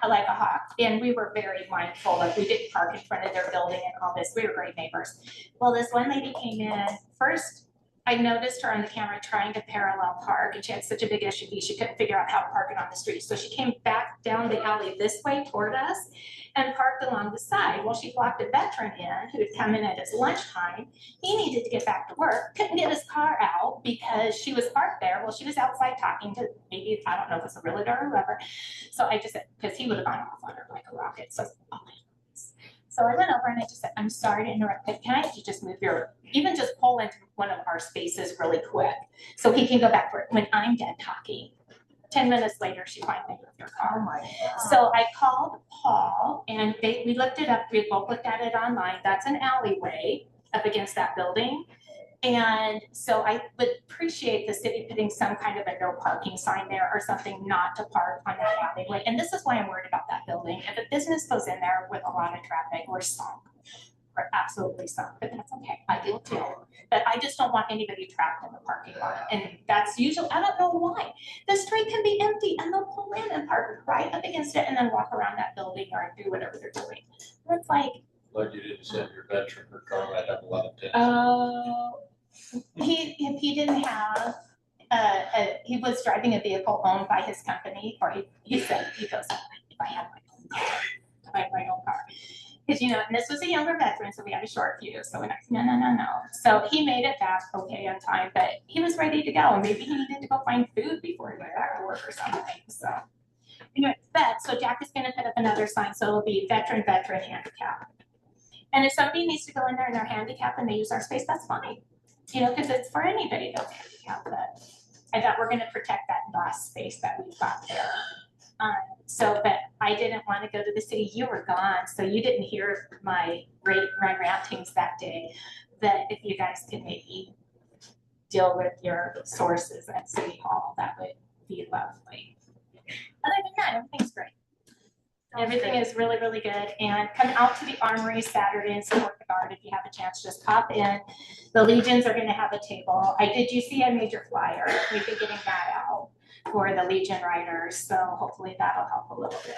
like a hawk. And we were very mindful of, we didn't park in front of their building and all this. We were great neighbors. Well, this one lady came in first. I noticed her on the camera trying to parallel park, and she had such a big SUV, she couldn't figure out how to park it on the street. So she came back down the alley this way toward us and parked along the side. Well, she blocked a veteran in who had come in at his lunchtime. He needed to get back to work, couldn't get his car out because she was parked there. Well, she was outside talking to maybe, I don't know if it's a realtor or whoever. So I just said, because he would have gone off on her like a rocket. So, oh my goodness. So I went over and I just said, I'm sorry to interrupt, but can I have you just move your, even just pull into one of our spaces really quick so he can go back to work when I'm done talking. 10 minutes later, she finally moved her car. Oh my God. So I called Paul and we looked it up. We both looked at it online. That's an alleyway up against that building. And so I would appreciate the city putting some kind of a no parking sign there or something not to park on that alleyway. And this is why I'm worried about that building. If a business goes in there with a lot of traffic, we're sunk. We're absolutely sunk, but that's okay. I deal too. But I just don't want anybody trapped in the parking lot. And that's usually, I don't know why. The street can be empty and they'll pull in and park right up against it and then walk around that building or do whatever they're doing. And it's like, Glad you didn't send your veteran her car, I'd have a lot of tension. if he didn't have, he was driving a vehicle owned by his company, or he said, he goes, if I had my own car, if I had my own car. Because, you know, and this was a younger veteran, so we had a short fuse. So we're like, no. So he made it back okay on time, but he was ready to go. Maybe he needed to go find food before he went back to work or something. So, anyway, so Jack is going to put up another sign. So it'll be veteran, handicap. And if somebody needs to go in there and they're handicapped and they use our space, that's fine. You know, because it's for anybody that's handicapped. But I thought we're going to protect that last space that we've got there. But I didn't want to go to the city. You were gone, so you didn't hear my rantings that day. That if you guys could maybe deal with your sources at City Hall, that would be lovely. Other than that, everything's great. Everything is really, really good. And come out to the Armory Saturday and support the guard if you have a chance. Just pop in. The Legions are going to have a table. You see a major flyer. We've been getting that out for the Legion riders, so hopefully that'll help a little bit.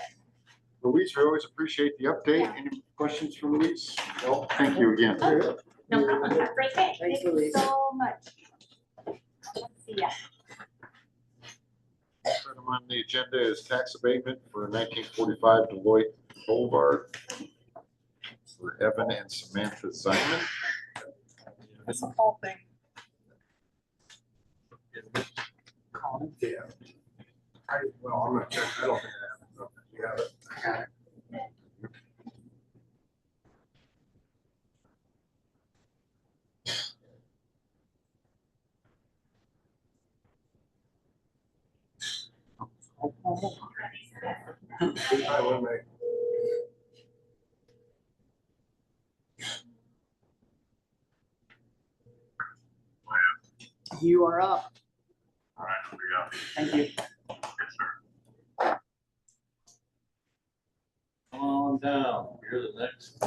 Louise, we always appreciate the update. Yeah. Any questions from Louise? No, thank you again. Oh, no problem. Have a great day. Thanks, Thank you Louise. so much. See ya. Item on the agenda is tax abatement for 1945 Deloitte Boulevard for Evan and Samantha Simon. That's the whole thing. Yeah. Well, I'm not sure. I don't think I have it. You have it. I got it. I would make. You are up. All right, here we go. Thank you. Yes, sir. Come on down, you're the next.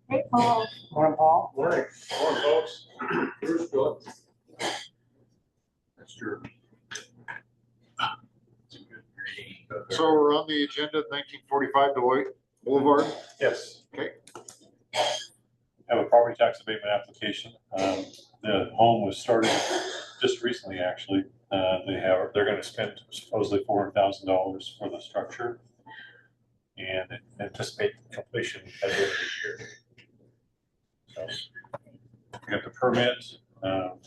Hey, Paul. Morning, Paul. Morning. Morning, folks. Bruce, go. That's true. So we're on the agenda, 1945 Deloitte Boulevard. Yes. Okay. Have a property tax abatement application. The home was started just recently, actually. They're going to spend supposedly $400,000 for the structure and anticipate completion by the end of the year. So we got the permit. Not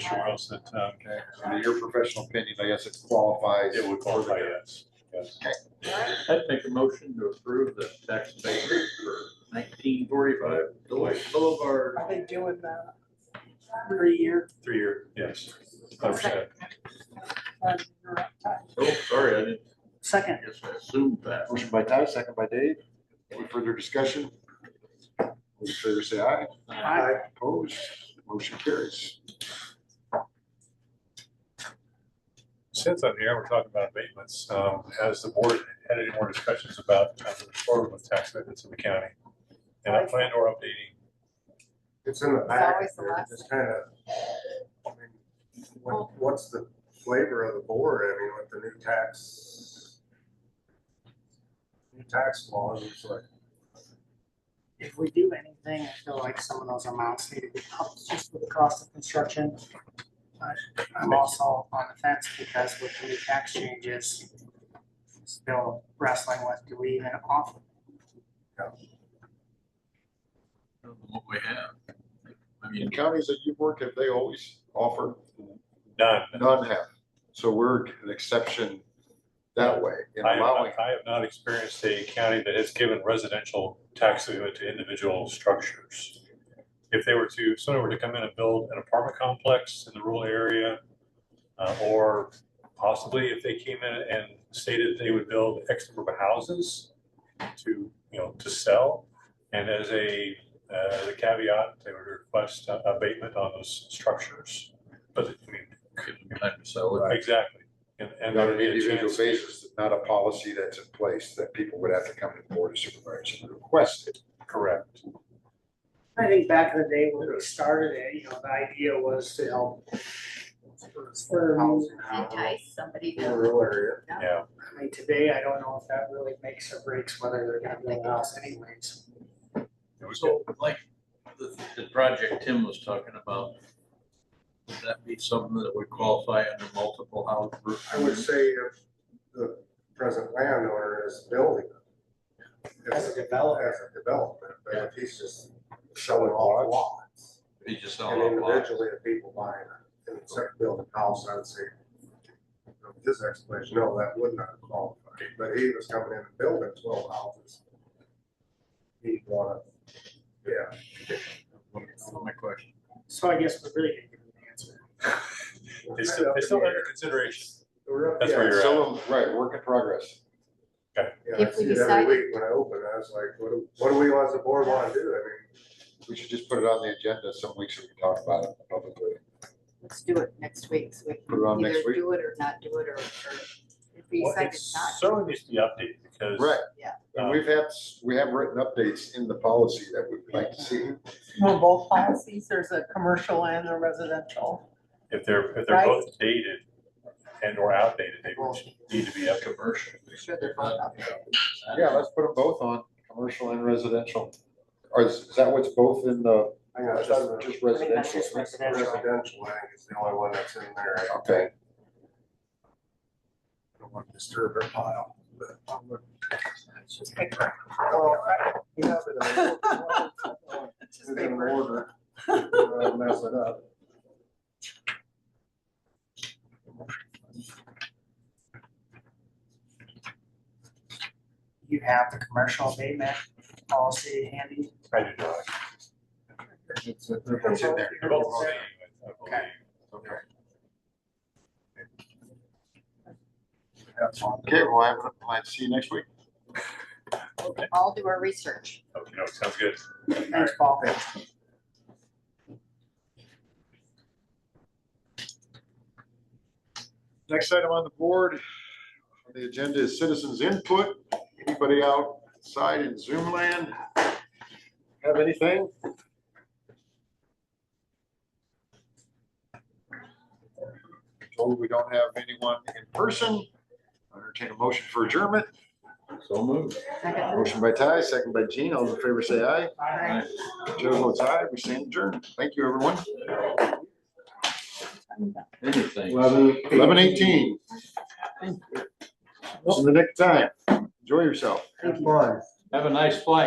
sure what else that, Okay. So in your professional opinion, I guess it qualifies. it would qualify, yes. Yes. I'd make a motion to approve the tax abatement for 1945 Deloitte Boulevard. Are they doing that every year? 3 year, yes. 100%. Oh, sorry, I didn't. Second. I guess I assumed that. Motion by Ty, second by Dave. Any further discussion? Those in favor say aye. Aye. Opposed, motion carries. Since I'm here, we're talking about abatements. Has the board had any more discussions about moving forward with tax abatements in the county? And I plan or updating. It's in the back. always the last It's kind of, I mean, what's the flavor of the board? I mean, with the new tax laws, it's like, If we do anything, I feel like some of those amounts need to be upped just with the cost of construction. But I'm also on the fence because with the new tax changes, still wrestling with, do we even offer? What we have. I In mean, counties that you've worked, have they always offered? None. None have. So we're an exception that way in allowing. I have not experienced a county that has given residential tax abatement to individual structures. If they were to, someone were to come in and build an apartment complex in the rural area, or possibly if they came in and stated they would build X number of houses to, to sell, and as a caveat, they would request abatement on those structures. But I mean, couldn't be time to sell it. exactly. And On there an would be a individual chance. basis, not a policy that's in place that people would have to come to the board of supervisors and request it. Correct. I think back in the day when we started it, the idea was to help spur housing. entice somebody in the to. rural area. Yeah. I mean, today, I don't know if that really makes or breaks whether they're gonna build a house anyways. So like the project Tim was talking about, would that be something that would qualify under multiple house? I would say if the present landowner is building it. As a developer. As a development, but if he's just selling off lots. He just And selling off lots. individually, if people buying it and start building a house, I would say, with this explanation, no, that would not qualify. But he was coming in and building 12 houses. He'd wanna, yeah. That's my question. So I guess we really didn't get an answer. It's still under consideration. That's Yeah, where you're at. Still, right, work in progress. Yeah, If I we see it every decided- week when I open, I was like, what do we as a board wanna do? I mean, We should just put it on the agenda some weeks so we can talk about it publicly. Let's do it next week, so we Put it on can next either week? do it or not do it, or if we Well, decide it it's not. certainly needs to be updated because. Right. Yeah. And we have written updates in the policy that we'd like to see. On both policies, there's a commercial and a residential. If they're Right. both dated and or outdated, they would need to be up commercial. Sure, they're both out there. Yeah, let's put them both on, commercial and residential. Or is that what's both in the, I got just just I think that's residential? just residential. residential, I think is the only one that's in there. Okay. I don't want to disturb their pile, but. It's just paper. Well, you have it in order. It's just It's in paper. order. Mess it up. You have the commercial abatement policy handy. I do not. It's in there. They're both the same, I believe. Okay. Okay, well, I'll see you next week. Okay. All do our research. Okay, no, sounds good. Thanks, Paul. Next item on the board, on the agenda is citizens input. Anybody outside in Zoom land have anything? Told we don't have anyone in person. I entertain a motion for adjournment. So moved. Second. Motion by Ty, second by Gene. All those in favor say aye. Aye. Joe votes aye. We stand adjourned. Thank you, everyone. Anything. 11:18. It's in the nick of time. Enjoy yourself. Have fun. Have a nice flight.